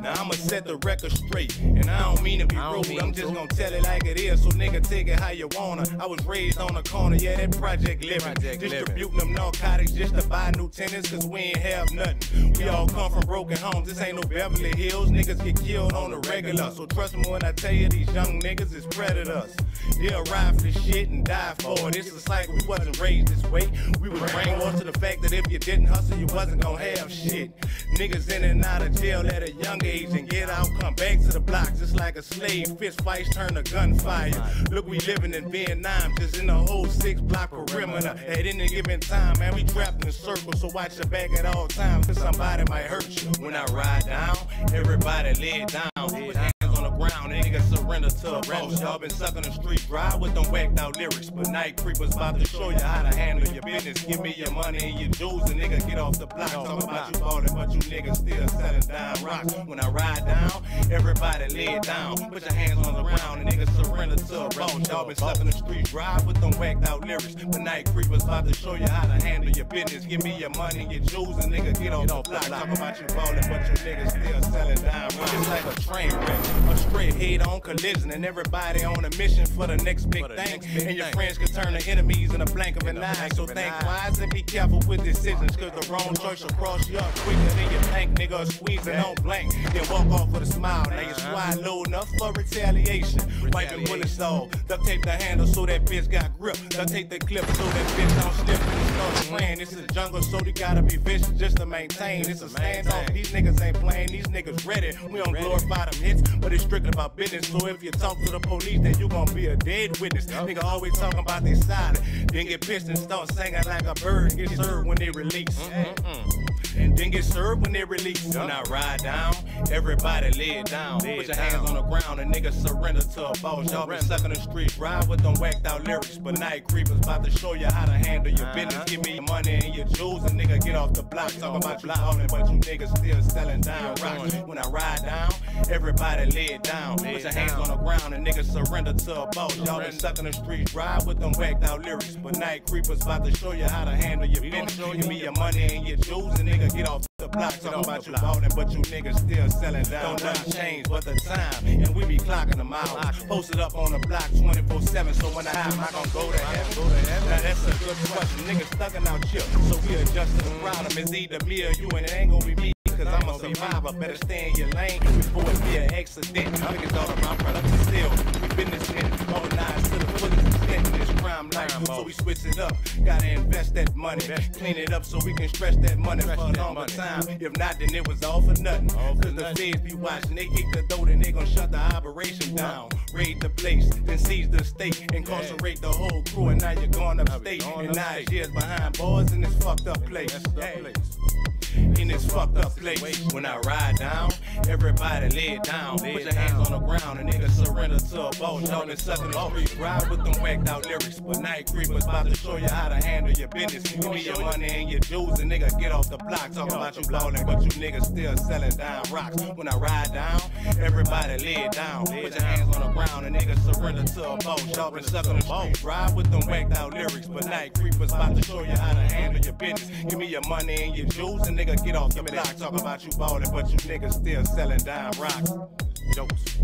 Now I'ma set the record straight, and I don't mean to be rude, I'm just gonna tell it like it is, so nigga take it how you wanna. I was raised on the corner, yeah, that project living, distributing them narcotics just to buy new tenants, cause we ain't have nothing. We all come from broken homes, this ain't no Beverly Hills, niggas get killed on the regular, so trust me when I tell you these young niggas is predators. They'll ride for shit and die for it. It's a cycle, we wasn't raised this way. We was brainwashed to the fact that if you didn't hustle, you wasn't gonna have shit. Niggas in and out of jail at a young age and get out, come back to the block just like a slave. Fist fights turn to gunfire. Look, we living in Vietnam, just in a whole 6-block perimeter. At any given time, man, we trapped in circles, so watch your back at all times, cause somebody might hurt you. When I ride down, everybody lay it down. Put hands on the ground, niggas surrender to a boss. Y'all been sucking the street dry with them whacked out lyrics, but night creepers about to show you how to handle your business. Give me your money and your jewels, and nigga get off the block. Talk about you ballin', but you niggas still selling down rocks. When I ride down, everybody lay it down. Put your hands on the ground, and niggas surrender to a boss. Y'all been sucking the street dry with them whacked out lyrics, but night creepers about to show you how to handle your business. Give me your money and your jewels, and nigga get off the block. Talk about you ballin', but you niggas still selling down rocks. It's like a train wreck, a straight head-on collision, and everybody on a mission for the next big thing. And your friends can turn to enemies in a blink of an eye. So think wise and be careful with decisions, cause the wrong choice will cross you up quicker than you think. Nigga, squeezing on blank, then walk off with a smile. Now you swine low enough for retaliation. Wiping bullets off, duct tape the handle so that bitch got grip. Duct tape the clip so that bitch don't slip and start spraying. This is jungle, so you gotta be vicious just to maintain. It's a standoff. These niggas ain't playing, these niggas ready. We don't glorify them hits, but it's strictly about my business. So if you talk to the police, then you gon' be a dead witness. Nigga always talking about they side, then get pissed and start singing like a bird. Get served when they release. And then get served when they release. When I ride down, everybody lay it down. Put your hands on the ground and niggas surrender to a boss. Y'all been sucking the streets, ride with them whacked out lyrics. But night creepers about to show you how to handle your business. Give me your money and your jewels and nigga get off the block. Talk about you ballin', but you niggas still selling down rocks. When I ride down, everybody lay it down. Put your hands on the ground and niggas surrender to a boss. Y'all been sucking the streets, ride with them whacked out lyrics. But night creepers about to show you how to handle your business. Give me your money and your jewels and nigga get off the block. Talk about you ballin', but you niggas still selling down. Don't nothing change but the time, and we be clocking them out. Posted up on the block 24/7, so when I gon' go to heaven? Now that's a good question. Niggas stuckin' out chill, so we adjust to the problem. It's either me or you, and it ain't gon' be me. Cause I'm a survivor, better stay in your lane before it be an accident. Niggas all about products and still, we businessmen, organized to the fullest extent in this crime life. So we switch it up, gotta invest that money, clean it up so we can stretch that money for a longer time. If not, then it was all for nothing. Cause the feds be watching, they kick the door, then they gon' shut the operation down. Raid the place, then seize the state, incarcerate the whole crew, and now you're going upstate. And 9 years behind bars in this fucked up place. In this fucked up place, when I ride down, everybody lay it down. Put your hands on the ground and niggas surrender to a boss. Y'all been sucking the streets, ride with them whacked out lyrics. But night creepers about to show you how to handle your business. Give me your money and your jewels and nigga get off the block. Talking about you ballin', but you niggas still selling down rocks. When I ride down, everybody lay it down. Put your hands on the ground and niggas surrender to a boss. Y'all been sucking the streets, ride with them whacked out lyrics. But night creepers about to show you how to handle your business. Give me your money and your jewels and nigga get off the block. Talk about you ballin', but you niggas still selling down rocks. Jokes.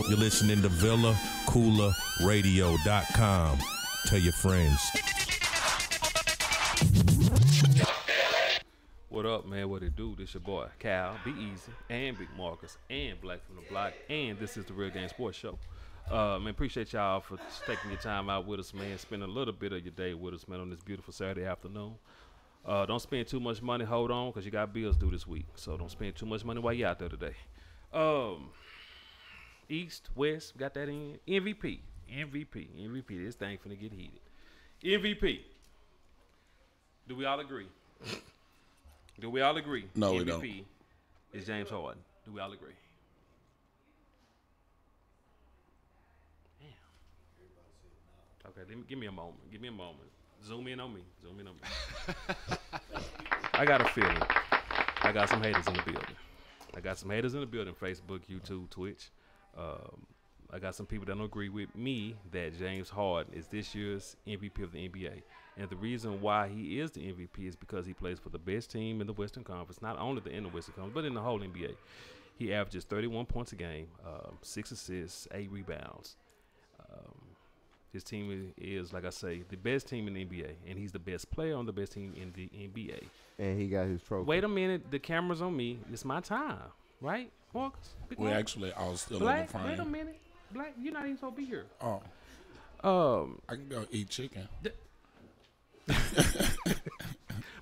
You're listening to VillaCooleradio.com. Tell your friends. What up, man? What it do? This your boy, Cal, Be Easy, and Big Marcus, and Black from the Block, and this is the Real Game Sports Show. Man, appreciate y'all for taking your time out with us, man. Spending a little bit of your day with us, man, on this beautiful Saturday afternoon. Don't spend too much money. Hold on, because you got bills due this week. So don't spend too much money while you're out there today. East, West, got that in. MVP. This thing finna get heated. MVP. Do we all agree? No, MVP we don't. is James Harden. Do we all agree? Damn. Okay, give me a moment. Zoom in on me. I got a feeling. I got some haters in the building. Facebook, YouTube, Twitch. I got some people that don't agree with me that James Harden is this year's MVP of the NBA. And the reason why he is the MVP is because he plays for the best team in the Western Conference, not only in the Western Conference, but in the whole NBA. He averages 31 points a game, 6 assists, 8 rebounds. His team is, like I say, the best team in the NBA, and he's the best player on the best team in the NBA. And he got his trophy. Wait a minute. The camera's on me. It's my time, right, Marcus? We actually, I was still Black, in the frame. wait a minute. Black, you're not even supposed to be here. Oh. I can go eat chicken.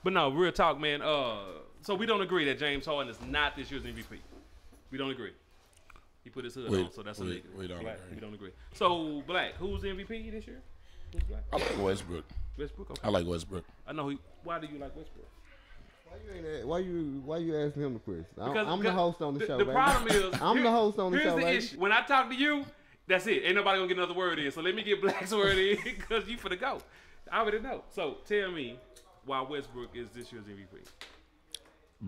But no, real talk, man. So we don't agree that James Harden is not this year's MVP. We don't agree. He put his hood on, so that's a negative. We don't agree. We don't agree. So, Black, who's the MVP this year? Who's Black? I like Westbrook. Westbrook? Okay. I like Westbrook. I know. Why do you like Westbrook? Why you asking him the question? Because I'm the host on the show. The problem is, I'm the host on the show. Here's the issue. When I talk to you, that's it. Ain't nobody gonna get another word in. So let me get Black's word in because you finna go. I already know. So tell me why Westbrook is this year's MVP.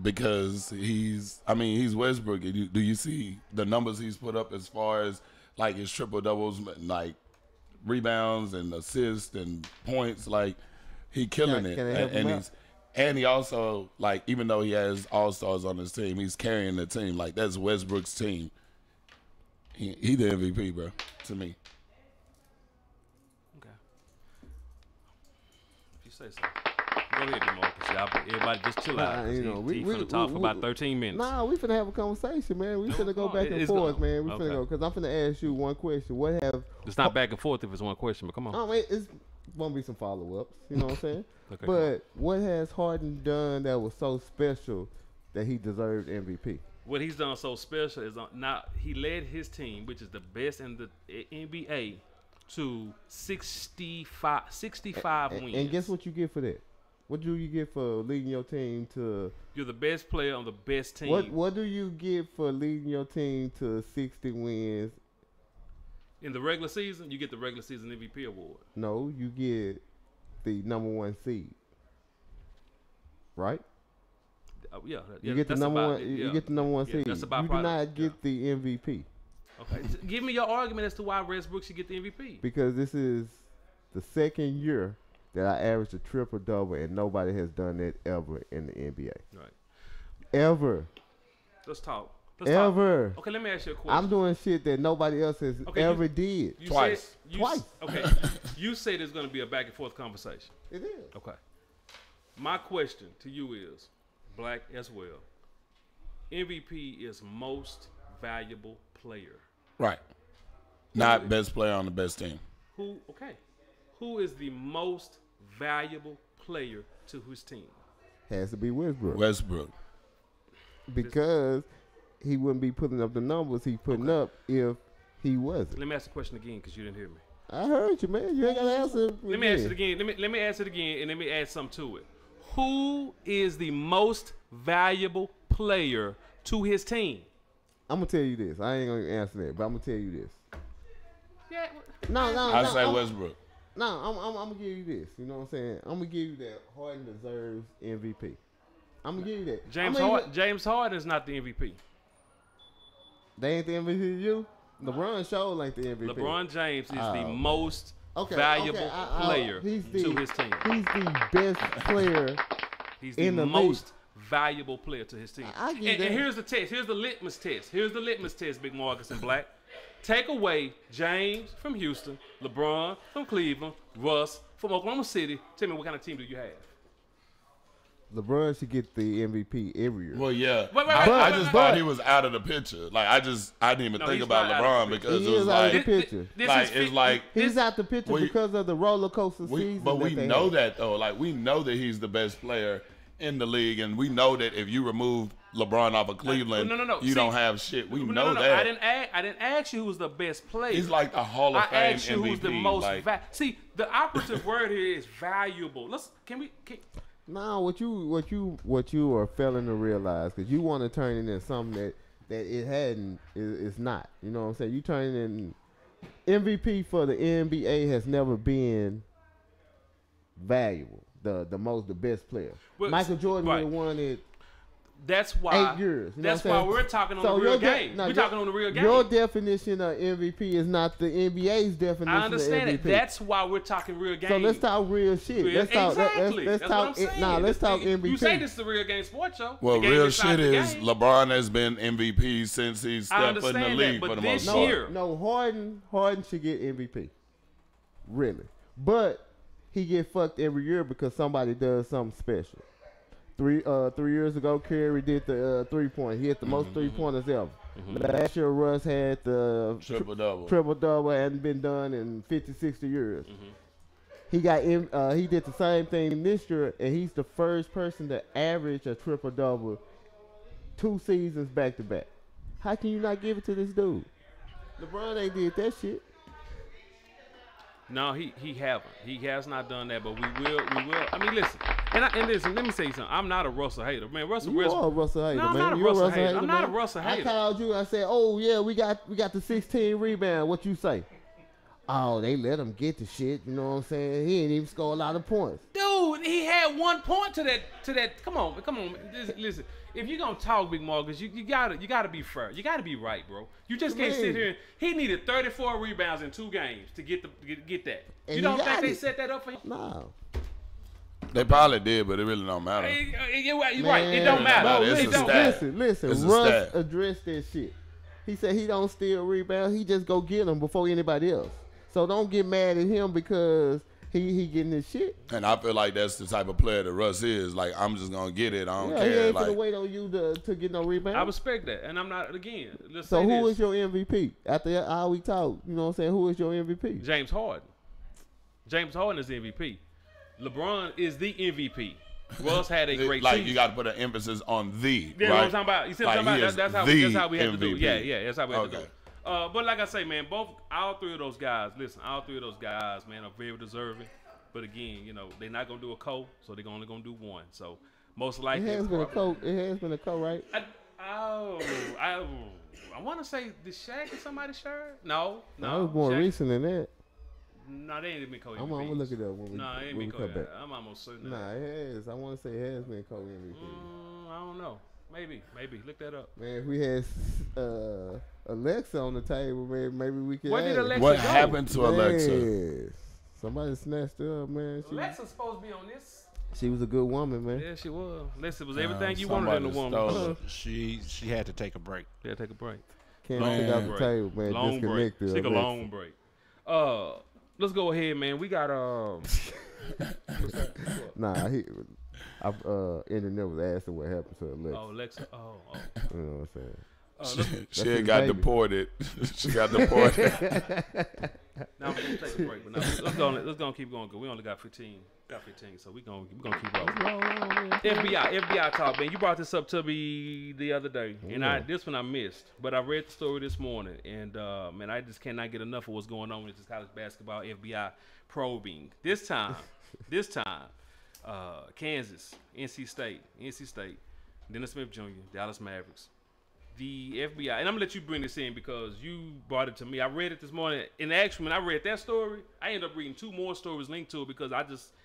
Because he's Westbrook. Do you see the numbers he's put up as far as like his triple doubles, like rebounds and assists and points. Like he killing it, and he also like even though he has all-stars on his team, he's carrying the team. Like that's Westbrook's team. He the MVP, bro, to me. Okay. If you say so. Go ahead, Demarcus. Y'all, everybody just chill out. You know, we finna talk for about 13 minutes. Nah, we finna have a conversation, man. We finna go back and forth, man. We finna go, because I'm finna ask you one question. What have... It's not back and forth if it's one question, but come on. It's gonna be some follow-ups, you know what I'm saying? Okay, but what has Harden done that was so special that he deserved MVP? What he's done so special is now he led his team, which is the best in the NBA, to 65 wins. And guess what you get for that? What do you get for leading your team to... You're the best player on the best team. What do you get for leading your team to 60 wins? In the regular season, you get the regular season MVP award. No, you get the number 1 seed. Right? Yeah. You get the number one. You get the number 1 seed. That's about you do not get the MVP. Okay. Give me your argument as to why Westbrook should get the MVP. Because this is the second year that I averaged a triple-double, and nobody has done that ever in the NBA. Right. Ever. Let's talk. Ever. Okay, let me ask you a question. I'm doing shit that nobody else has ever did. Twice. Twice. Okay. You say there's going to be a back-and-forth conversation. It is. Okay. My question to you is, Black as well, MVP is most valuable player. Right. Not best player on the best team. Who is the most valuable player to his team? Has to be Westbrook. Westbrook. Because he wouldn't be putting up the numbers he's putting up if he wasn't. Let me ask the question again because you didn't hear me. I heard you, man. You ain't got to answer. Let me ask it again. Let me ask it again, and let me add something to it. Who is the most valuable player to his team? I'm gonna tell you this. I ain't gonna answer that, but I'm gonna tell you this. Yeah. I say Westbrook. No, I'm gonna give you this. You know what I'm saying? I'm gonna give you that Harden deserves MVP. I'm gonna give you that. James Harden is not the MVP. They ain't the MVP to you? LeBron showed like the MVP. LeBron James is the most valuable player to his team. He's the best player. He's the most valuable player to his team. And here's the test. Here's the litmus test. Here's the litmus test, Big Marcus and Black. Take away James from Houston, LeBron from Cleveland, Russ from Oklahoma City. Tell me what kind of team do you have? LeBron should get the MVP every year. Well, yeah. I just thought he was out of the picture. Like I didn't even think about LeBron because it was like the picture. It's like he's out the picture because of the roller coaster season. But we know that though. Like we know that he's the best player in the league, and we know that if you remove LeBron off of Cleveland, you don't have shit. We know that. I didn't ask you who's the best player. He's like the Hall of Fame asked you MVP. Who's the most see, the operative word here is valuable. No, what you are failing to realize, because you want to turn it into something that it hadn't is not. You know what I'm saying? You turn it in MVP for the NBA has never been valuable. The best player. Well, Michael Jordan would have won it. That's why 8 years. That's why we're talking on the real game. We're talking on the real game. Your definition of MVP is not the NBA's definition. I understand of MVP. it. That's why we're talking real game. So let's talk real shit. Let's talk MVP. You say this is the real game sports show. Well, real shit is LeBron has been MVP since he stepped in the league for the most part. No, Harden should get MVP. Really, but he get fucked every year because somebody does something special. 3 years ago, Curry did the 3-point. He hit the most 3-pointers ever. Last year, Russ had the triple-double. Hadn't been done in 50, 60 years. He did the same thing this year, and he's the first person to average a triple-double 2 seasons back-to-back. How can you not give it to this dude? LeBron ain't did that shit. No, he haven't. He has not done that, but we will. I mean, listen. And listen, let me say something. I'm not a Russell hater, man. You are a Russell hater, man. I'm not a Russell hater. I'm not a Russell hater. I called you. I said, "Oh yeah, we got the 16 rebound." What you say? Oh, they let him get the shit. You know what I'm saying? He ain't even score a lot of points. Dude, he had 1 point to that. Come on. Listen. if you're gonna talk Big Marcus, you gotta be fair. You gotta be right, bro. You just can't sit here. He needed 34 rebounds in 2 games to get that. And you don't think they set that up for him? No. They probably did, but it really don't matter. You're right. It don't matter. Listen. Russ addressed that shit. He said he don't steal rebounds. He just go get them before anybody else. So don't get mad at him because he getting his shit. And I feel like that's the type of player that Russ is. Like, I'm just gonna get it. I don't care. He ain't like, gonna wait on you to get no rebound. I respect that, and I'm not again. So who is your MVP after all we talk? You know what I'm saying? Who is your MVP? James Harden. James Harden is the MVP. LeBron is the MVP. Russ had a great like season. You got to put an emphasis on the. Yeah, right? what I'm talking about. You see what I'm talking about? That's how we had to do it. Yeah, that's how we had to do it. But like I say, man, all 3 of those guys. Listen, all 3 of those guys, man, are very deserving. But again, you know, they're not gonna do a co, so they're only gonna do 1. So most likely, it has been a co. It has been a co, right? I want to say did Shaq get somebody's shirt? No. I was more recent than that. No, they ain't been co-MVPs. I'm gonna look it up when we ain't been come back. I'm almost certain. Nah, it has. I want to say it has been co-MVP. I don't know. Maybe. Look that up. Man, if we had Alexa on the table, man, maybe we could. Where did Alexa What go? happened to Alexa? Somebody snatched her up, man. Alexa's supposed to be on this. She was a good woman, man. Yeah, she was. Alexa was everything you wanted in a woman. She had to take a break. She had to take a break. Can't take off the table, man. Long break. Disconnected. Take a long break. Let's go ahead, man. We got Nah, internet was asking what happened to Alexa. Oh, Alexa. Oh. You know what I'm saying? She got deported. She got deported. Now we're gonna take a break, but now let's go keep going because we only got 15. So we're gonna keep rolling. FBI talk, man. You brought this up to me the other day, and this one I missed, but I read the story this morning, and man, I just cannot get enough of what's going on with this college basketball. FBI probing this time, Kansas, NC State, Dennis Smith Jr., Dallas Mavericks. The FBI, and I'm gonna let you bring this in because you brought it to me. I read it this morning. And actually, when I read that story, I ended up reading 2 more stories linked to it because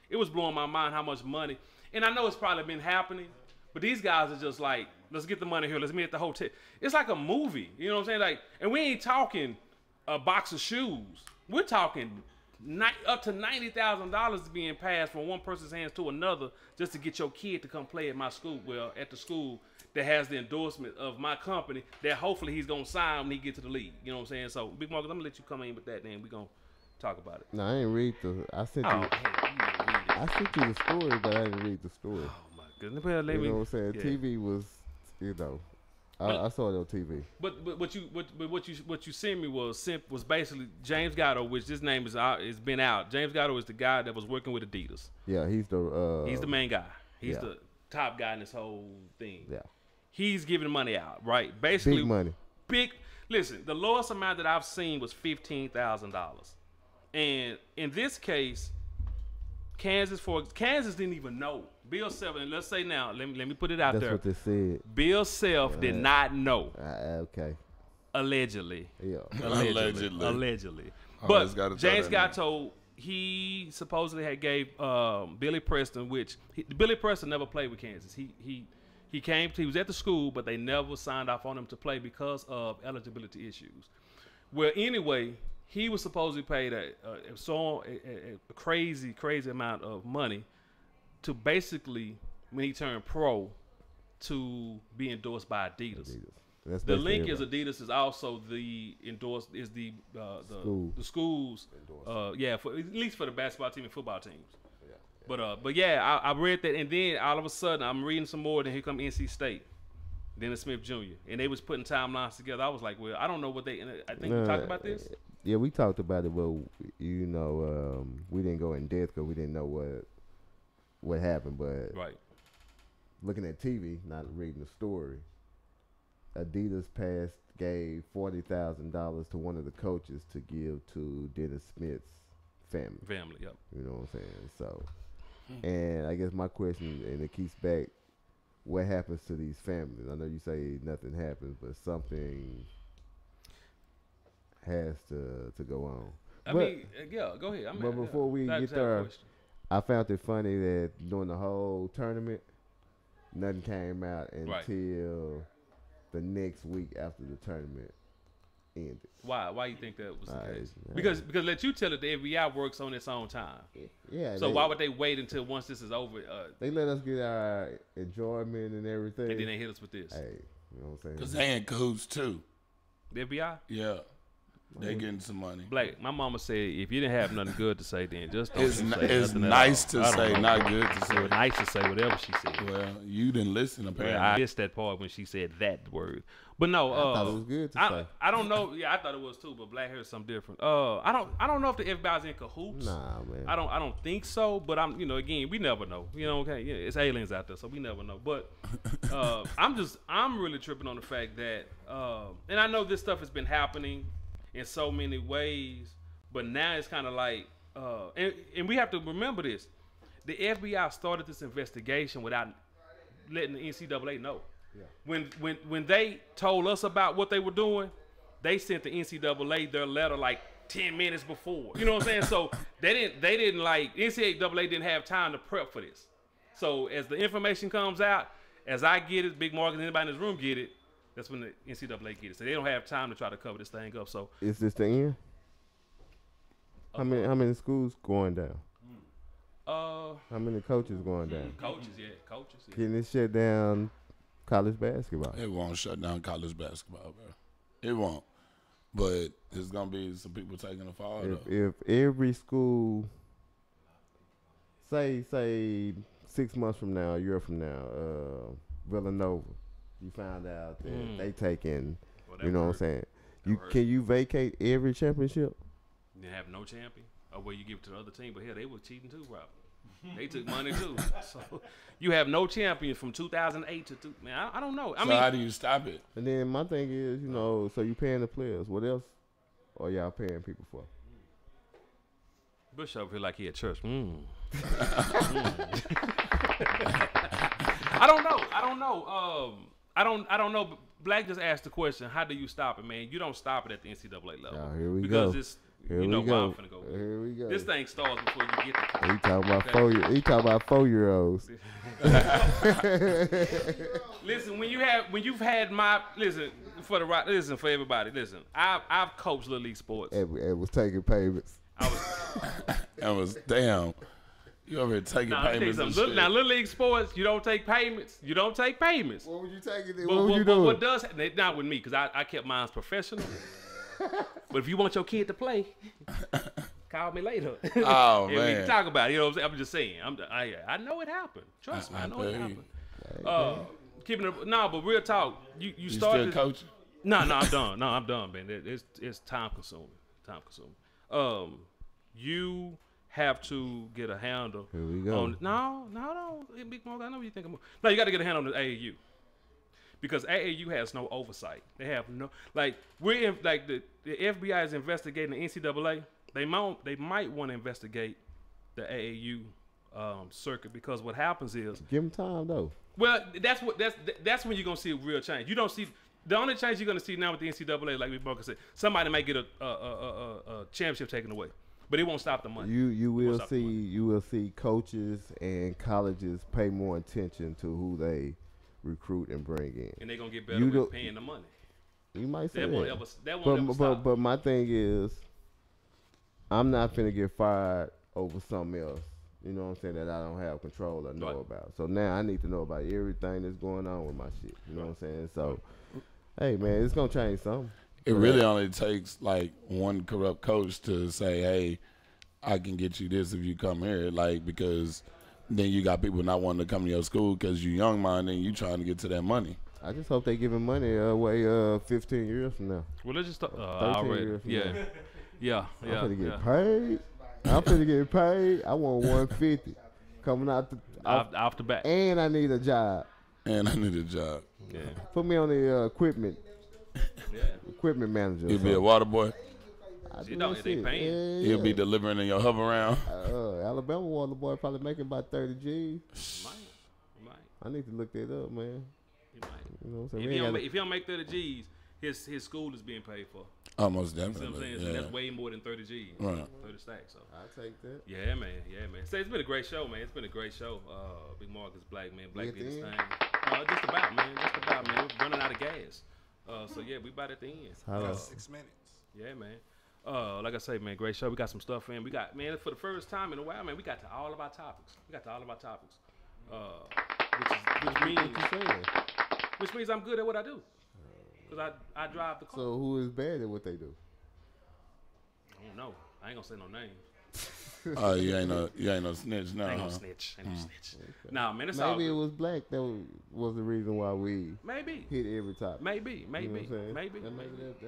it was blowing my mind how much money. And I know it's probably been happening, but these guys are just like, let's get the money here. Let's meet at the hotel. It's like a movie. You know what I'm saying? Like, and we ain't talking a box of shoes. We're talking up to $90,000 being passed from one person's hands to another just to get your kid to come play at my school. Well, at the school that has the endorsement of my company that hopefully he's going to sign when he gets to the league. You know what I'm saying? So, Big Marcus, I'm going to let you come in with that, then we're going to talk about it. No, I ain't read I sent you the story, but I didn't read the story. Oh, my goodness. Well, you know what I'm saying? Yeah. TV was, you know, I saw it on TV. But what you sent me was basically James Gatto, which this name is been out. James Gatto is the guy that was working with Adidas. Yeah, he's the main guy. He's the top guy in this whole thing. Yeah. He's giving money out, right? Basically, big money. Listen, the lowest amount that I've seen was $15,000, and in this case, Kansas didn't even know. Bill Self, and let's say now, let me put it out there. That's what they said. Bill Self did not know. Okay. Allegedly. Yeah. Allegedly. But James Gatto, he supposedly had gave Billy Preston, Billy Preston never played with Kansas. He was at the school, but they never signed off on him to play because of eligibility issues. Well, anyway, he was supposedly paid a crazy amount of money to basically, when he turned pro, to be endorsed by Adidas. The link is Adidas is also the schools. At least for the basketball team and football teams. But I read that, and then all of a sudden I'm reading some more. Then here come NC State, Dennis Smith Jr., and they was putting timelines together. I was like, well, I don't know what they. I think we talked about this. Yeah, we talked about it, but you know, we didn't go in depth because we didn't know what happened. But looking at TV, not reading the story, Adidas gave $40,000 to one of the coaches to give to Dennis Smith's family. Yep. You know what I'm saying? So, and I guess my question, and it keeps back, what happens to these families? I know you say nothing happens, but something has to go on. I mean, go ahead. But before we get there, I found it funny that during the whole tournament, nothing came out until the next week after the tournament ended. Why you think that was the case? Because let you tell it, the FBI works on its own time. Yeah. So why would they wait until once this is over? They let us get our enjoyment and everything. And then they hit us with this. Hey, you know what I'm saying? Because they in cahoots too. The FBI? Yeah. They getting some money. Blake, my mama said if you didn't have nothing good to say, then just don't It's say it's nothing nice at all. to say, not good to say. It's nice to say whatever she said. Well, you didn't listen apparently. I missed that part when she said that word. But no, I thought it was good to say. I don't know. Yeah, I thought it was too. But Black hair is something different. I don't know if the FBI's in cahoots. Nah, man. I don't think so. But I'm, again, we never know. Okay, yeah, it's aliens out there, so we never know. But I'm really tripping on the fact that, and I know this stuff has been happening in so many ways, but now it's kind of like, and we have to remember this: the FBI started this investigation without letting the NCAA know. Yeah. When they told us about what they were doing, they sent the NCAA their letter like 10 minutes before. You know what I'm saying? So they didn't like NCAA didn't have time to prep for this. So as the information comes out, as I get it, Big Marcus, anybody in this room get it, that's when the NCAA get it. So they don't have time to try to cover this thing up. So is this the end? How many schools going down? How many coaches going down? Coaches. Yeah. Can it shut down college basketball? It won't shut down college basketball, bro. It won't. But there's gonna be some people taking the fall. If every school, say 6 months from now, a year from now, Villanova, you found out that they taking, you know what I'm saying? Can you vacate every championship? They have no champion, or where you give it to the other team. But hell, they were cheating too, Rob. They took money too. So you have no champion from 2008 to man. I don't know. I mean, how do you stop it? And then my thing is, so you paying the players. What else are y'all paying people for? Bush over here like he at church. I don't know. I don't know. But Black just asked the question, how do you stop it, man? You don't stop it at the NCAA level. Here we because go. It's, Here you know we where go. I'm finna go. Here we go. This thing starts before you get to He talking about He talking about 4-year-olds. Listen, when you've had for everybody. Listen, I've coached little league sports. It was taking payments. That was damn. You over here taking payments and shit. Now, little league sports, you don't take payments. You don't take payments. What would you take? What would you do? What does not with me because I kept mine professional. But if you want your kid to play, call me later. Oh and man, we can talk about it. You know what I'm saying? I'm just saying. I know it happened. Trust me, I know it happened. Keeping it but real talk. You started still coaching? No, I'm done. No, I'm done, man. It's time consuming. You have to get a handle. Here we go. No. Big Mark, I know what you think. No, you got to get a handle on the AAU. Because AAU has no oversight. They have no we're in, the FBI is investigating the NCAA. They might want to investigate the AAU circuit because what happens is give them time though. Well, that's when you're gonna see a real change. You don't see the only change you're gonna see now with the NCAA, like Marcus said, somebody might get a championship taken away, but it won't stop the money. You will see coaches and colleges pay more attention to who they recruit and bring in, and they're gonna get better with paying the money. You might say that won't ever stop. But my thing is, I'm not finna get fired over something else. You know what I'm saying, that I don't have control or know about. So now I need to know about everything that's going on with my shit. You know what I'm saying? So, hey man, it's gonna change something. It really only takes one corrupt coach to say, "Hey, I can get you this if you come here," because. Then you got people not wanting to come to your school because you young minded and you trying to get to that money. I just hope they giving money away 15 years from now. Well, let's just 13 already. Years from now. Yeah. I'm finna get paid. I'm finna get paid. I want 150 coming out off the back. And I need a job. Yeah. Put me on the equipment. Equipment manager. You'll be a water boy. They paying. He'll be delivering in your hover round. Alabama water boy probably making about 30 G's. Might. I need to look that up, man. He might. You know what I'm saying? If he don't make 30 G's, his school is being paid for. Almost You see what I'm definitely. saying? Yeah. So that's way more than 30 G's. Right. 30 stacks. So I'll take that. yeah, man. So it's been a great show, man. It's been a great show. Big Marcus Black, man. Black did his thing. Just about, man. We're running out of gas. So yeah, we about at the end. 6 minutes. Yeah, man. Like I say, man, great show. We got some stuff in. We got, man, for the first time in a while, man, we got to all of our topics. Which means I'm good at what I do. Because I drive the car. So who is bad at what they do? I don't know. I ain't gonna say no names. Oh, you ain't no snitch now. I ain't no snitch. Nah, man, it's all Maybe good. it was Black that was the reason why we Maybe hit every topic. Maybe. You know what I'm saying? Maybe that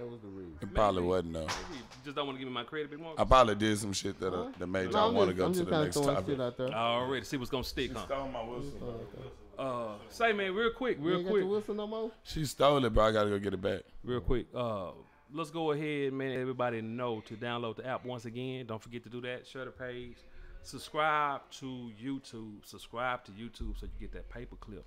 was the reason. It probably wasn't though. Maybe you just don't want to give me my credit, Big Marcus. I probably did some shit that made y'all want to go to the next topic. Shit out there. Already, see what's gonna stick, She huh? stole my whistle. Say, man, real quick. You ain't got your whistle no more? She stole it, but I gotta go get it back. Real quick. Let's go ahead, man. Everybody know to download the app once again. Don't forget to do that. Share the page. Subscribe to YouTube. So you get that paperclip.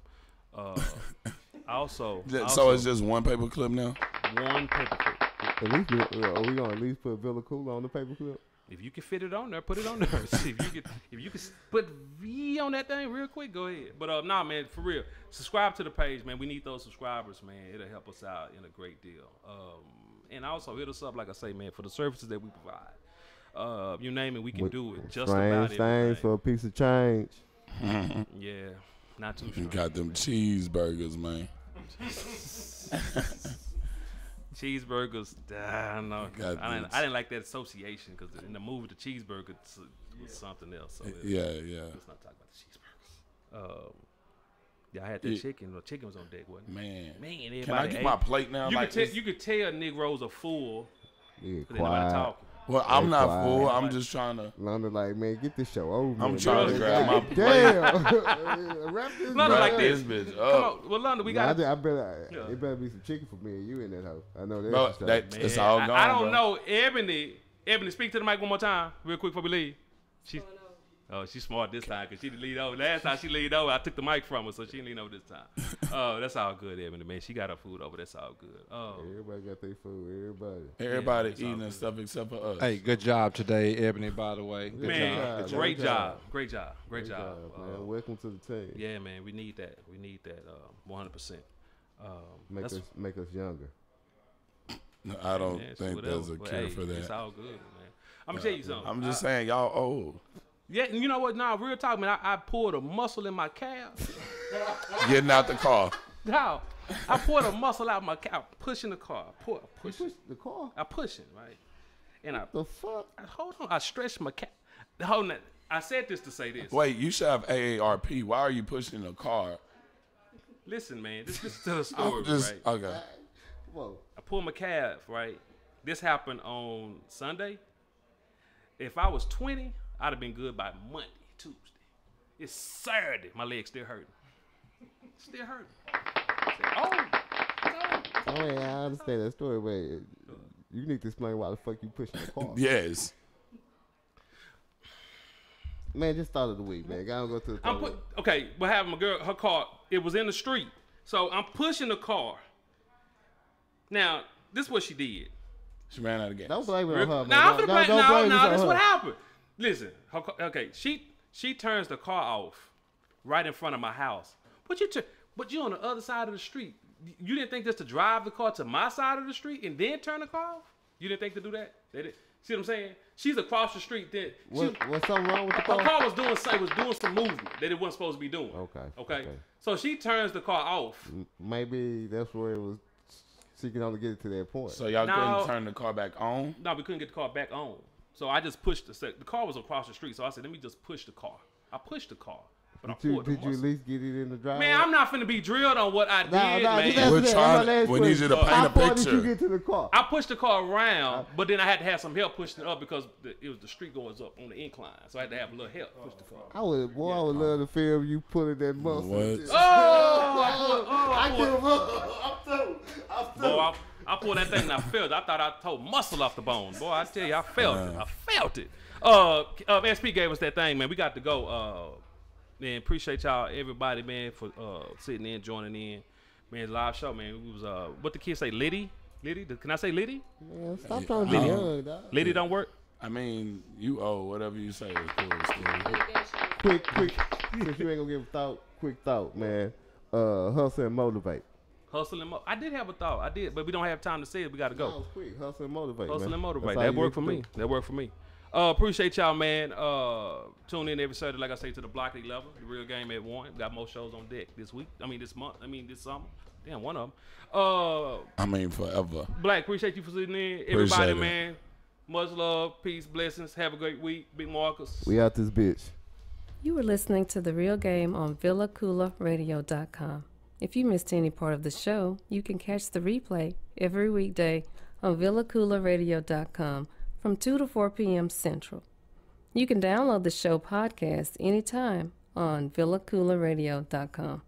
Also, so it's just one paper clip now. One paperclip. At least are we gonna at least put Villa Koola on the paperclip? If you can fit it on there, put it on there. See, if you can put V on that thing real quick, go ahead. But nah, man, for real, subscribe to the page, man. We need those subscribers, man. It'll help us out in a great deal. And also hit us up, like I say, man, for the services that we provide. You name it, we can do it. Just about things everything. for a piece of change. Yeah, not too sure. You got them cheeseburgers, man. Cheeseburgers, I don't know. I didn't like that association because in the movie, the cheeseburger was something else. So yeah. Let's not talk about the cheeseburgers. Yeah, I had that chicken. The chicken was on deck, wasn't it? Man, everybody can I get my plate now? You could tell Negroes are full. Yeah, But nobody talking. Well, I'm not full. I'm just trying to. London, like, man, get this show over. I'm trying to grab my plate. Damn. Wrap this London like this. bitch Come up. on. Well, London, we got. I bet it better be some chicken for me and you in that house. I know that. Bro, it's all gone. I don't bro. know. Ebony, speak to the mic one more time, real quick before we leave. She's smart this time because she didn't lead over. Last time she leaned over, I took the mic from her, so she didn't lean over this time. That's all good, Ebony, man. She got her food over. That's all good. Everybody got their food. Everybody eating and stuff except for us. Hey, good job today, Ebony, by the way. Good Man, job. great job. Great job. Man. Welcome to the team. Yeah, man, we need that. 100%. Make us younger. No, I don't think there's a cure for that. It's all good, man. I'm gonna tell you something. I'm just saying, y'all old. Yeah, and you know what? Nah, real talk, man. I pulled a muscle in my calf. Getting out the car. No, I pulled a muscle out my calf, pushing the car. I push the car. I push it, right? And the fuck? Hold on, I stretched my calf. Hold on. I said this to say this. Wait, you should have AARP. Why are you pushing the car? Listen, man. This is the story, right? Okay. Whoa. I pulled my calf, right? This happened on Sunday. If I was 20, I'd have been good by Monday, Tuesday. It's Saturday. My leg's still hurting. Still hurting. Oh, yeah, I understand that story, but you need to explain why the fuck you pushing the car. Yes. Man, just start of the week, man. Gotta go to the Okay, what happened? My girl, her car, it was in the street. So I'm pushing the car. Now, this is what she did. She ran out of gas. Don't blame it on her, man. No, this is her. what happened. Listen, she turns the car off right in front of my house. But you on the other side of the street. You didn't think just to drive the car to my side of the street and then turn the car off? You didn't think to do that? See what I'm saying? She's across the street. Was something wrong with the car? Her car was doing some movement that it wasn't supposed to be doing. Okay. So she turns the car off. Maybe that's where it was. She can only get it to that point. So y'all couldn't turn the car back on? No, we couldn't get the car back on. So I just pushed the car was across the street. So I said, let me just push the car. I pushed the car. But did you at least get it in the driveway? Man, I'm not finna be drilled on what I did, man. We need you to paint a How far picture. did you get to the car? I pushed the car around, but then I had to have some help pushing it up because it was the street going up on the incline. So I had to have a little help push the car. I would love to film you pulling that muscle. What? I give up. I'm through. Boy, I pulled that thing and I felt it. I thought I tore muscle off the bone. Boy, I tell you, I felt it. I felt it. SP gave us that thing, man. We got to go. Man, appreciate y'all, everybody, man, for sitting in, joining in. Man, live show, man. We was what the kids say, Liddy? Liddy? Can I say Liddy? Man, stop trying to be young, dog. Liddy don't work? I mean, you owe whatever you say is cool. Still. Quick. Since you ain't gonna give a thought, quick thought, man. Hustle and motivate. Hustle and I did have a thought. I did, but we don't have time to say it. We got to go. No, quick. Hustle and motivate. Hustle man. and motivate. That's all That you worked for need to me. do. That worked for me. Appreciate y'all, man. Tune in every Saturday, like I say, to the Block 11, the real game at 1. Got more shows on deck this week. This month. This summer. Damn, one of them. Forever. Black, appreciate you for sitting in. Everybody, man. Much love, peace, blessings. Have a great week. Big Marcus. We out this bitch. You were listening to The Real Game on VillaCoolaRadio.com. If you missed any part of the show, you can catch the replay every weekday on VillaCoolaRadio.com from 2 to 4 p.m. Central. You can download the show podcast anytime on VillaCoolaRadio.com.